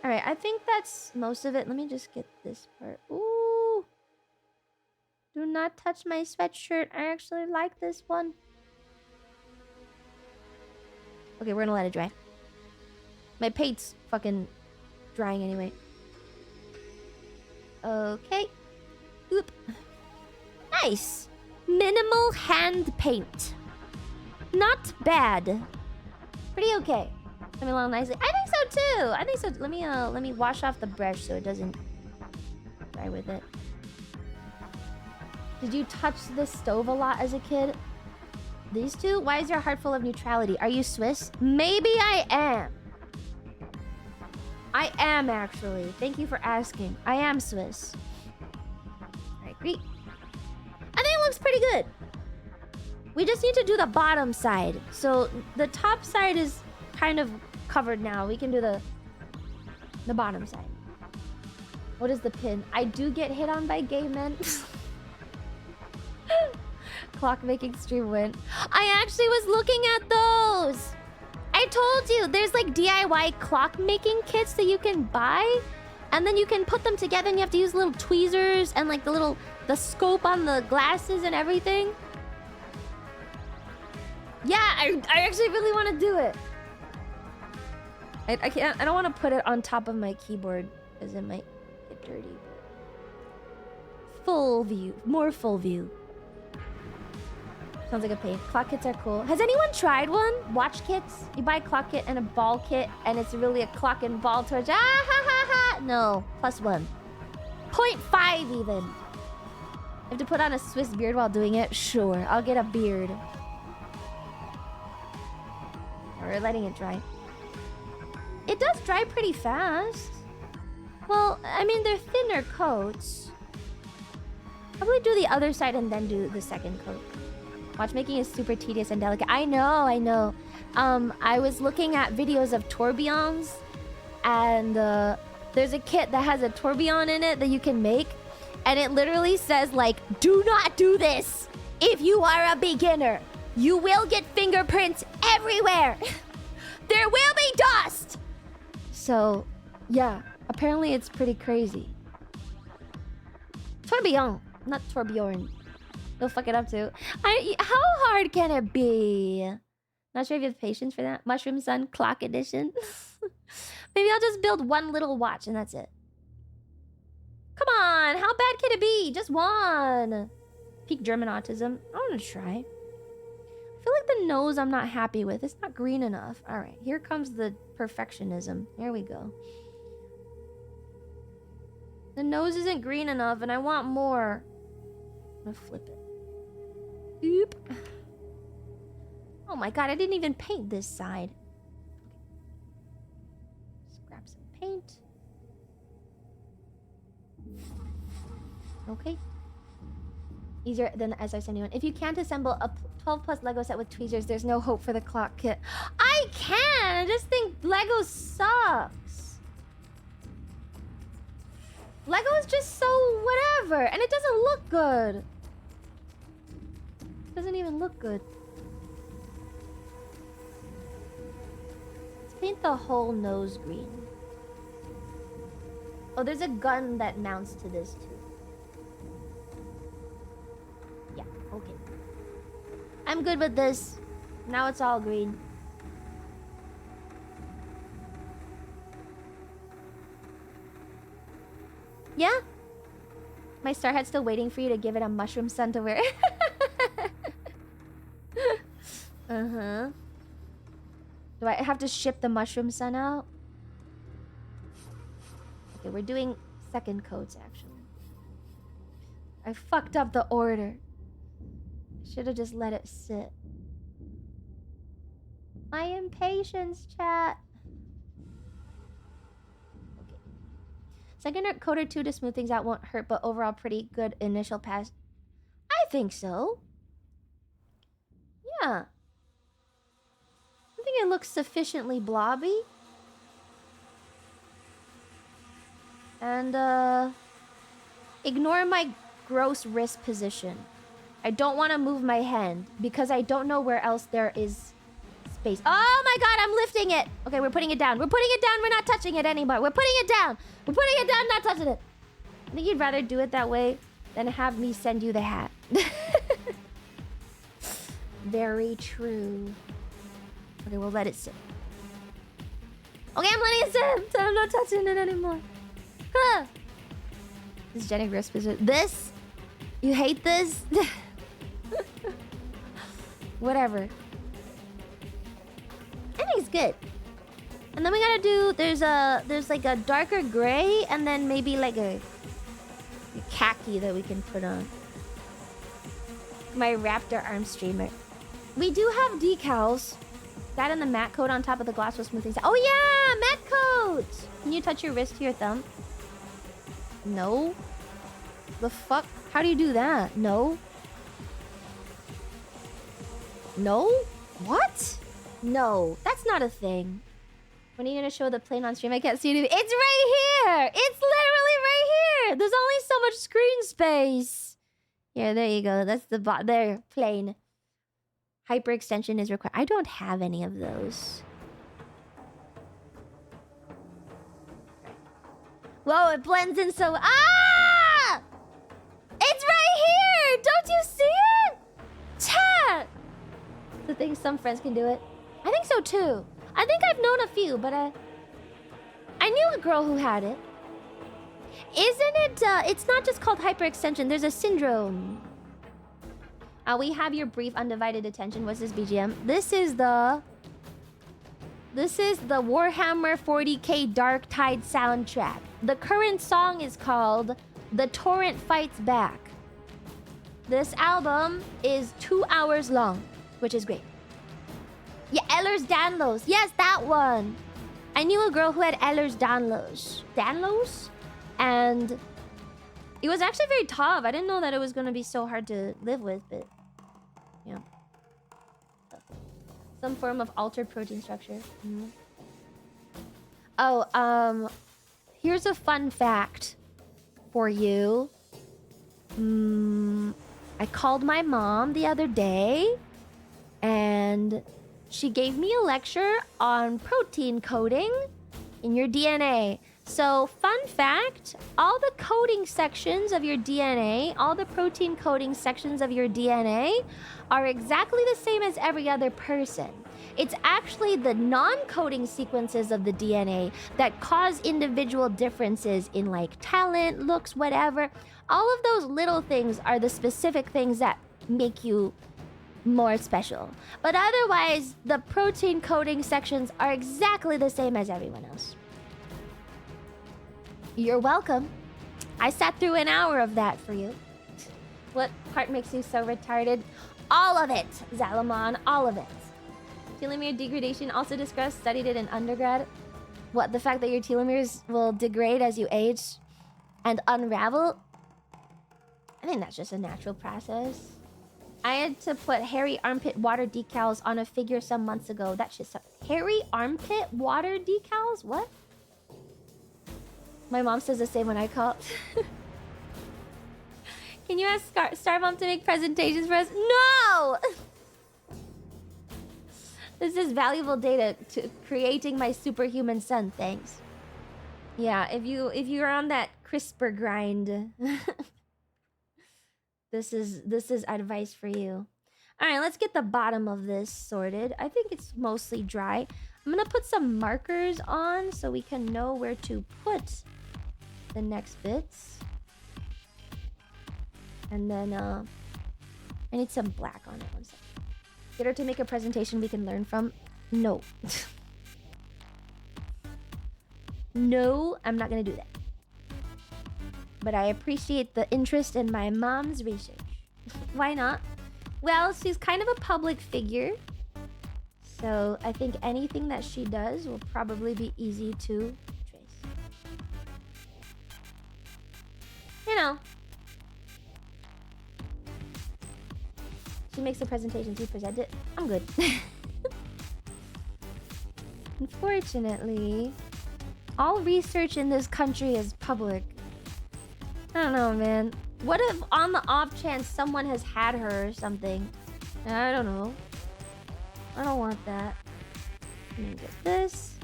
Alright, I think that's most of it. Let me just get this part. Ooh. Do not touch my sweatshirt. I actually like this one. Okay, we're gonna let it dry. My paint's fucking drying anyway. Okay. Oop. Nice. Minimal hand paint. Not bad. Pretty okay. Coming along nicely. I think so too. I think so. Let me wash off the brush so it doesn't dry with it. Did you touch the stove a lot as a kid? These two? Why is your heart full of neutrality? Are you Swiss? Maybe I am. I am actually. Thank you for asking. I am Swiss. Alright, great. I think it looks pretty good. We just need to do the bottom side. So the top side is kind of covered now. We can do the bottom side. What is the pin? I do get hit on by gay men. Clock making stream win. I actually was looking at those. I told you there's like DIY clock making kits that you can buy, and then you can put them together and you have to use little tweezers and like the scope on the glasses and everything. Yeah, I actually really want to do it. I can't. I don't want to put it on top of my keyboard because it might get dirty. Full view, more full view. Sounds like a pain. Clock kits are cool. Has anyone tried one? Watch kits? You buy a clock kit and a ball kit, and it's really a clock and ball torch. Ah ha ha ha! No, +1. 0.5 even. You have to put on a Swiss beard while doing it? Sure, I'll get a beard. We're letting it dry. It does dry pretty fast. Well, I mean, they're thinner coats. Probably do the other side and then do the second coat. Watchmaking is super tedious and delicate. I know. I was looking at videos of tourbillons, and there's a kit that has a tourbillon in it that you can make, and it literally says like, do not do this if you are a beginner. You will get fingerprints everywhere. There will be dust. So, yeah, apparently it's pretty crazy. Tourbillon, not tourbillon. You'll fuck it up too. How hard can it be? Not sure if you have patience for that. Mushroom Sun Clock Edition. Maybe I'll just build one little watch and that's it. Come on, how bad can it be? Just one. Peak German autism. I want to try. I feel like the nose I'm not happy with. It's not green enough. All right, here comes the perfectionism. Here we go. The nose isn't green enough and I want more. I'm gonna flip it. Oop. Oh my god, I didn't even paint this side. Just grab some paint. Okay. Easier than the SR71. If you can't assemble a 12 plus Lego set with tweezers, there's no hope for the clock kit. I can! I just think Lego sucks. Lego is just so whatever, and it doesn't look good. It doesn't even look good. Let's paint the whole nose green. Oh, there's a gun that mounts to this too. Yeah, okay. I'm good with this. Now it's all green. Yeah? My Starhead's still waiting for you to give it a mushroom sun to wear. Uh-huh. Do I have to ship the mushroom sun out? Okay, we're doing second coats, actually. I fucked up the order. Should have just let it sit. My impatience, chat. Okay. Second coat or two to smooth things out won't hurt, but overall pretty good initial pass. I think so. Yeah. I think it looks sufficiently blobby. And, ignore my gross wrist position. I don't want to move my hand because I don't know where else there is space. Oh my god, I'm lifting it! Okay, we're putting it down. We're putting it down. We're not touching it anymore. We're putting it down. We're putting it down, not touching it. I think you'd rather do it that way than have me send you the hat. Very true. Okay, we'll let it sit. Okay, I'm letting it sit. I'm not touching it anymore. Huh. This is Jenny wrist position. This? You hate this? Whatever. I think it's good. And then we gotta do, there's like a darker gray and then maybe like a khaki that we can put on. My Raptor arm streamer. We do have decals. That and the matte coat on top of the gloss will smooth things out. Oh yeah, matte coat! Can you touch your wrist to your thumb? No. The fuck? How do you do that? No. No? What? No, that's not a thing. When are you gonna show the plane on stream? I can't see anything. It's right here! It's literally right here! There's only so much screen space. Yeah, there you go. That's the bot. There, plane. Hyperextension is required. I don't have any of those. Whoa, it blends in so... Ah! It's right here! Don't you see it? Chat! I think some friends can do it. I think so too. I think I've known a few, but I knew a girl who had it. Isn't it... it's not just called hyperextension. There's a syndrome. We have your brief undivided attention. What's this BGM? This is the Warhammer 40k Dark Tide soundtrack. The current song is called The Torrent Fights Back. This album is 2 hours long, which is great. Yeah, Ehlers-Danlos. Yes, that one. I knew a girl who had Ehlers-Danlos. Danlos? And it was actually very tough. I didn't know that it was going to be so hard to live with, but... yeah. Some form of altered protein structure. Mm-hmm. Oh, here's a fun fact for you. I called my mom the other day, and she gave me a lecture on protein coding in your DNA. So, fun fact, all the coding sections of your DNA, all the protein coding sections of your DNA are exactly the same as every other person. It's actually the non-coding sequences of the DNA that cause individual differences in like talent, looks, whatever. All of those little things are the specific things that make you more special. But otherwise, the protein coding sections are exactly the same as everyone else. You're welcome. I sat through an hour of that for you. What part makes you so retarded? All of it, Zalamon, all of it. Telomere degradation also discussed, studied it in undergrad. What, the fact that your telomeres will degrade as you age and unravel? I think that's just a natural process. I had to put hairy armpit water decals on a figure some months ago. That shit's hairy armpit water decals? What? My mom says the same when I call. Can you ask Starbomb to make presentations for us? No! This is valuable data to creating my superhuman son. Thanks. Yeah, if you're on that CRISPR grind, this is advice for you. All right, let's get the bottom of this sorted. I think it's mostly dry. I'm gonna put some markers on so we can know where to put the next bits. And then I need some black on it. One second. Get her to make a presentation we can learn from. No. No, I'm not gonna do that. But I appreciate the interest in my mom's research. Why not? Well, she's kind of a public figure. So I think anything that she does will probably be easy to trace. You know. She makes the presentations, you present it. I'm good. Unfortunately, all research in this country is public. I don't know, man. What if on the off chance someone has had her or something? I don't know. I don't want that. Let me get this.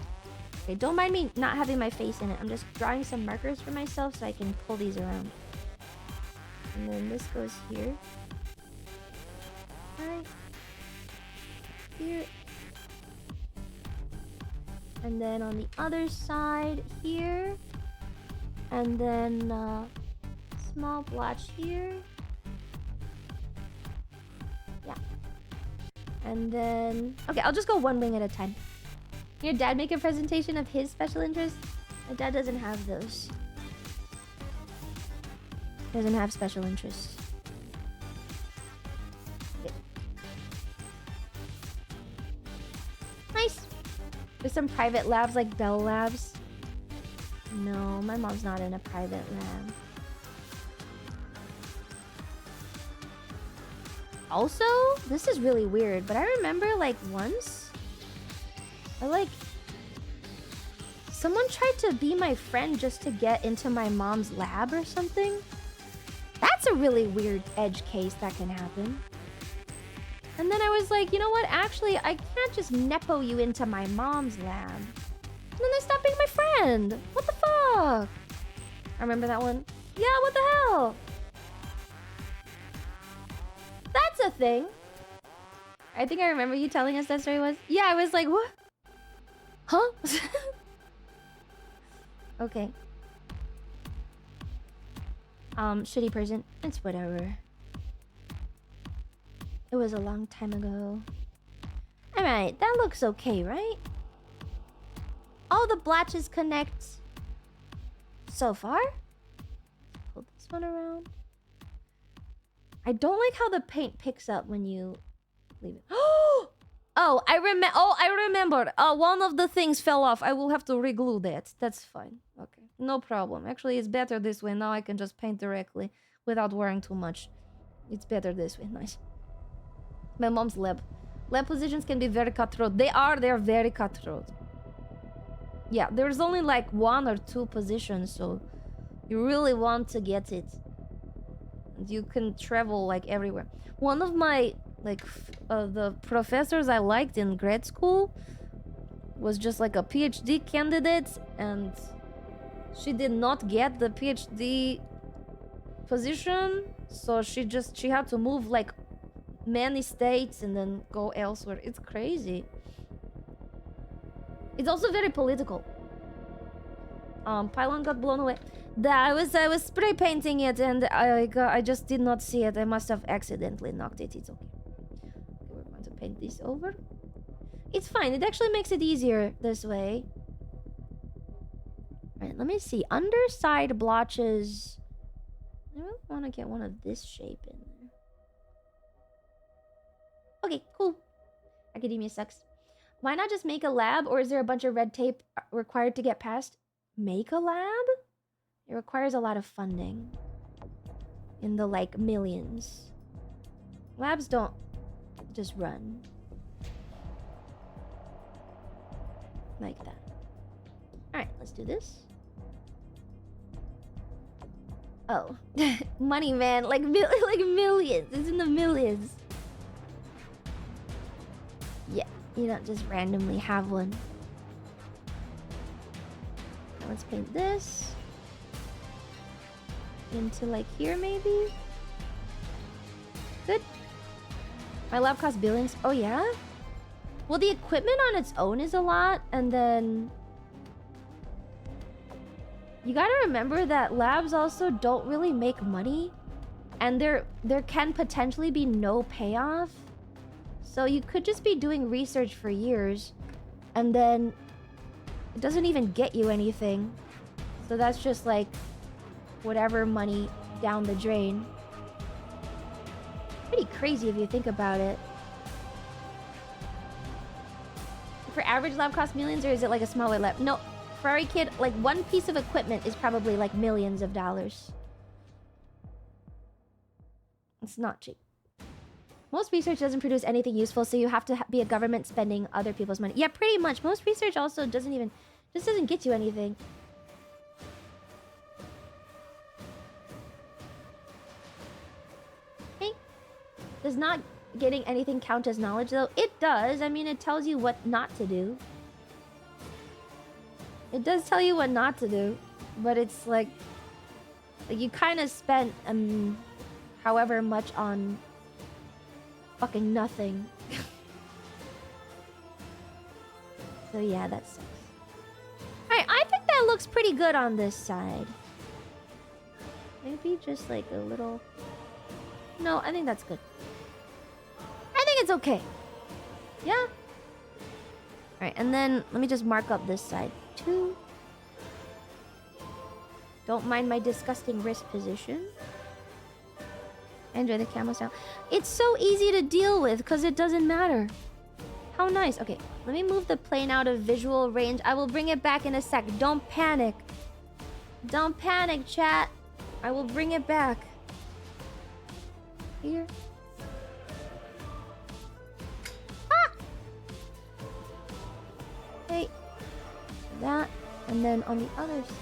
Okay, don't mind me not having my face in it. I'm just drawing some markers for myself so I can pull these around. And then this goes here. Right here. And then on the other side here. And then small blotch here. Yeah. And then okay, I'll just go one wing at a time. Your dad make a presentation of his special interests? My dad doesn't have those. He doesn't have special interests. Okay. Nice. There's some private labs like Bell Labs. No, my mom's not in a private lab. Also, this is really weird, but I remember like once someone tried to be my friend just to get into my mom's lab or something. That's a really weird edge case that can happen. And then I was like, you know what? Actually, I can't just nepo you into my mom's lab. And then they stopped being my friend. What the fuck? I remember that one. Yeah, what the hell? That's a thing. I think I remember you telling us that story was. Yeah, I was like, what? Huh? Okay. Shitty person. It's whatever. It was a long time ago. Alright, that looks okay, right? All the blotches connect so far. Pull this one around. I don't like how the paint picks up when you leave it. Oh, I remembered. One of the things fell off. I will have to re-glue that. That's fine. Okay, no problem. Actually, it's better this way. Now I can just paint directly without worrying too much. It's better this way. Nice. My mom's lab. Lab positions can be very cutthroat. They're very cutthroat. Yeah, there's only like 1 or 2 positions, so you really want to get it. And you can travel like everywhere. One of my the professors I liked in grad school was just like a PhD candidate, and She did not get the PhD position, so she had to move like many states and then go elsewhere. It's crazy. It's also very political. Pylon got blown away. I was spray painting it and I just did not see it. I must have accidentally knocked it. It's okay. We're going to paint this over. It's fine. It actually makes it easier this way. Alright, let me see. Underside blotches. I really want to get one of this shape in there. Okay, cool. Academia sucks. Why not just make a lab, or is there a bunch of red tape required to get past? Make a lab? It requires a lot of funding. In the, like, millions. Labs don't just run. Like that. Alright, let's do this. Oh. Money, man. Like millions. It's in the millions. Yeah, you don't just randomly have one. Now let's paint this. Into like here, maybe? Good. My lab costs billions. Oh, yeah? Well, the equipment on its own is a lot, and then... You gotta remember that labs also don't really make money, and there can potentially be no payoff. So you could just be doing research for years, and then it doesn't even get you anything. So that's just like whatever money down the drain. Pretty crazy if you think about it. For average lab costs millions, or is it like a smaller lab? No. Ferrari Kid, like one piece of equipment is probably like millions of dollars. It's not cheap. Most research doesn't produce anything useful, so you have to be a government spending other people's money. Yeah, pretty much. Most research also just doesn't get you anything. Hey, does not getting anything count as knowledge though? It does. I mean, it tells you what not to do. It does tell you what not to do, but it's like you kind of spent however much on fucking nothing. So yeah, that sucks. Alright, I think that looks pretty good on this side. Maybe just like a little... No, I think that's good. I think it's okay. Yeah? Alright, and then let me just mark up this side too. Don't mind my disgusting wrist position. Enjoy the camo sound. It's so easy to deal with because it doesn't matter. How nice. Okay, let me move the plane out of visual range. I will bring it back in a sec. Don't panic. Don't panic, chat. I will bring it back. Here. Ah! Hey. That. And then on the other side.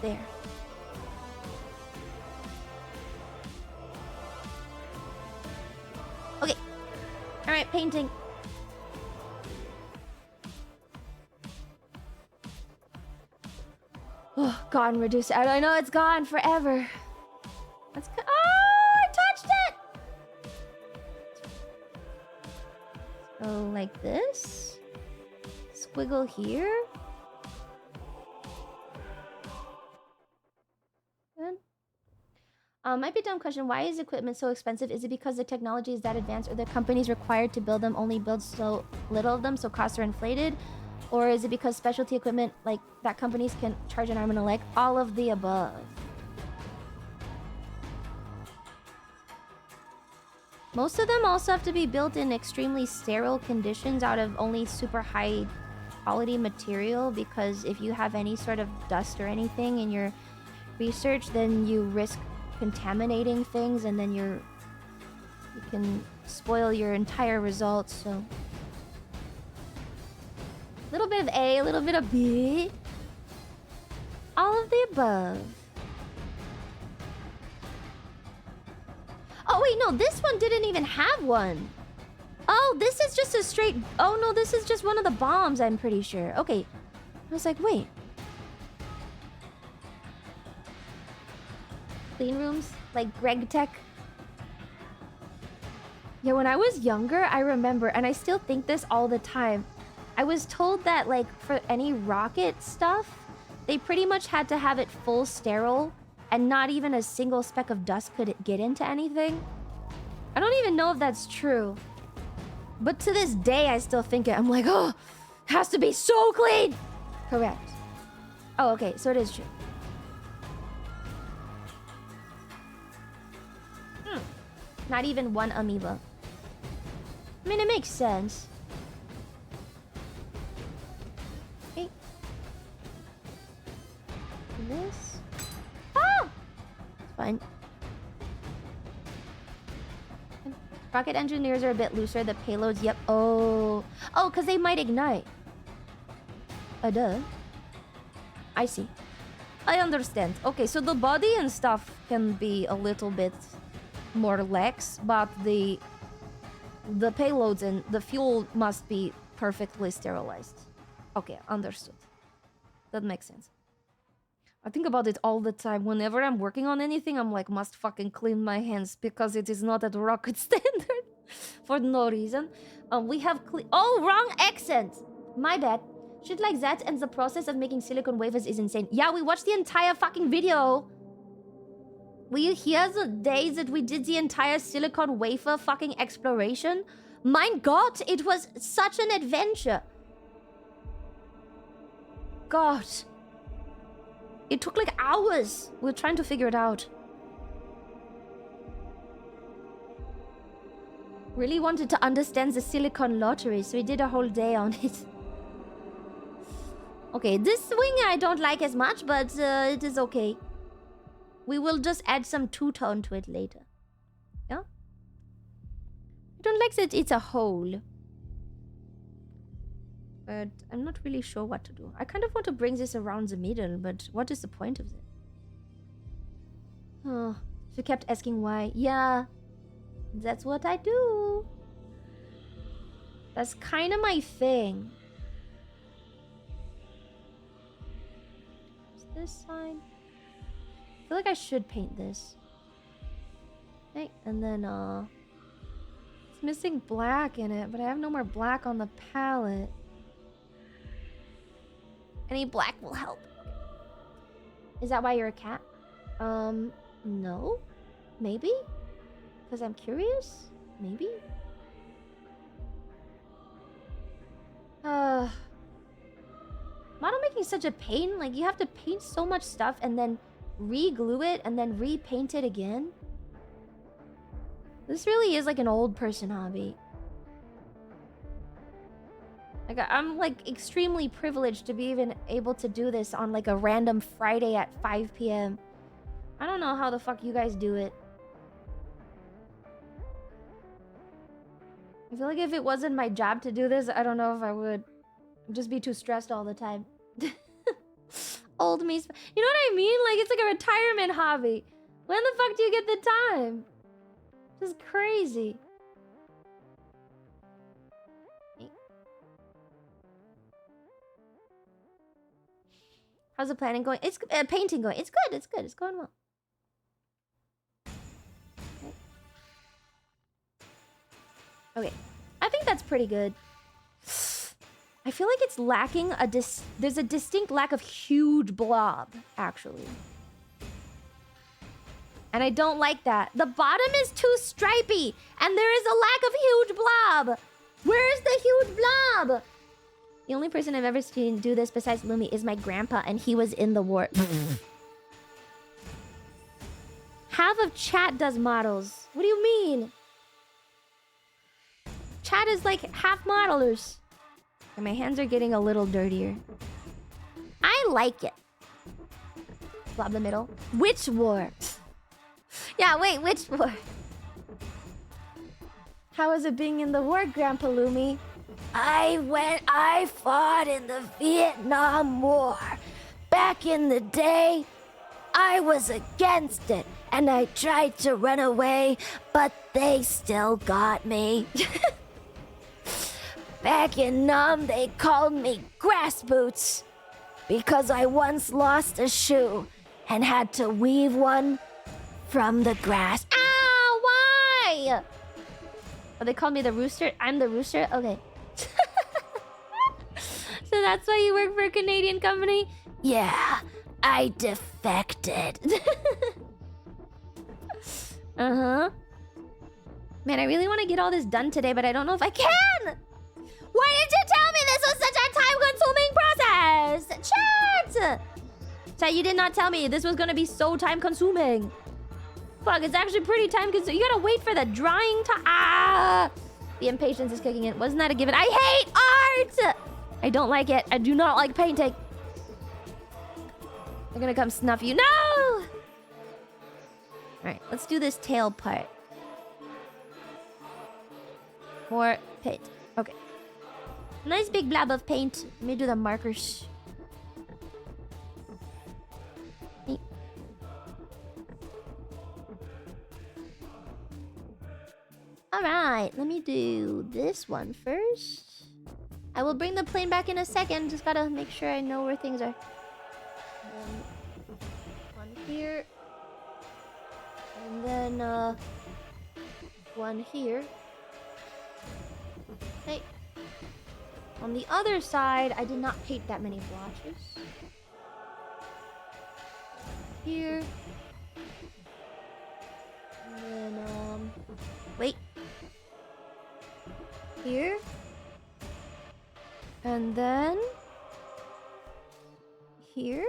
There. Okay. Alright, painting. Oh, gone, reduced. I know it's gone forever. That's good. Oh, I touched it! So, like this. Squiggle here. Good. Might be a dumb question. Why is equipment so expensive? Is it because the technology is that advanced, or the companies required to build them only build so little of them, so costs are inflated? Or is it because specialty equipment like that companies can charge an arm and a leg? All of the above. Most of them also have to be built in extremely sterile conditions out of only super high quality material, because if you have any sort of dust or anything in your research, then you risk contaminating things, and then you can spoil your entire results. So a little bit of A, a little bit of B. All of the above. Oh wait, no, this one didn't even have one. Oh, this is just a straight... Oh no, this is just one of the bombs, I'm pretty sure. Okay. I was like, wait, clean rooms, like Greg Tech. Yeah, when I was younger, I remember, and I still think this all the time. I was told that, like, for any rocket stuff, they pretty much had to have it full sterile, and not even a single speck of dust could get into anything. I don't even know if that's true. But to this day, I still think it. I'm like, oh, it has to be so clean. Correct. Oh, okay, so it is true. Not even one amoeba. I mean, it makes sense. Okay. This. Ah! It's fine. Rocket engineers are a bit looser. The payloads, yep. Oh. Oh, because they might ignite. Duh. I see. I understand. Okay, so the body and stuff can be a little bit more lax, but the payloads and the fuel must be perfectly sterilized. Okay, understood. That makes sense. I think about it all the time. Whenever I'm working on anything, I'm like, must fucking clean my hands because it is not at rocket standard for no reason. We have oh, wrong accent. My bad. Shit like that, and the process of making silicone wafers is insane. Yeah, we watched the entire fucking video. Will you hear the days that we did the entire silicone wafer fucking exploration? My God, it was such an adventure. God. It took like hours. We were trying to figure it out. Really wanted to understand the silicone lottery, so we did a whole day on it. Okay, this wing I don't like as much, but it is okay. We will just add some two-tone to it later. Yeah? I don't like that it's a hole. But I'm not really sure what to do. I kind of want to bring this around the middle, but what is the point of it? Oh, she kept asking why. Yeah, that's what I do. That's kind of my thing. Is this side? I feel like I should paint this. Okay, and then it's missing black in it, but I have no more black on the palette. Any black will help. Is that why you're a cat? No. Maybe? Because I'm curious? Maybe? Model making is such a pain. Like, you have to paint so much stuff and then re-glue it and then repaint it again. This really is like an old person hobby. Like, I'm like extremely privileged to be even able to do this on like a random Friday at 5 p.m. I don't know how the fuck you guys do it. I feel like if it wasn't my job to do this, I don't know if I would. I'd just be too stressed all the time. Old me. You know what I mean? Like, it's like a retirement hobby. When the fuck do you get the time? Just crazy. How's the planning going? It's painting going. It's good. It's good. It's going well. Okay. I think that's pretty good. I feel like it's lacking there's a distinct lack of huge blob, actually. And I don't like that. The bottom is too stripy, and there is a lack of huge blob. Where is the huge blob? The only person I've ever seen do this besides Lumi is my grandpa, and he was in the war. Half of chat does models. What do you mean? Chat is like half modelers. And my hands are getting a little dirtier. I like it. Blob the middle. Which war? Yeah, wait, which war? How is it being in the war, Grandpa Lumi? I fought in the Vietnam War. Back in the day, I was against it, and I tried to run away, but they still got me. Back in Nam, they called me Grass Boots because I once lost a shoe and had to weave one from the grass. Ah, why? Oh, they called me the rooster. I'm the rooster? Okay. So that's why you work for a Canadian company? Yeah, I defected. Uh-huh. Man, I really want to get all this done today, but I don't know if I can! Why didn't you tell me this was such a time-consuming process? Chat! Chat, you did not tell me this was gonna be so time-consuming. Fuck, it's actually pretty time-consuming. You gotta wait for the drying time. Ah! The impatience is kicking in. Wasn't that a given? I hate art! I don't like it. I do not like painting. They're gonna come snuff you. No! Alright, let's do this tail part. More paint. Okay. Nice big blob of paint. Let me do the markers. Alright, let me do this one first. I will bring the plane back in a second. Just gotta make sure I know where things are. One here. And then, one here. Okay. On the other side, I did not paint that many blotches. Here. And then, wait. Here. And then... here.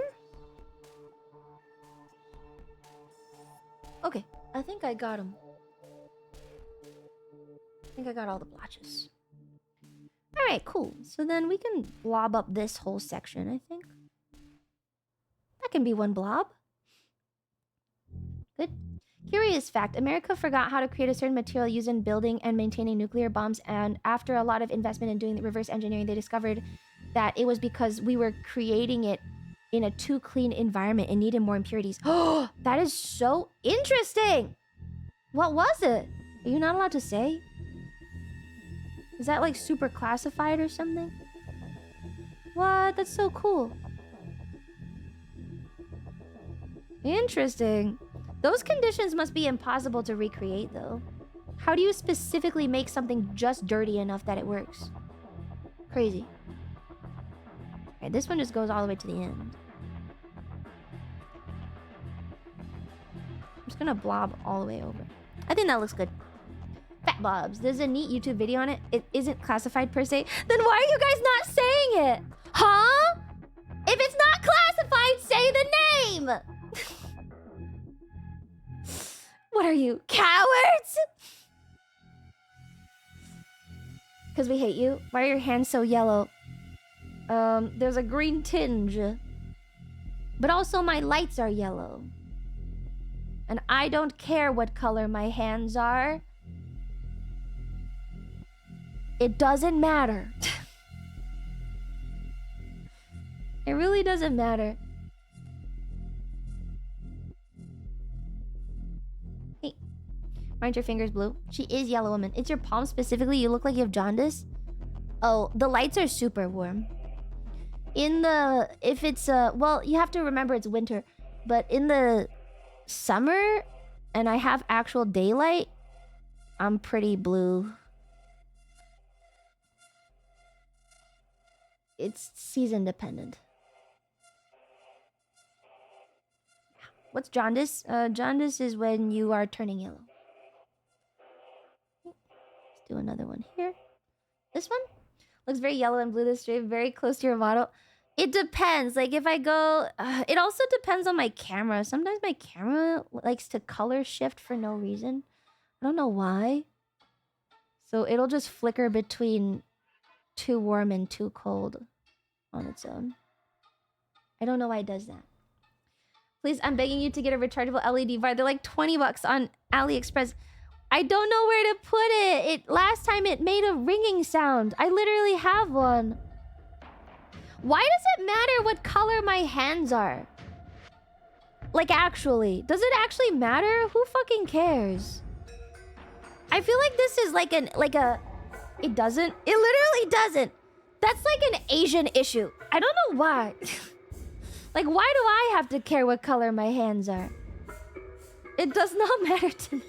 Okay, I think I got them. I think I got all the blotches. Alright, cool. So then we can blob up this whole section, I think. That can be one blob. Good. Curious fact, America forgot how to create a certain material used in building and maintaining nuclear bombs, and after a lot of investment in doing the reverse engineering, they discovered that it was because we were creating it in a too clean environment and needed more impurities. Oh, that is so interesting! What was it? Are you not allowed to say? Is that like super classified or something? What? That's so cool. Interesting. Those conditions must be impossible to recreate, though. How do you specifically make something just dirty enough that it works? Crazy. Alright, this one just goes all the way to the end. I'm just gonna blob all the way over. I think that looks good. Fat blobs. There's a neat YouTube video on it. It isn't classified per se. Then why are you guys not saying it? Huh? If it's not classified, say the name! What are you, cowards? Because we hate you. Why are your hands so yellow? There's a green tinge. But also my lights are yellow. And I don't care what color my hands are. It doesn't matter. It really doesn't matter. Hey. Aren't your fingers blue? She is yellow woman. It's your palm specifically. You look like you have jaundice. Oh, the lights are super warm. If it's well, you have to remember it's winter. But in the summer, and I have actual daylight, I'm pretty blue. It's season dependent. What's jaundice? Jaundice is when you are turning yellow. Let's do another one here. This one looks very yellow and blue this straight, very close to your model. It depends. Like if I go, it also depends on my camera. Sometimes my camera likes to color shift for no reason. I don't know why. So it'll just flicker between too warm and too cold on its own. I don't know why it does that. Please, I'm begging you to get a rechargeable LED bar. They're like 20 bucks on AliExpress. I don't know where to put it. Last time it made a ringing sound. I literally have one. Why does it matter what color my hands are? Like actually, does it actually matter? Who fucking cares? I feel like this is like it doesn't. It literally doesn't. That's like an Asian issue. I don't know why. Like, why do I have to care what color my hands are? It does not matter to me.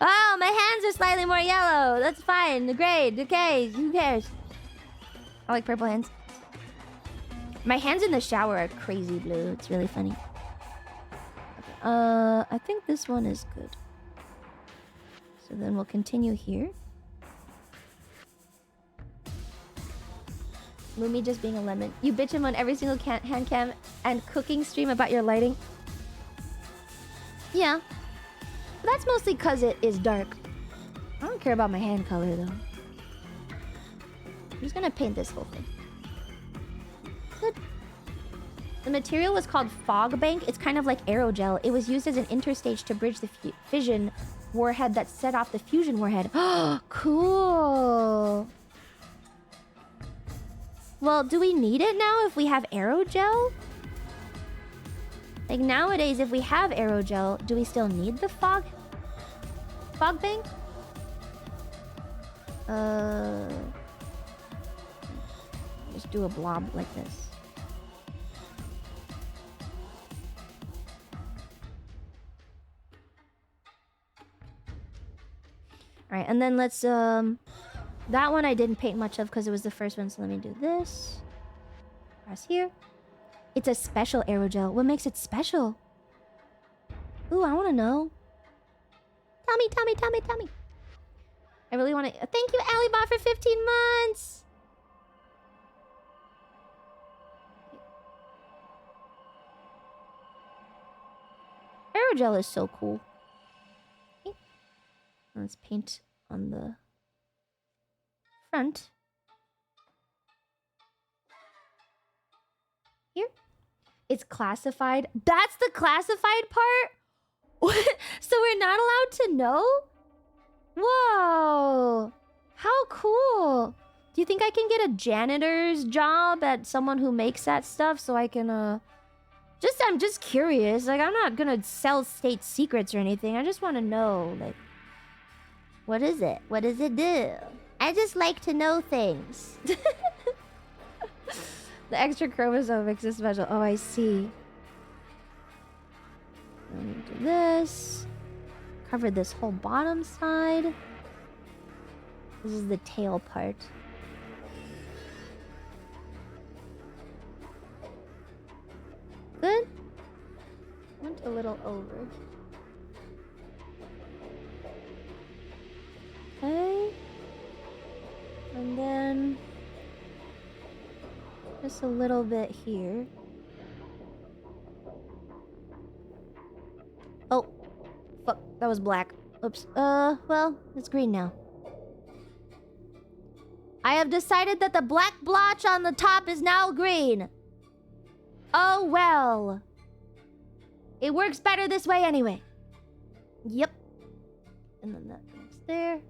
Oh, my hands are slightly more yellow. That's fine. Great. Okay. Who cares? I like purple hands. My hands in the shower are crazy blue. It's really funny. Okay. I think this one is good. So then we'll continue here. Lumi just being a lemon. You bitch him on every single hand cam and cooking stream about your lighting. Yeah. But that's mostly because it is dark. I don't care about my hand color though. I'm just gonna paint this whole thing. Good. The material was called Fog Bank. It's kind of like aerogel. It was used as an interstage to bridge the fission warhead that set off the fusion warhead. Oh, cool. Well, do we need it now if we have aerogel? Like nowadays, if we have aerogel, do we still need the fog bank? Just do a blob like this. All right, and then let's that one I didn't paint much of because it was the first one, so let me do this. Press here. It's a special aerogel. What makes it special? Ooh, I want to know. Tell me. I really want to... Thank you, Alibot, for 15 months! Aerogel is so cool. Okay. Let's paint on the front. Here. It's classified. That's the classified part? So we're not allowed to know? Whoa. How cool. Do you think I can get a janitor's job at someone who makes that stuff so I can, I'm just curious. Like, I'm not gonna sell state secrets or anything. I just want to know, like, what is it? What does it do? I just like to know things. The extra chromosome makes it special. Oh, I see. Let me do this. Cover this whole bottom side. This is the tail part. Good. Went a little over. Okay. And then just a little bit here. Oh, fuck, that was black. Oops. Well, it's green now. I have decided that the black blotch on the top is now green. Oh well. It works better this way anyway. Yep. And then that goes there.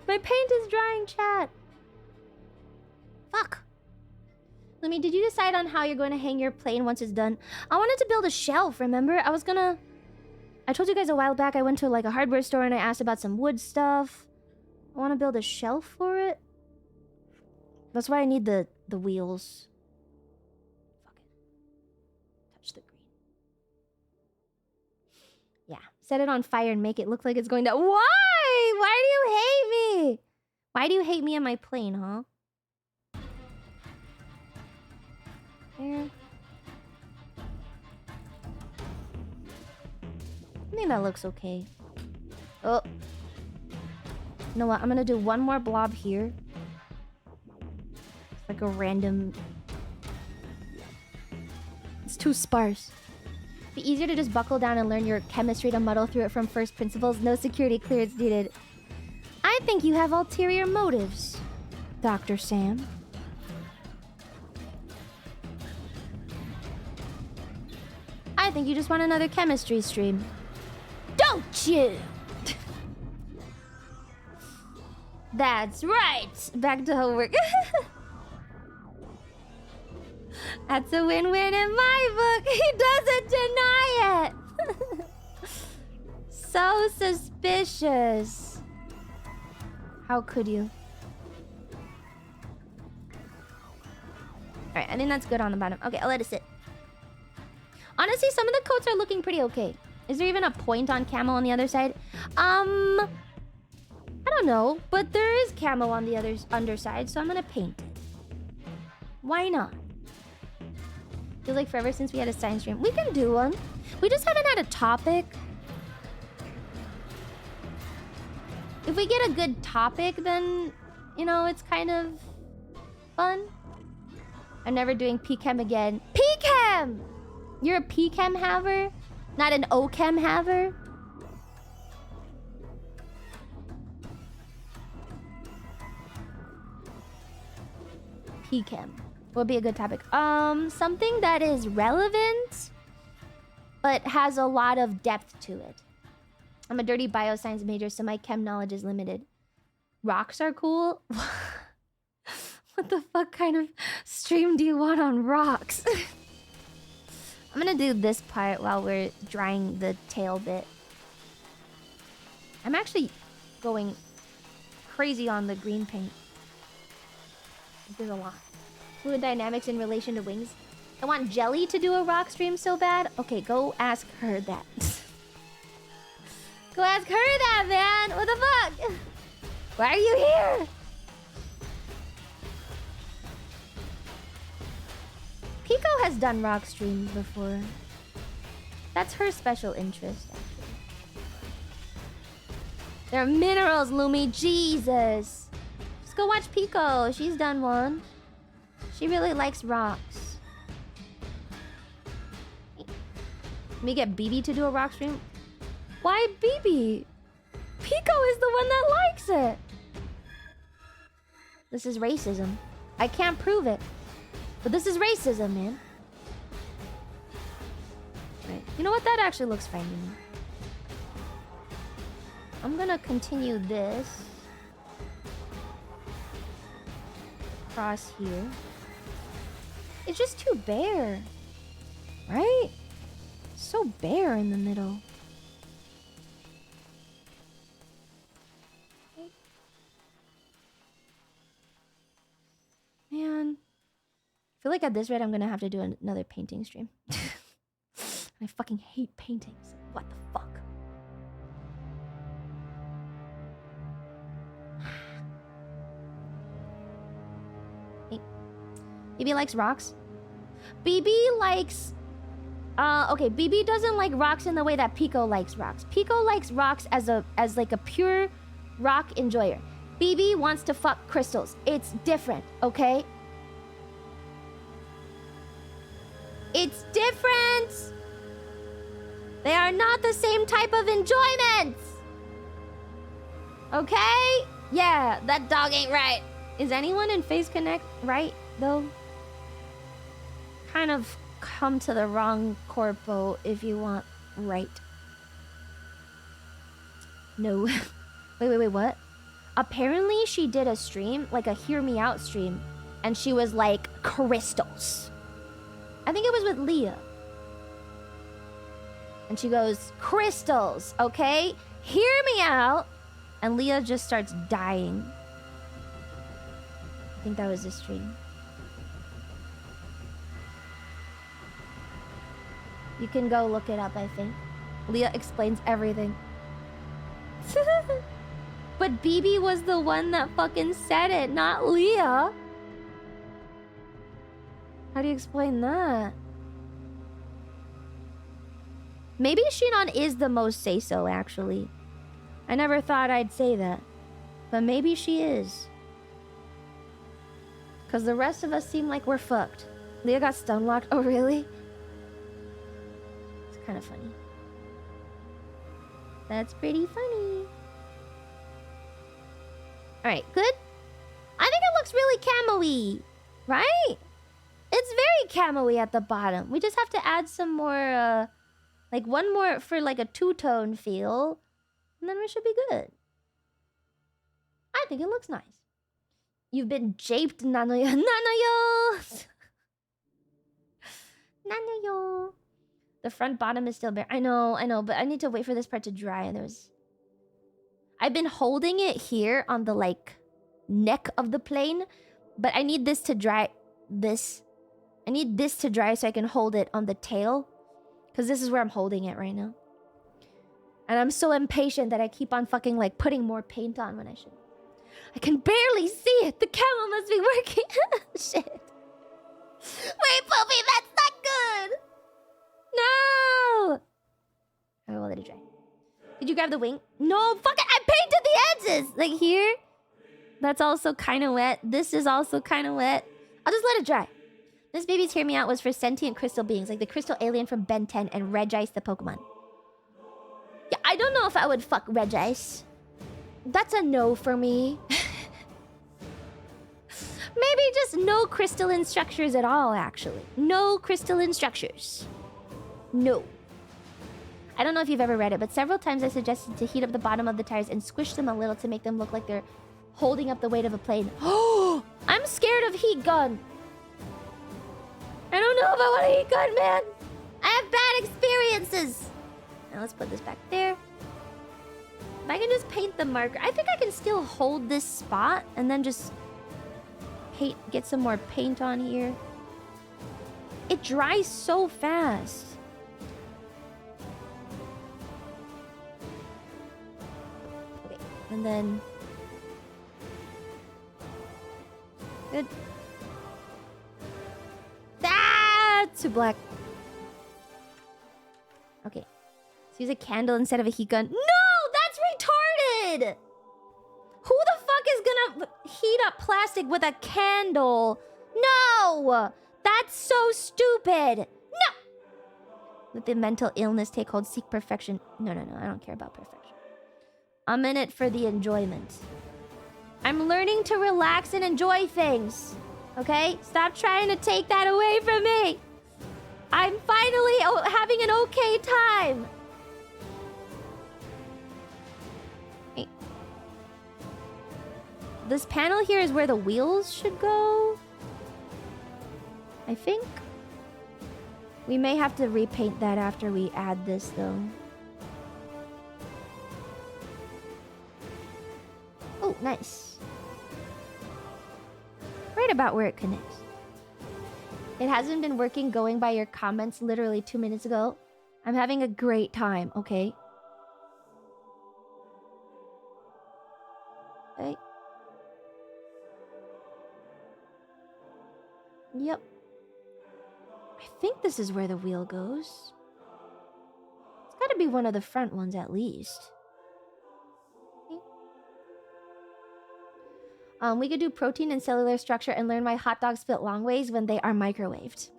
My paint is drying, chat. Fuck. Lumi, did you decide on how you're going to hang your plane once it's done? I wanted to build a shelf, remember? I told you guys a while back I went to like a hardware store and I asked about some wood stuff. I want to build a shelf for it. That's why I need the wheels. Fuck it. Touch the green. Yeah. Set it on fire and make it look like it's going to... Why? Why do you hate me? Why do you hate me and my plane, huh? There. I think that looks okay. Oh. You know what? I'm gonna do one more blob here. It's like a random... It's too sparse. Be easier to just buckle down and learn your chemistry to muddle through it from first principles. No security clearance needed. I think you have ulterior motives, Dr. Sam. I think you just want another chemistry stream. Don't you? That's right. Back to homework. That's a win-win in my book. He doesn't deny it. So suspicious. How could you? Alright, I think that's good on the bottom. Okay, I'll let it sit. Honestly, some of the coats are looking pretty okay. Is there even a point on camo on the other side? I don't know, but there is camo on the other underside, so I'm gonna paint it. Why not? Feels like forever since we had a science stream. We can do one. We just haven't had a topic. If we get a good topic, then, you know, it's kind of fun. I'm never doing PChem again. PChem! You're a PChem haver? Not an OChem haver? PChem would be a good topic. Something that is relevant, but has a lot of depth to it. I'm a dirty bioscience major, so my chem knowledge is limited. Rocks are cool? What the fuck kind of stream do you want on rocks? I'm gonna do this part while we're drying the tail bit. I'm actually going crazy on the green paint. There's a lot. Fluid dynamics in relation to wings. I want Jelly to do a rock stream so bad. Okay, go ask her that. Go ask her that, man! What the fuck? Why are you here? Pico has done rock streams before. That's her special interest, actually. There are minerals, Lumi. Jesus. Just go watch Pico. She's done one. She really likes rocks. Can we get BB to do a rock stream? Why BB? Pico is the one that likes it. This is racism. I can't prove it. But this is racism, man. Right. You know what? That actually looks fine to me. I'm gonna continue this across here. It's just too bare. Right? So bare in the middle. Man. I feel like at this rate, I'm gonna have to do another painting stream. I fucking hate paintings. What the fuck? Hey. BB likes rocks. BB likes... okay, BB doesn't like rocks in the way that Pico likes rocks. Pico likes rocks as like a pure rock enjoyer. BB wants to fuck crystals. It's different, okay? It's different! They are not the same type of enjoyment! Okay? Yeah, that dog ain't right. Is anyone in Face Connect right, though? Kind of come to the wrong corpo if you want right. No. Wait, what? Apparently she did a stream, like a Hear Me Out stream, and she was like, crystals. I think it was with Leah. And she goes, crystals, okay? Hear me out. And Leah just starts dying. I think that was the stream. You can go look it up, I think. Leah explains everything. But BB was the one that fucking said it, not Leah. How do you explain that? Maybe Shinon is the most say-so, actually. I never thought I'd say that. But maybe she is. Because the rest of us seem like we're fucked. Leah got stun locked. Oh, really? It's kind of funny. That's pretty funny. Alright, good? I think it looks really camo-y. Right? It's very camo-y at the bottom. We just have to add some more, like one more for like a two-tone feel. And then we should be good. I think it looks nice. You've been japed, Nanoyo. Nanoyo! Nanoyo. The front bottom is still bare. I know, but I need to wait for this part to dry. I've been holding it here on the, like, neck of the plane. But I need this to dry. I need this to dry so I can hold it on the tail. Because this is where I'm holding it right now. And I'm so impatient that I keep on fucking like putting more paint on when I should. I can barely see it. The camera must be working. Shit. Wait, Poopy, that's not good. No. I will let it dry. Did you grab the wing? No, fuck it. I painted the edges. Like here. That's also kind of wet. This is also kind of wet. I'll just let it dry. This baby's Hear Me Out was for sentient crystal beings, like the crystal alien from Ben 10 and Regice the Pokemon. Yeah, I don't know if I would fuck Regice. That's a no for me. Maybe just no crystalline structures at all, actually. No crystalline structures. No. I don't know if you've ever read it, but several times I suggested to heat up the bottom of the tires and squish them a little to make them look like they're holding up the weight of a plane. Oh, I'm scared of heat gun. I don't know if I want a heat gun, man. I have bad experiences. Now let's put this back there. If I can just paint the marker. I think I can still hold this spot and then just paint, get some more paint on here. It dries so fast. Okay, and then... Good. Ah, too black. Okay. Let's use a candle instead of a heat gun. No, that's retarded! Who the fuck is gonna heat up plastic with a candle? No! That's so stupid! No! Let the mental illness take hold. Seek perfection. No, I don't care about perfection. I'm in it for the enjoyment. I'm learning to relax and enjoy things. Okay? Stop trying to take that away from me. I'm finally having an okay time. Hey. This panel here is where the wheels should go. I think. We may have to repaint that after we add this, though. Oh, nice. Right about where it connects. It hasn't been working going by your comments literally 2 minutes ago. I'm having a great time, okay? Okay. Yep. I think this is where the wheel goes. It's gotta be one of the front ones at least. We could do protein and cellular structure and learn why hot dogs split long ways when they are microwaved.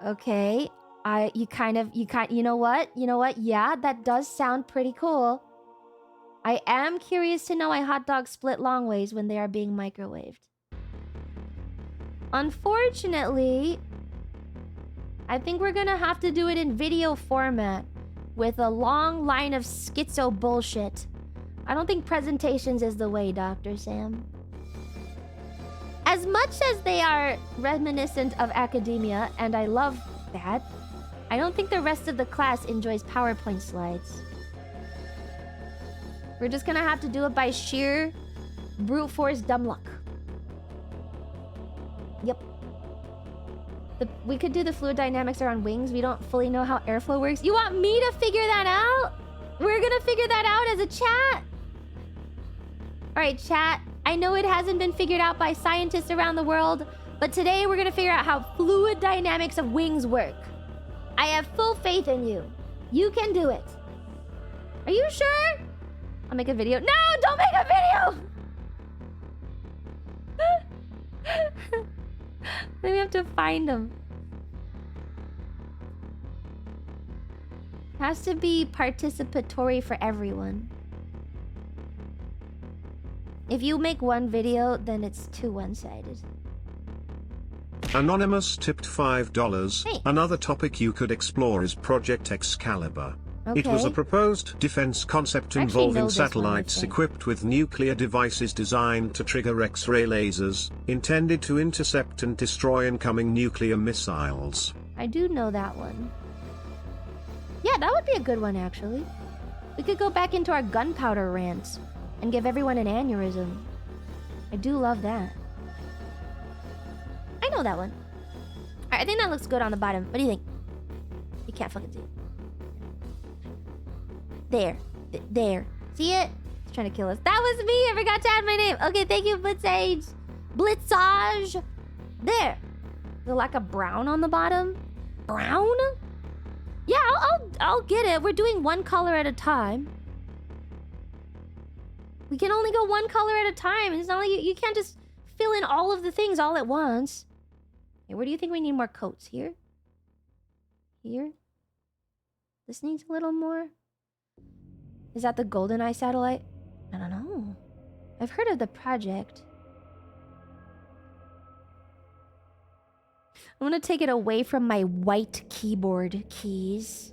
Okay. You know what? Yeah, that does sound pretty cool. I am curious to know why hot dogs split long ways when they are being microwaved. Unfortunately, I think we're gonna have to do it in video format with a long line of schizo bullshit. I don't think presentations is the way, Dr. Sam. As much as they are reminiscent of academia, and I love that, I don't think the rest of the class enjoys PowerPoint slides. We're just gonna have to do it by sheer brute force dumb luck. Yep. We could do the fluid dynamics around wings. We don't fully know how airflow works. You want me to figure that out? We're gonna figure that out as a chat? Alright, chat. I know it hasn't been figured out by scientists around the world, but today we're gonna figure out how fluid dynamics of wings work. I have full faith in you. You can do it. Are you sure? I'll make a video. No, don't make a video! Then we have to find them. It has to be participatory for everyone. If you make one video, then it's too one-sided. Anonymous tipped $5. Hey. Another topic you could explore is Project Excalibur. Okay. It was a proposed defense concept I actually know involving this one, I satellites think. equipped with nuclear devices designed to trigger X-ray lasers, intended to intercept and destroy incoming nuclear missiles. I do know that one. Yeah, that would be a good one, actually. We could go back into our gunpowder rants and give everyone an aneurysm. I do love that. I know that one. Alright, I think that looks good on the bottom. What do you think? You can't fucking see it. There. There. See it? It's trying to kill us. That was me. I forgot to add my name. Okay, thank you, Blitzage. Blitzage. There. There's like a brown on the bottom. Brown? Yeah, I'll get it. We're doing one color at a time. We can only go one color at a time. It's not like you can't just fill in all of the things all at once. Okay, where do you think we need more coats? Here? Here? This needs a little more. Is that the GoldenEye satellite? I don't know. I've heard of the project. I'm gonna take it away from my white keyboard keys.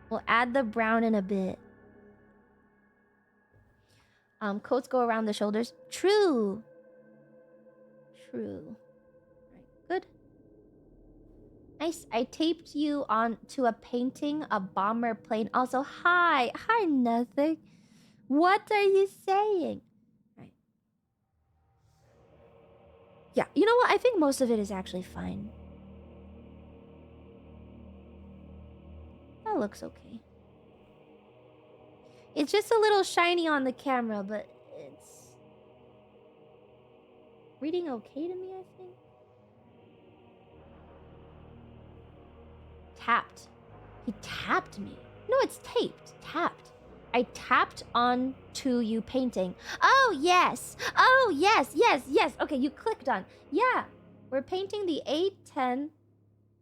We'll add the brown in a bit. Coats go around the shoulders. True. True. Right, good. Nice. I taped you on to a painting, a bomber plane. Also, hi. Hi, nothing. What are you saying? Right. Yeah, you know what? I think most of it is actually fine. That looks okay. It's just a little shiny on the camera, but it's reading okay to me, I think. Tapped. He tapped me. No, it's taped. Tapped. I tapped on to you painting. Oh, yes. Oh, yes, yes, yes. Okay, you clicked on. Yeah. We're painting the A-10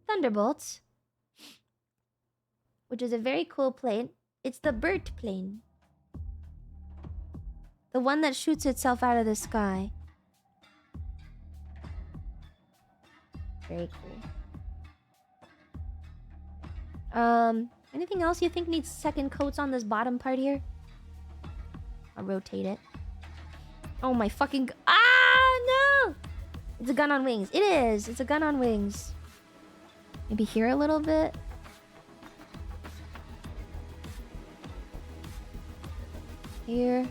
Thunderbolts, which is a very cool plane. It's the Bert plane. The one that shoots itself out of the sky. Very cool. Anything else you think needs second coats on this bottom part here? I'll rotate it. Oh my fucking... Ah, no! It's a gun on wings. It is. It's a gun on wings. Maybe here a little bit. Here.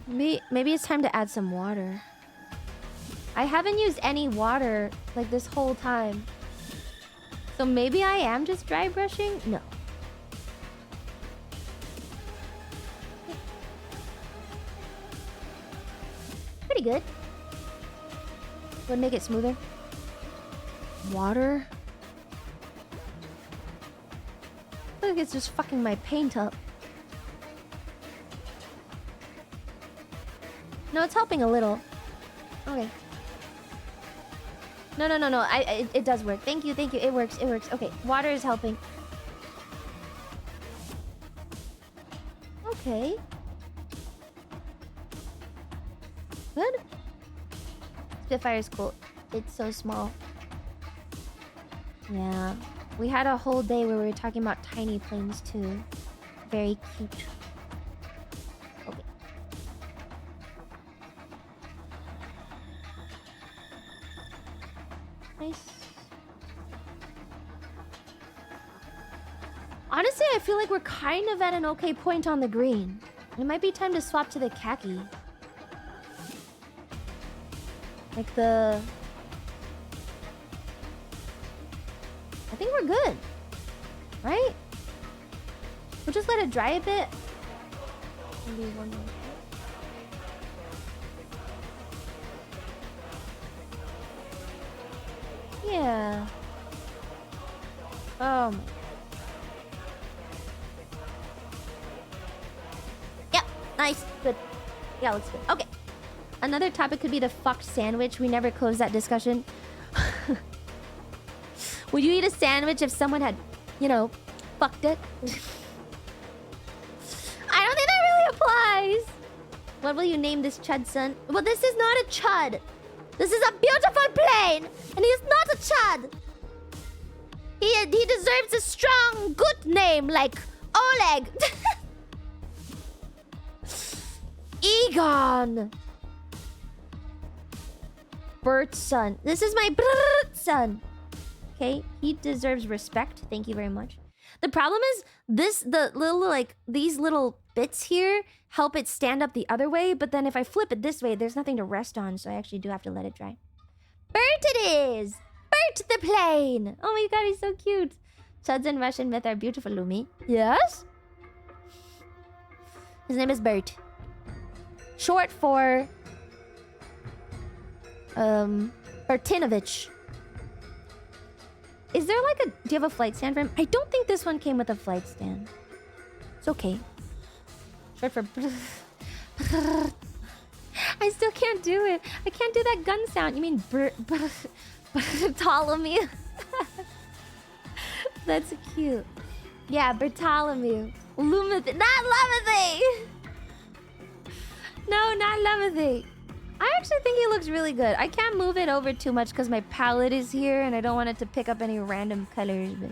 Maybe it's time to add some water. I haven't used any water like this whole time. So maybe I am just dry brushing? No. Pretty good. Would make it smoother. Water. I feel like it's just fucking my paint up. No, it's helping a little. Okay. No. It does work. Thank you. It works. Okay, water is helping. Okay. Good. Spitfire is cool. It's so small. Yeah. We had a whole day where we were talking about tiny planes too. Very cute. Okay. Nice. Honestly, I feel like we're kind of at an okay point on the green. It might be time to swap to the khaki. Like the... I think we're good. Right? We'll just let it dry a bit. Maybe one more. Yeah. Yep. Nice. Good. Yeah, looks good. Okay. Another topic could be the fucked sandwich. We never closed that discussion. Would you eat a sandwich if someone had, you know, fucked it? I don't think that really applies. What will you name this chud, son? Well, this is not a chud. This is a beautiful plane, and he's not a chud. He deserves a strong, good name like Oleg. Egon. Bert's son. This is my Bert's son. Okay, he deserves respect. Thank you very much. The problem is these little bits here help it stand up the other way, but then if I flip it this way, there's nothing to rest on, so I actually do have to let it dry. Bert it is! Bert the plane! Oh my god, he's so cute. Chuds in Russian myth are beautiful, Lumi. Yes? His name is Bert. Short for... Bertinovich. Is there like a... Do you have a flight stand for him? I don't think this one came with a flight stand. It's okay. Short for... I still can't do it. I can't do that gun sound. You mean Bartholomew? That's cute. Yeah, Bartholomew. Lumathy. Not Lumathy! No, not Lumathy. I actually think he looks really good. I can't move it over too much because my palette is here and I don't want it to pick up any random colors, but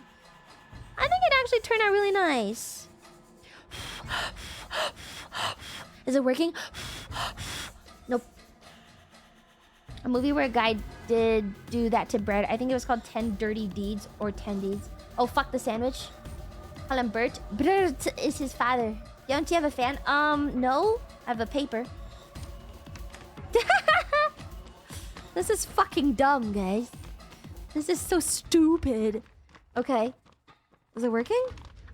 I think it actually turned out really nice. Is it working? Nope. A movie where a guy did do that to bread. I think it was called 10 Dirty Deeds or 10 Deeds. Oh, fuck the sandwich. Call him Bert. Bert is his father. Don't you have a fan? No. I have a paper. This is fucking dumb, guys. This is so stupid. Okay. Is it working?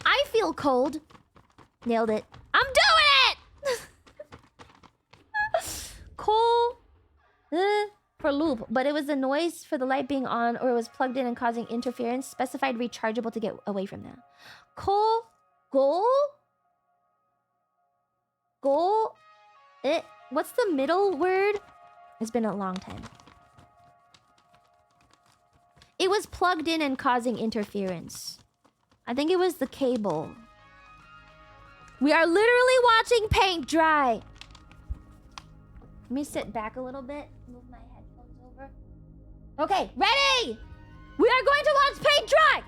I feel cold. Nailed it. I'm doing it! Coal for loop. But it was the noise for the light being on or it was plugged in and causing interference. Specified rechargeable to get away from that. Coal. Goal? Goal? What's the middle word? It's been a long time. It was plugged in and causing interference. I think it was the cable. We are literally watching paint dry. Let me sit back a little bit. Move my headphones over. Okay, ready? We are going to watch paint dry.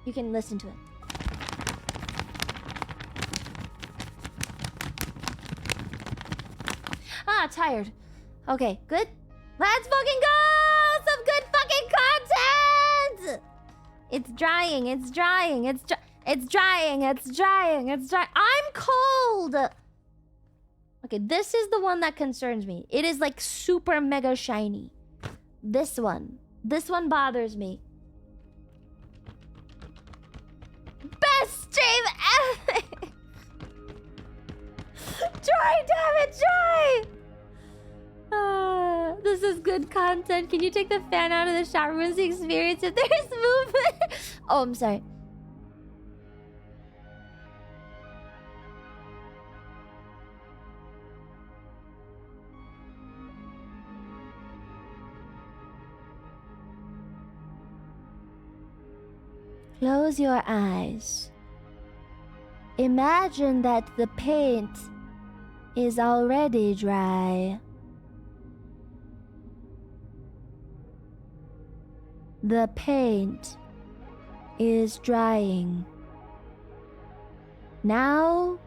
You can listen to it. Ah, tired. Okay, good. Let's fucking go! Some good fucking content! It's drying, it's drying, it's drying, it's drying, it's drying. I'm cold! Okay, this is the one that concerns me. It is like super mega shiny. This one. This one bothers me. Best stream ever! Try, damn it, try! This is good content. Can you take the fan out of the shot? Ruins the experience if there's movement. Oh, I'm sorry. Close your eyes. Imagine that the paint is already dry. The paint is drying. Now,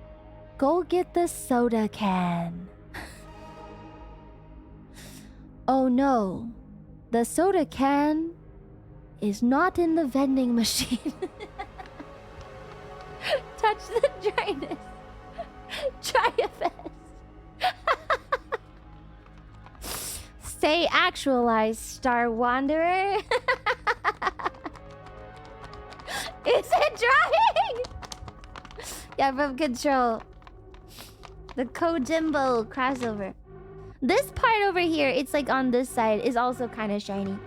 go get the soda can. Oh no, the soda can is not in the vending machine. Touch the dryness. Try your best. Stay actualized, Star Wanderer. Is it drying? Yeah, from Control. The Kojimbo crossover. This part over here, it's like on this side, is also kind of shiny.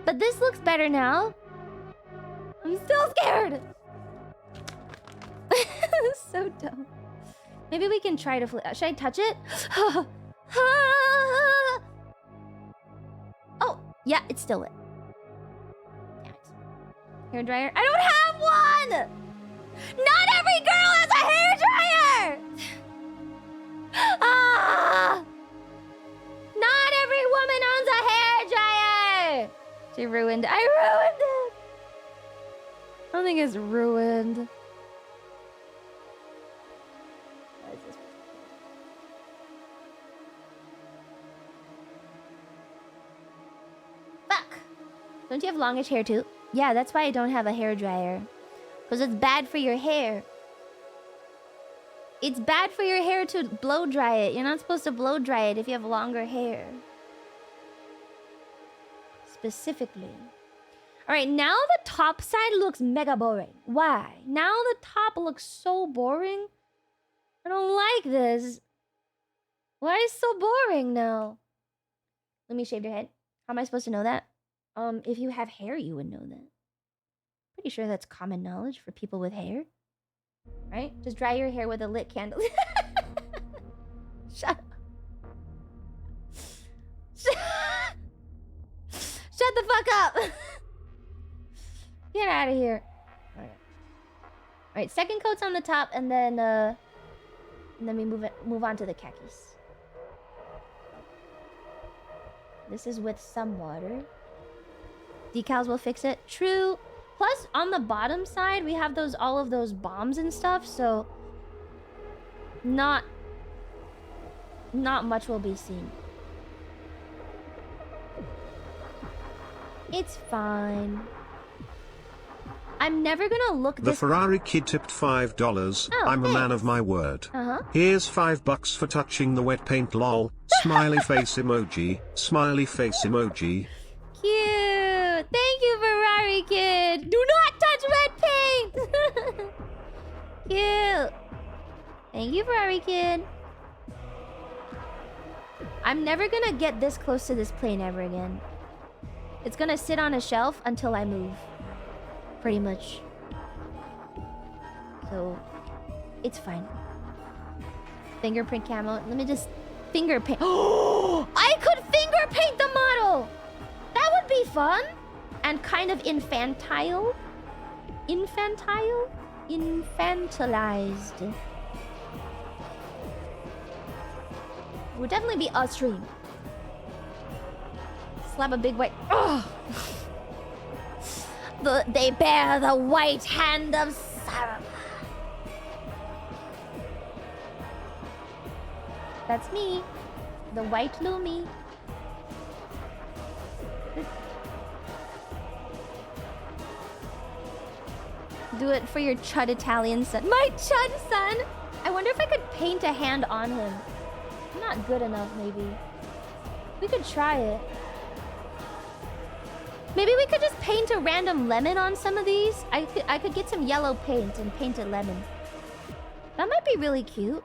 But this looks better now. I'm still scared. So dumb. Maybe we can try to flip. Should I touch it? Oh, yeah, it's still lit. Damn it. Hair dryer. I don't have one! Not every girl has a hair dryer! Ah! Not every woman owns a hair dryer! She ruined it. I ruined it! I don't think it's ruined. What is this? Fuck! Don't you have longish hair too? Yeah, that's why I don't have a hair dryer. Because it's bad for your hair. It's bad for your hair to blow dry it. You're not supposed to blow dry it if you have longer hair. Specifically. Alright, now the top side looks mega boring. Why? Now the top looks so boring. I don't like this. Why is it so boring now? Let me shave your head. How am I supposed to know that? If you have hair, you would know that. Pretty sure that's common knowledge for people with hair. Right? Just dry your hair with a lit candle. Shut up. Shut the fuck up. Get out of here. Alright, second coat's on the top, and then we move on to the khakis. This is with some water. Decals will fix it. True. Plus, on the bottom side, we have all of those bombs and stuff, so not much will be seen. It's fine. I'm never gonna look The this... Ferrari kid tipped $5. Oh, I'm thanks. a man of my word. Uh-huh. Here's $5 for touching the wet paint lol. Smiley face emoji. Smiley face emoji. Cute. Thank you, Ferrari kid. Do not touch red paint. Cute. Thank you, Ferrari kid. I'm never gonna get this close to this plane ever again. It's gonna sit on a shelf until I move. Pretty much. So, it's fine. Fingerprint camo. Let me just finger paint. Oh, I could finger paint the model. That would be fun. And kind of infantile. Infantile? Infantilized. Would definitely be a stream. Slap a big white. Oh. They bear the white hand of Saruman. That's me. The white Lumi. Do it for your chud Italian son. My chud son! I wonder if I could paint a hand on him. I'm not good enough, maybe. We could try it. Maybe we could just paint a random lemon on some of these. I could get some yellow paint and paint a lemon. That might be really cute.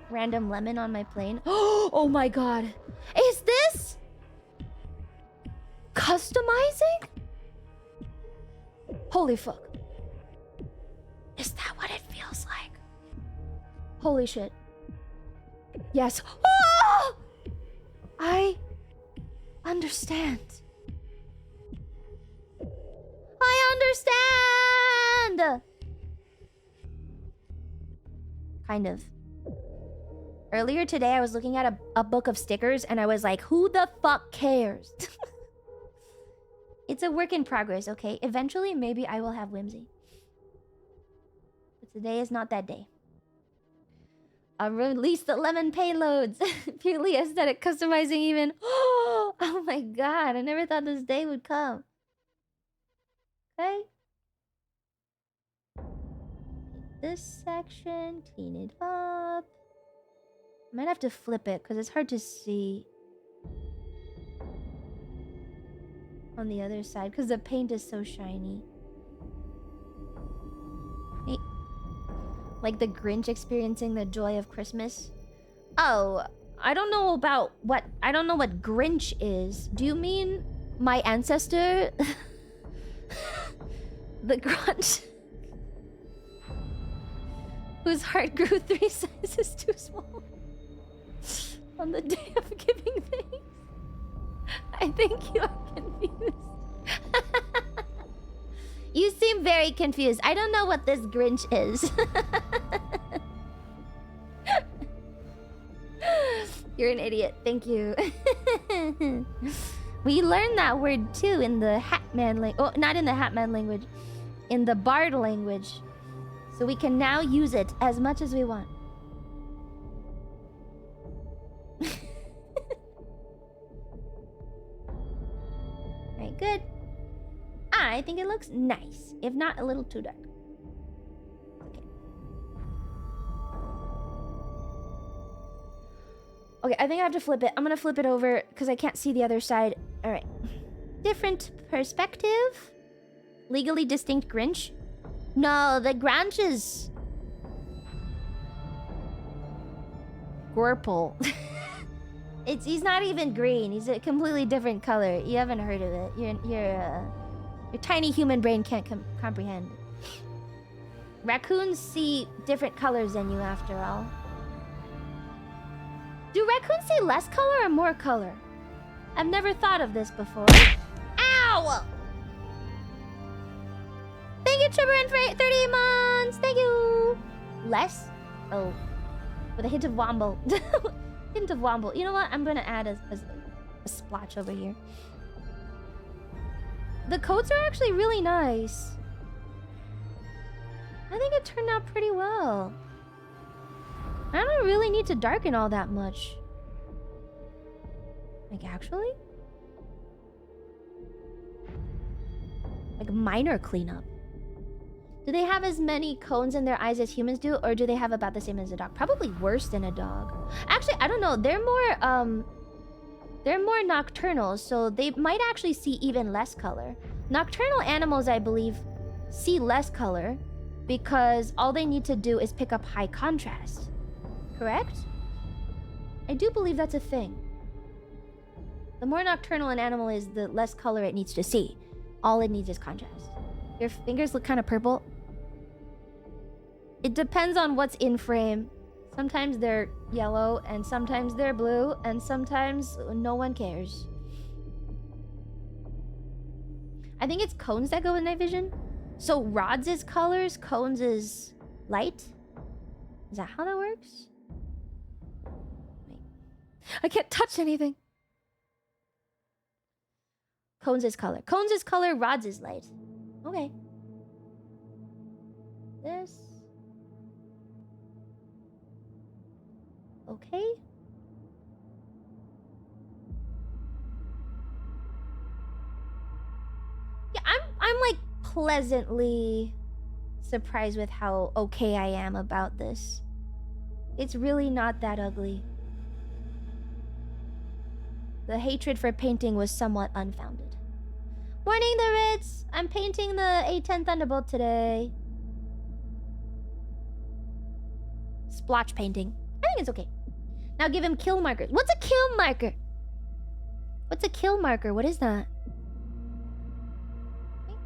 Random lemon on my plane. Oh my god. Is this customizing? Holy fuck. Is that what it feels like? Holy shit. Yes. Oh! I understand. I understand! Kind of. Earlier today, I was looking at a book of stickers, and I was like, who the fuck cares? It's a work in progress, okay? Eventually, maybe I will have Whimsy. But today is not that day. I'll release the lemon payloads. Purely aesthetic, customizing even. Oh my god, I never thought this day would come. Okay. This section, clean it up. I might have to flip it because it's hard to see on the other side because the paint is so shiny. Hey. Like the Grinch experiencing the joy of Christmas. Oh, I don't know what Grinch is. Do you mean my ancestor? The Grunch? Whose heart grew 3 sizes too small on the day of giving thanks. I think you are confused. You seem very confused. I don't know what this Grinch is. You're an idiot. Thank you. We learned that word too in the Hatman language. Oh, not in the Hatman language. In the Bard language. So we can now use it as much as we want. Alright, good. I think it looks nice. If not, a little too dark. Okay. Okay, I think I have to flip it. I'm gonna flip it over because I can't see the other side. All right. Different perspective. Legally distinct Grinch. No, the Grinch is... Gorple. He's not even green. He's a completely different color. You haven't heard of it. Your tiny human brain can't comprehend. Raccoons see different colors than you, after all. Do raccoons see less color or more color? I've never thought of this before. Ow! Thank you, Trevor, for 30 months. Thank you. Less? Oh. With a hint of womble. Hint of womble. You know what? I'm gonna add a splotch over here. The coats are actually really nice. I think it turned out pretty well. I don't really need to darken all that much. Like, actually? Like, minor cleanup. Do they have as many cones in their eyes as humans do, or do they have about the same as a dog? Probably worse than a dog. Actually, I don't know. They're more nocturnal, so they might actually see even less color. Nocturnal animals, I believe, see less color because all they need to do is pick up high contrast. Correct? I do believe that's a thing. The more nocturnal an animal is, the less color it needs to see. All it needs is contrast. Your fingers look kind of purple. It depends on what's in frame. Sometimes they're yellow, and sometimes they're blue, and sometimes no one cares. I think it's cones that go with night vision. So rods is colors, cones is light. Is that how that works? Wait. I can't touch anything. Cones is color. Cones is color, rods is light. Okay. This. Okay. Yeah, I'm like pleasantly surprised with how okay I am about this. It's really not that ugly. The hatred for painting was somewhat unfounded. Morning, the Ritz! I'm painting the A10 Thunderbolt today. Splotch painting. I think it's okay. Now give him kill markers. What's a kill marker? What's a kill marker? What is that? Okay.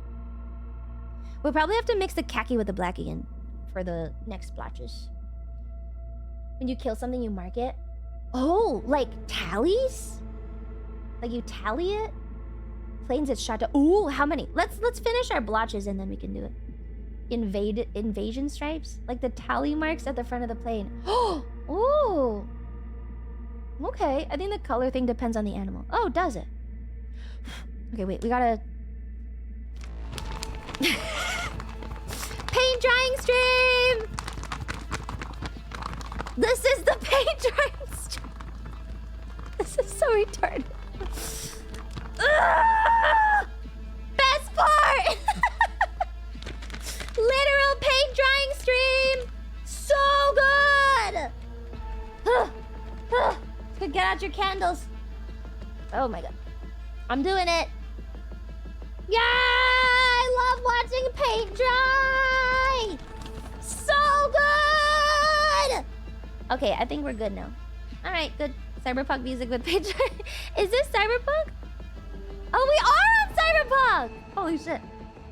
We'll probably have to mix the khaki with the black again for the next splotches. When you kill something, you mark it. Oh, like tallies? Like you tally it? Planes it's shot to. Ooh, how many? Let's finish our blotches and then we can do it. Invasion stripes, like the tally marks at the front of the plane. Oh, ooh. Okay, I think the color thing depends on the animal. Oh, does it? Okay, wait, we gotta paint drying stream. This is the paint drying stream. This is so retarded. Best part! Literal paint drying stream! So good! Get out your candles. Oh my god. I'm doing it. Yeah! I love watching paint dry! So good! Okay, I think we're good now. Alright, good. Cyberpunk music with paint dry. Is this Cyberpunk? Oh, we are on Cyberpunk! Holy shit.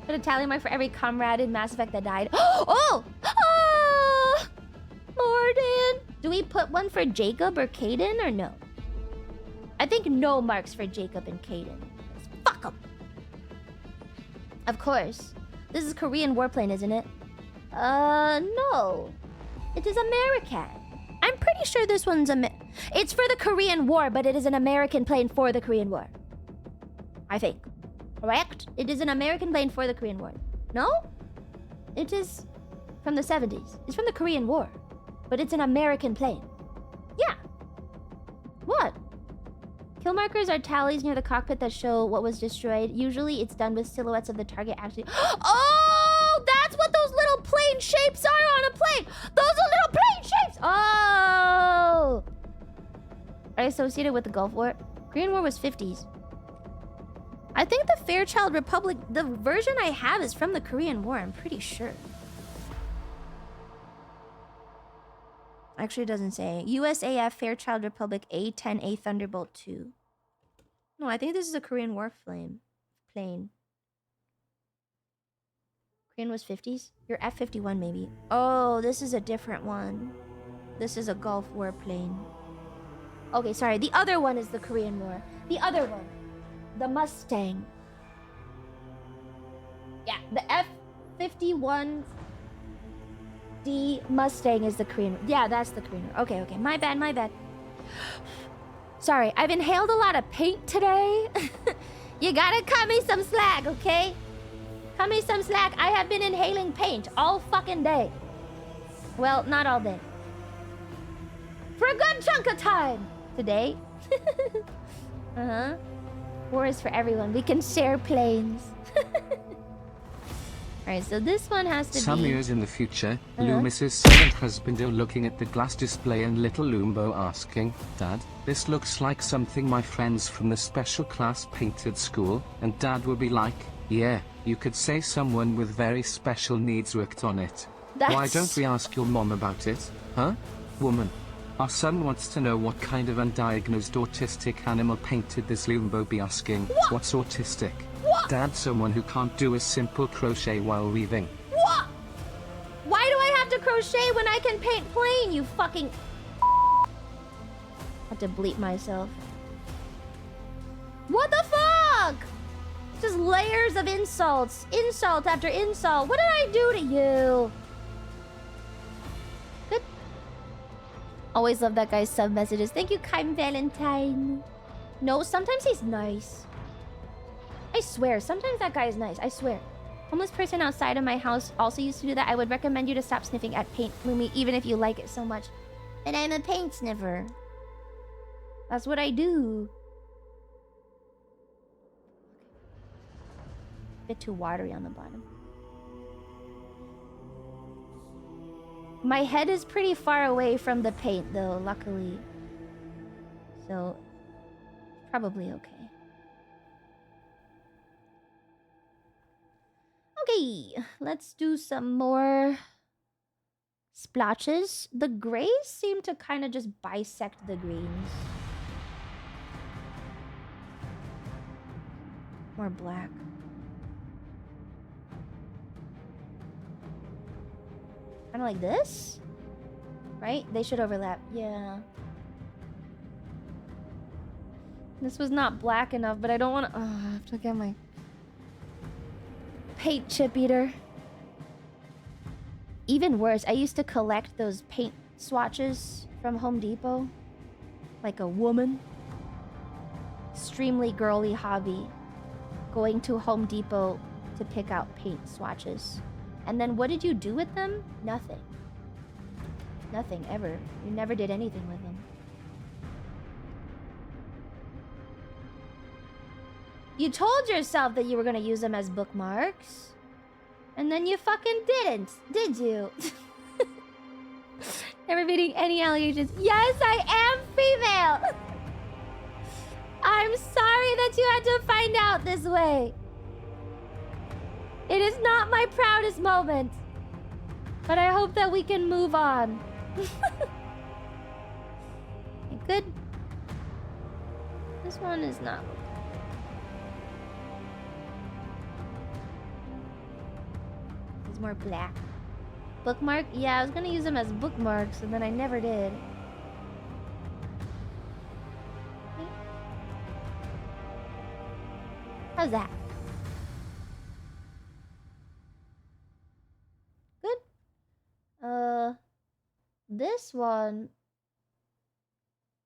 Put a tally mark for every comrade in Mass Effect that died. Oh! Oh! Mordin! Do we put one for Jacob or Kaidan or no? I think no marks for Jacob and Kaidan. Fuck them! Of course. This is Korean warplane, isn't it? No. It is American. I'm pretty sure this one's it's for the Korean War, but it is an American plane for the Korean War. I think. Correct? It is an American plane for the Korean War. No? It is from the 70s. It's from the Korean War. But it's an American plane. Yeah. What? Kill markers are tallies near the cockpit that show what was destroyed. Usually it's done with silhouettes of the target actually. Oh, that's what those little plane shapes are on a plane. Those are little plane shapes. Oh. Are associated with the Gulf War? Korean War was 50s. I think the Fairchild Republic, the version I have is from the Korean War, I'm pretty sure. Actually, it doesn't say. USAF Fairchild Republic A-10A Thunderbolt 2. No, I think this is a Korean War plane. Korean was 50s? Your F-51 maybe. Oh, this is a different one. This is a Gulf War plane. Okay, sorry. The other one is the Korean War. The other one. The Mustang. Yeah, the F-51... The Mustang is the Korean. Yeah, that's the Korean. Okay. My bad. Sorry, I've inhaled a lot of paint today. You gotta cut me some slack, okay? Cut me some slack. I have been inhaling paint all fucking day. Well, not all day. For a good chunk of time today. War is for everyone. We can share planes. Alright, so this one has to Some be... years in the future, Loomis's second husband are looking at the glass display and little Loombo asking, Dad, this looks like something my friends from the special class painted school, and Dad will be like, yeah, you could say someone with very special needs worked on it. Why don't we ask your mom about it, huh? Woman. Our son wants to know what kind of undiagnosed autistic animal painted this Loombo be asking, what's autistic? What? Dad, someone who can't do a simple crochet while weaving. What? Why do I have to crochet when I can paint plain, you fucking... I have to bleep myself. What the fuck? Just layers of insults. Insult after insult. What did I do to you? Good. Always love that guy's sub messages. Thank you, Kaim Valentine. No, sometimes he's nice. I swear, sometimes that guy is nice. I swear. Homeless person outside of my house also used to do that. I would recommend you to stop sniffing at paint, Lumi, even if you like it so much. And I'm a paint sniffer. That's what I do. Bit too watery on the bottom. My head is pretty far away from the paint, though, luckily. So, probably okay. Okay, let's do some more splotches. The grays seem to kind of just bisect the greens. More black. Kind of like this? Right? They should overlap. Yeah. This was not black enough, but I don't want to... Oh, I have to get my... paint chip eater. Even worse, I used to collect those paint swatches from Home Depot. Like a woman. Extremely girly hobby. Going to Home Depot to pick out paint swatches. And then what did you do with them? Nothing. Nothing, ever. You never did anything with them. You told yourself that you were gonna use them as bookmarks. And then you fucking didn't, did you? Never meeting any allegations. Yes, I am female! I'm sorry that you had to find out this way. It is not my proudest moment. But I hope that we can move on. Good. This one is not. It's more black. Bookmark? Yeah, I was gonna use them as bookmarks, and then I never did. How's that? Good. This one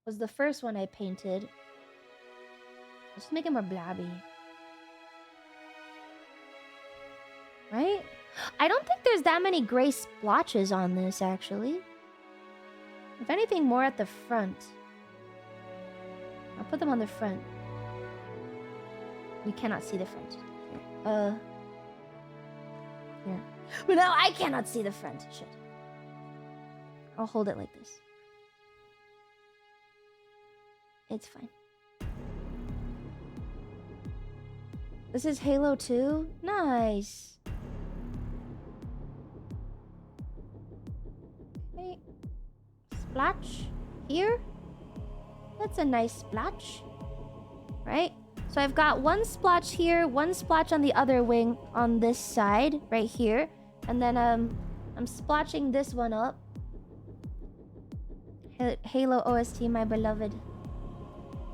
was the first one I painted. Just make it more blobby. Right? I don't think there's that many gray splotches on this, actually. If anything, more at the front. I'll put them on the front. You cannot see the front. Here. Here. But now I cannot see the front. Shit. I'll hold it like this. It's fine. This is Halo 2? Nice. Okay. Splotch here. That's a nice splotch. Right? So I've got one splotch here, one splotch on the other wing on this side, right here. And then I'm splotching this one up. Halo OST, my beloved.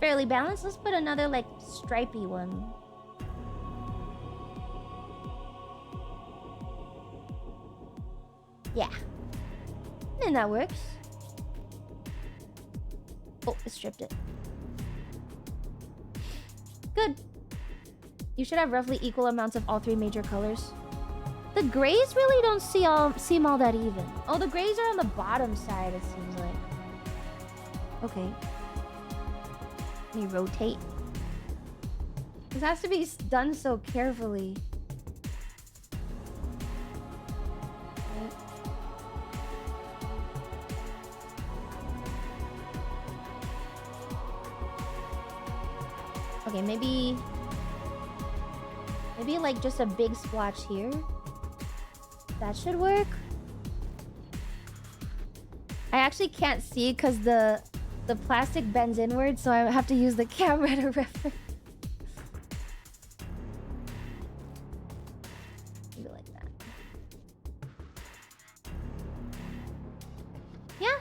Fairly balanced. Let's put another, like, stripy one. Yeah. And that works. Oh, it stripped it. Good. You should have roughly equal amounts of all three major colors. The grays really don't seem all that even. Oh, the grays are on the bottom side, it seems like. Okay. Let me rotate. This has to be done so carefully. Okay, maybe like just a big splotch here. That should work. I actually can't see because the plastic bends inward, so I have to use the camera to reference. Maybe like that. Yeah.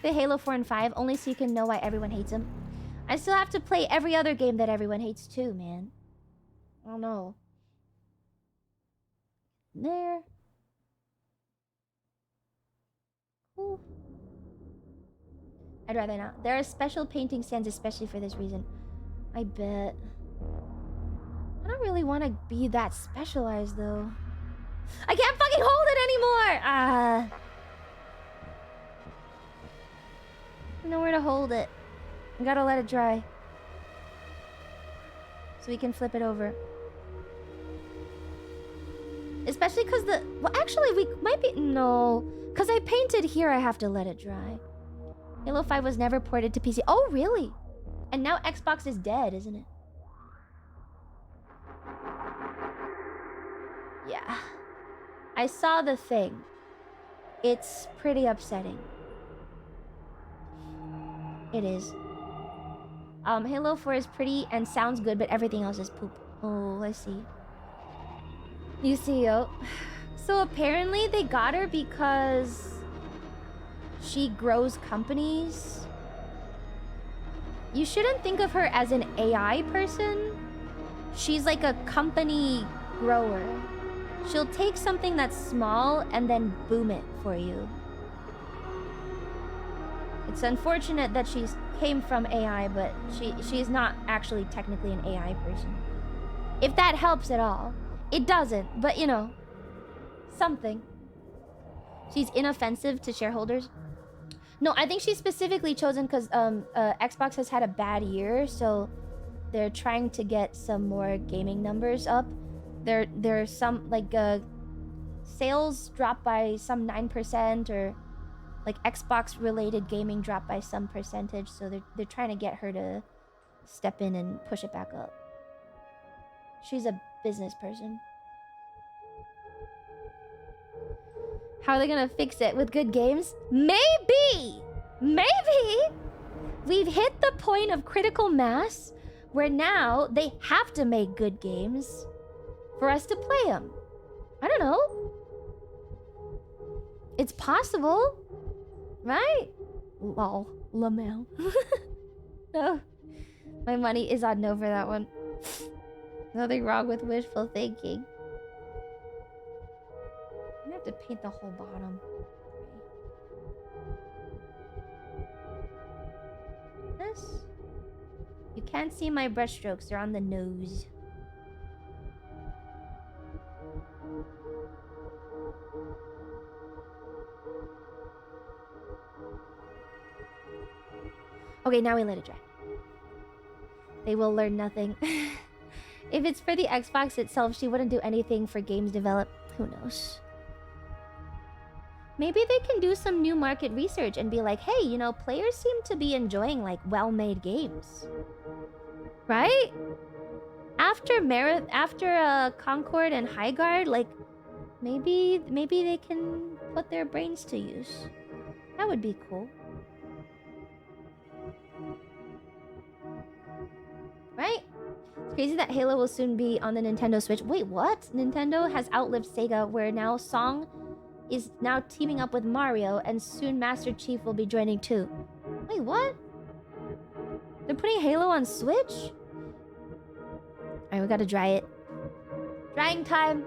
The Halo 4 and 5, only so you can know why everyone hates them. I still have to play every other game that everyone hates too, man. I don't know. There. Cool. I'd rather not. There are special painting stands especially for this reason. I bet. I don't really want to be that specialized though. I can't fucking hold it anymore! Nowhere to hold it. I gotta let it dry. So we can flip it over. Especially because well, actually, we might be... No. Because I painted here, I have to let it dry. Halo 5 was never ported to PC. Oh, really? And now Xbox is dead, isn't it? Yeah. I saw the thing. It's pretty upsetting. It is. Halo 4 is pretty and sounds good, but everything else is poop. Oh, I see. You see, yo. So apparently they got her because she grows companies. You shouldn't think of her as an AI person. She's like a company grower. She'll take something that's small and then boom it for you. It's unfortunate that she came from AI, but she's not actually technically an AI person. If that helps at all. It doesn't, but you know, something. She's inoffensive to shareholders. No, I think she's specifically chosen because Xbox has had a bad year, so they're trying to get some more gaming numbers up. There's some like sales dropped by some 9%, or like Xbox related gaming dropped by some percentage, so they're trying to get her to step in and push it back up. She's a business person. How are they gonna fix it? With good games? Maybe! Maybe! We've hit the point of critical mass where now they have to make good games for us to play them. I don't know. It's possible. Right? Lol. Lamel. No. My money is on no for that one. Nothing wrong with wishful thinking. I'm gonna have to paint the whole bottom. This. You can't see my brush strokes, they're on the nose. Okay, now we let it dry. They will learn nothing. If it's for the Xbox itself, she wouldn't do anything for games developed. Who knows? Maybe they can do some new market research and be like, hey, you know, players seem to be enjoying like well-made games. Right? After Concord and Highguard, like maybe they can put their brains to use. That would be cool. Right? It's crazy that Halo will soon be on the Nintendo Switch. Wait, what? Nintendo has outlived Sega, where now Song is now teaming up with Mario, and soon Master Chief will be joining too. Wait, what? They're putting Halo on Switch? Alright, we gotta dry it. Drying time.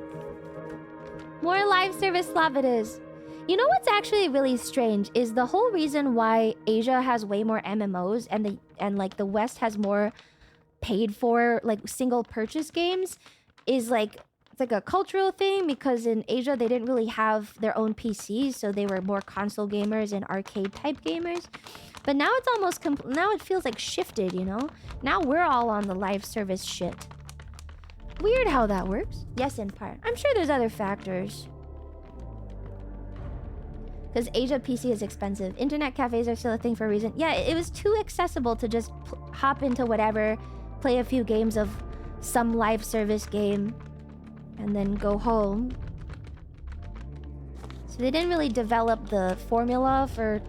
More live service slop it is. You know what's actually really strange is the whole reason why Asia has way more MMOs and like the West has more paid for like single purchase games is like it's like a cultural thing, because in Asia they didn't really have their own PCs, so they were more console gamers and arcade type gamers. But now it's almost now it feels like shifted, you know? Now we're all on the live service shit. Weird how that works. Yes, in part. I'm sure there's other factors. Because Asia PC is expensive. Internet cafes are still a thing for a reason. Yeah, it was too accessible to just hop into whatever, play a few games of some live service game, and then go home. So they didn't really develop the formula for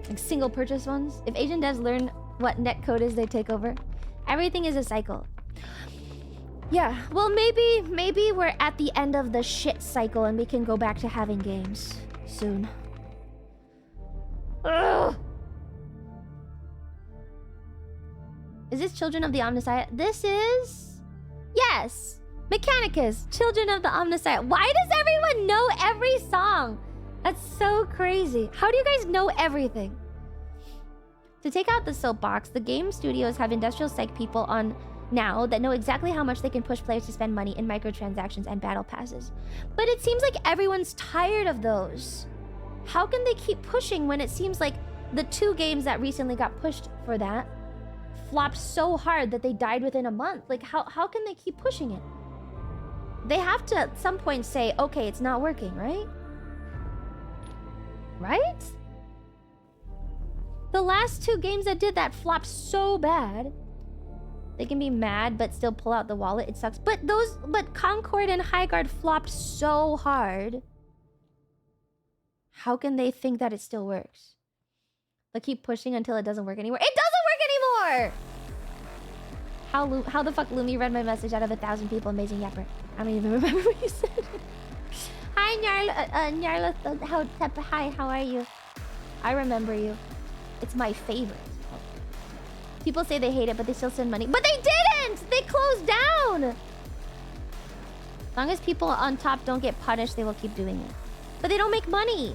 like single purchase ones. If Asian devs learn what netcode is, they take over. Everything is a cycle. Yeah, well maybe we're at the end of the shit cycle and we can go back to having games soon. Ugh. Is this Children of the Omnissiah? This is... Yes! Mechanicus, Children of the Omnissiah. Why does everyone know every song? That's so crazy. How do you guys know everything? To take out the soapbox, the game studios have industrial psych people on now that know exactly how much they can push players to spend money in microtransactions and battle passes. But it seems like everyone's tired of those. How can they keep pushing when it seems like the 2 games that recently got pushed for that flopped so hard that they died within a month? Like, how can they keep pushing it? They have to at some point say, okay, it's not working, right? Right? The last 2 games that did that flopped so bad. They can be mad but still pull out the wallet. It sucks. But Concord and Highguard flopped so hard. How can they think that it still works? They keep pushing until it doesn't work anymore. It doesn't work anymore! How the fuck Lumi read my message out of 1,000 people? Amazing yapper. I don't even remember what you said. Hi, Nyarla. Hi, how are you? I remember you. It's my favorite. People say they hate it, but they still send money. But they didn't! They closed down! As long as people on top don't get punished, they will keep doing it. But they don't make money.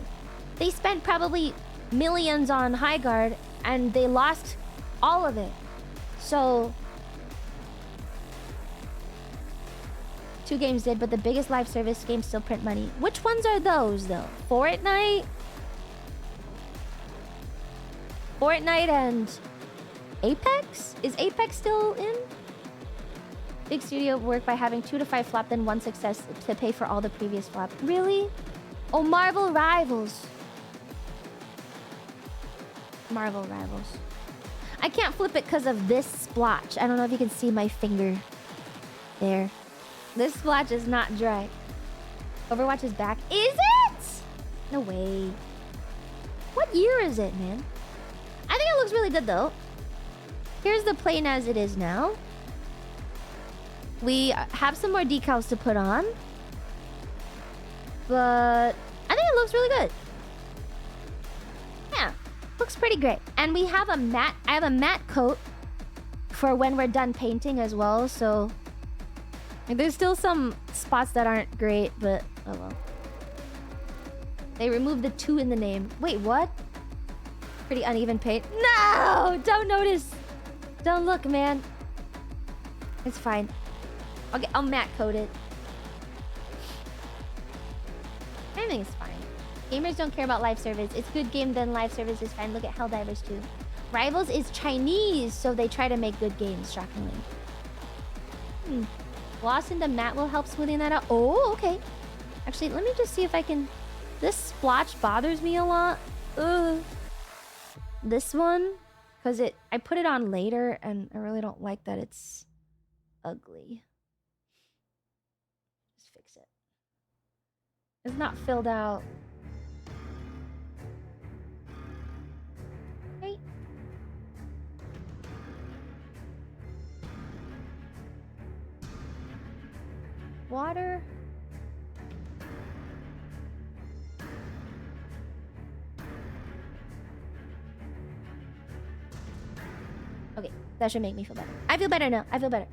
They spent probably millions on Highguard, and they lost all of it. So... 2 games did, but the biggest live service games still print money. Which ones are those, though? Fortnite? Fortnite and... Apex? Is Apex still in? Big studio work by having 2 to 5 flop, then 1 success to pay for all the previous flop. Really? Oh, Marvel Rivals. Marvel Rivals. I can't flip it because of this splotch. I don't know if you can see my finger. There. This splotch is not dry. Overwatch is back. Is it? No way. What year is it, man? I think it looks really good, though. Here's the plane as it is now. We have some more decals to put on. But I think it looks really good. Yeah, looks pretty great. And we have a matte, I have a matte coat for when we're done painting as well. So there's still some spots that aren't great, but oh well. They removed the 2 in the name. Wait, what? Pretty uneven paint. No! Don't notice. Don't look, man. It's fine. Okay, I'll matte coat it. Everything's fine. Gamers don't care about live service. It's good game, then live service is fine. Look at Helldivers 2. Rivals is Chinese, so they try to make good games, shockingly. Gloss in the mat will help smoothing that out. Oh, okay. Actually, let me just see if I can... This splotch bothers me a lot. Ugh. This one, because I put it on later, and I really don't like that it's ugly. Just fix it. It's not filled out. Right. Water. Okay, that should make me feel better. I feel better now. I feel better.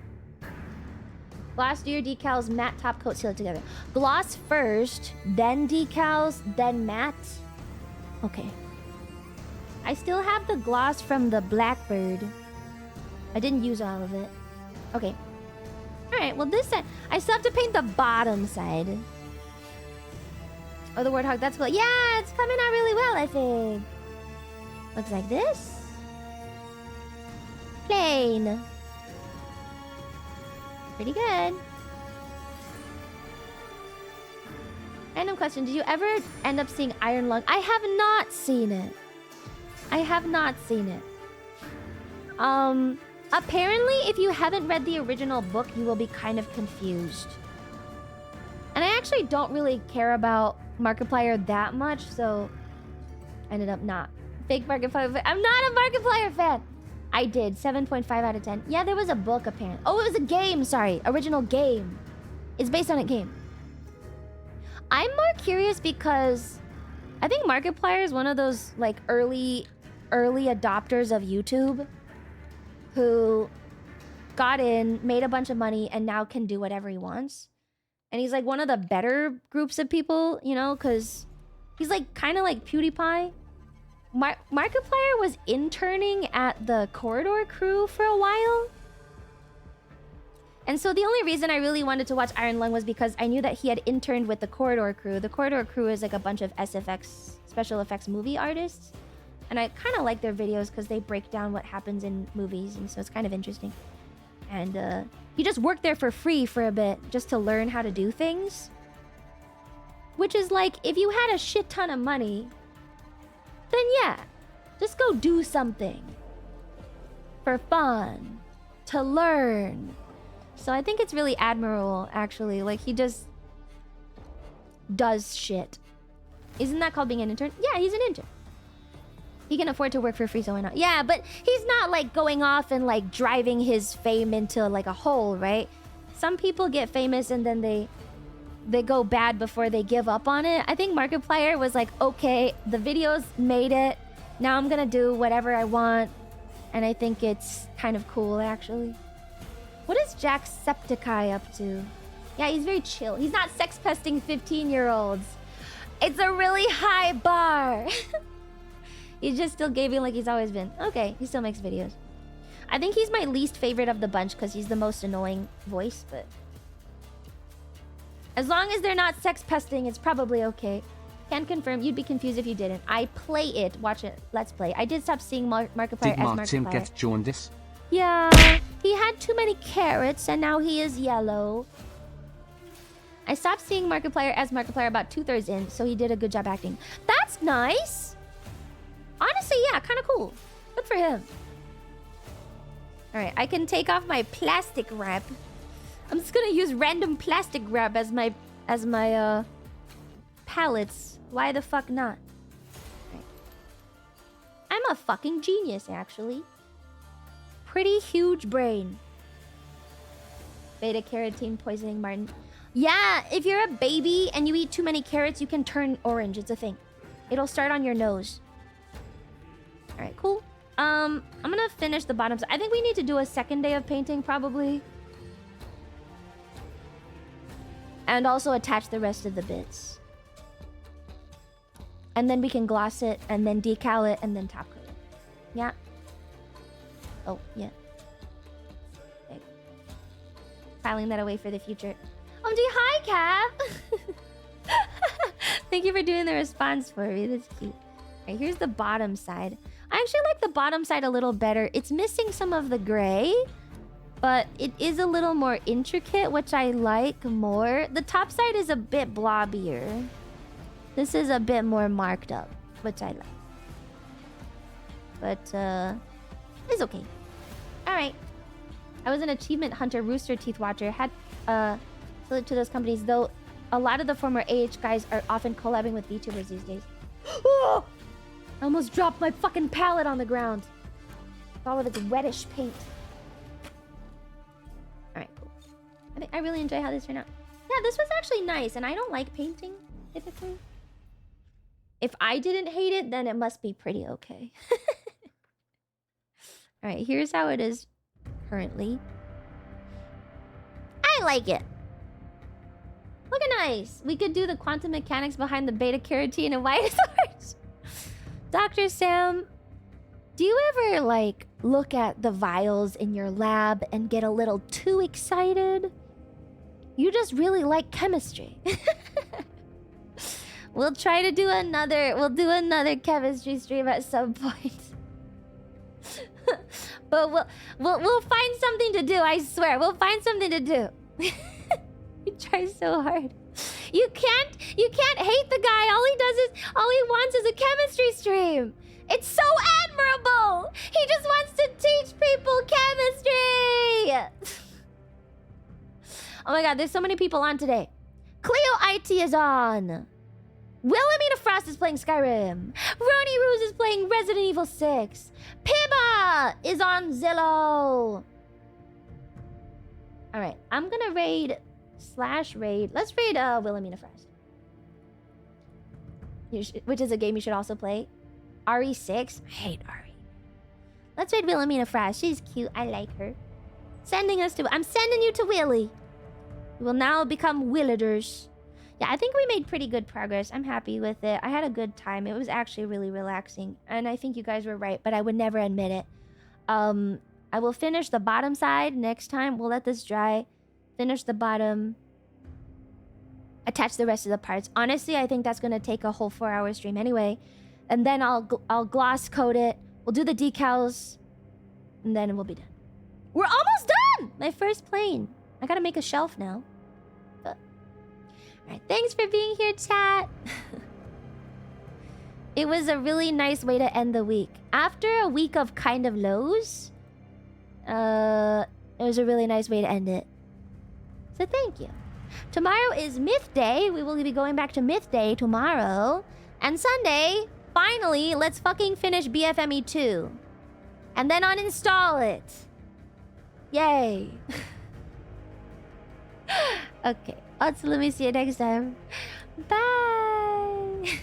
Gloss, do your decals, matte top coat, seal it together. Gloss first, then decals, then matte. Okay. I still have the gloss from the Blackbird. I didn't use all of it. Okay. Alright, well this side... I still have to paint the bottom side. Oh, the Warthog, that's cool. Yeah, it's coming out really well, I think. Looks like this. Plain. Pretty good. Random question. Did you ever end up seeing Iron Lung? I have not seen it. I have not seen it. Apparently, if you haven't read the original book, you will be kind of confused. And I actually don't really care about Markiplier that much, so I ended up not. Fake Markiplier fan. I'm not a Markiplier fan. I did. 7.5 out of 10. Yeah, there was a book apparently. Oh, it was a game. Sorry. Original game. It's based on a game. I'm more curious because I think Markiplier is one of those like early adopters of YouTube who got in, made a bunch of money, and now can do whatever he wants. And he's like one of the better groups of people, you know, because he's like kind of like PewDiePie. Markiplier was interning at the Corridor Crew for a while. And so the only reason I really wanted to watch Iron Lung was because I knew that he had interned with the Corridor Crew. The Corridor Crew is like a bunch of SFX, special effects movie artists. And I kind of like their videos because they break down what happens in movies. And so it's kind of interesting. And he just worked there for free for a bit just to learn how to do things. Which is like, if you had a shit ton of money, then yeah, just go do something for fun, to learn. So I think it's really admirable, actually. Like, he just does shit. Isn't that called being an intern? Yeah, he's an intern. He can afford to work for free, so why not? Yeah, but he's not, like, going off and, like, driving his fame into, like, a hole, right? Some people get famous and then they go bad before they give up on it. I think Markiplier was like, okay, the videos made it. Now I'm gonna do whatever I want. And I think it's kind of cool, actually. What is Jacksepticeye up to? Yeah, he's very chill. He's not sex pesting 15-year-olds. It's a really high bar. He's just still gaming like he's always been. Okay, he still makes videos. I think he's my least favorite of the bunch because he's the most annoying voice, but... as long as they're not sex pesting, it's probably okay. Can confirm, you'd be confused if you didn't. I play it. Watch it. Let's play. I did stop seeing Markiplier Did as Martin Markiplier. get jaundice? Yeah, he had too many carrots and now he is yellow. I stopped seeing Markiplier as Markiplier about 2/3 in, so he did a good job acting. That's nice. Honestly, yeah, kind of cool. Good for him. All right, I can take off my plastic wrap. I'm just gonna use random plastic wrap as my palettes. Why the fuck not? Right. I'm a fucking genius, actually. Pretty huge brain. Beta carotene poisoning, Martin. Yeah, if you're a baby and you eat too many carrots, you can turn orange. It's a thing. It'll start on your nose. All right, cool. I'm gonna finish the bottom side. I think we need to do a second day of painting, probably. And also attach the rest of the bits. And then we can gloss it, and then decal it, and then top coat it. Yeah. Oh, yeah. Okay. Filing that away for the future. Oh, hi, Cap! Thank you for doing the response for me. That's cute. Alright, here's the bottom side. I'm actually like the bottom side a little better. It's missing some of the gray, but it is a little more intricate, which I like more. The top side is a bit blobbier. This is a bit more marked up, which I like. But, it's okay. Alright. I was an achievement hunter, Rooster Teeth watcher. Had, salute to those companies, though a lot of the former AH guys are often collabing with VTubers these days. Oh! I almost dropped my fucking palette on the ground. With all of its reddish paint. Alright, cool. I really enjoy how this turned out. Yeah, this was actually nice, and I don't like painting, typically. If I didn't hate it, then it must be pretty okay. Alright, here's how it is currently. I like it. Looking nice. We could do the quantum mechanics behind the beta carotene and white source. Dr. Sam, do you ever, like, look at the vials in your lab and get a little too excited? You just really like chemistry. We'll try to do another chemistry stream at some point. But we'll find something to do, I swear. We'll find something to do. You try so hard. You can't hate the guy. All he wants is a chemistry stream. It's so admirable. He just wants to teach people chemistry. Oh my god, there's so many people on today. Cleo IT is on. Wilhelmina Frost is playing Skyrim. Ronnie Ruse is playing Resident Evil 6. Pibba is on Zillow. Alright, I'm gonna raid /raid. Let's raid Wilhelmina Frost. Which is a game you should also play. RE6. I hate RE. Let's raid Wilhelmina Frost. She's cute. I like her. I'm sending you to Willy. We will now become Willaders. Yeah, I think we made pretty good progress. I'm happy with it. I had a good time. It was actually really relaxing. And I think you guys were right, but I would never admit it. I will finish the bottom side next time. We'll let this dry. Finish the bottom. Attach the rest of the parts. Honestly, I think that's going to take a whole 4-hour stream anyway. And then I'll gloss coat it. We'll do the decals. And then we'll be done. We're almost done! My first plane. I gotta make a shelf now. Alright, thanks for being here, chat. It was a really nice way to end the week. After a week of kind of lows, it was a really nice way to end it. So thank you. Tomorrow is Myth Day. We will be going back to Myth Day tomorrow. And Sunday, finally, let's fucking finish BFME 2. And then uninstall it. Yay. Okay. Also, let me see you next time. Bye.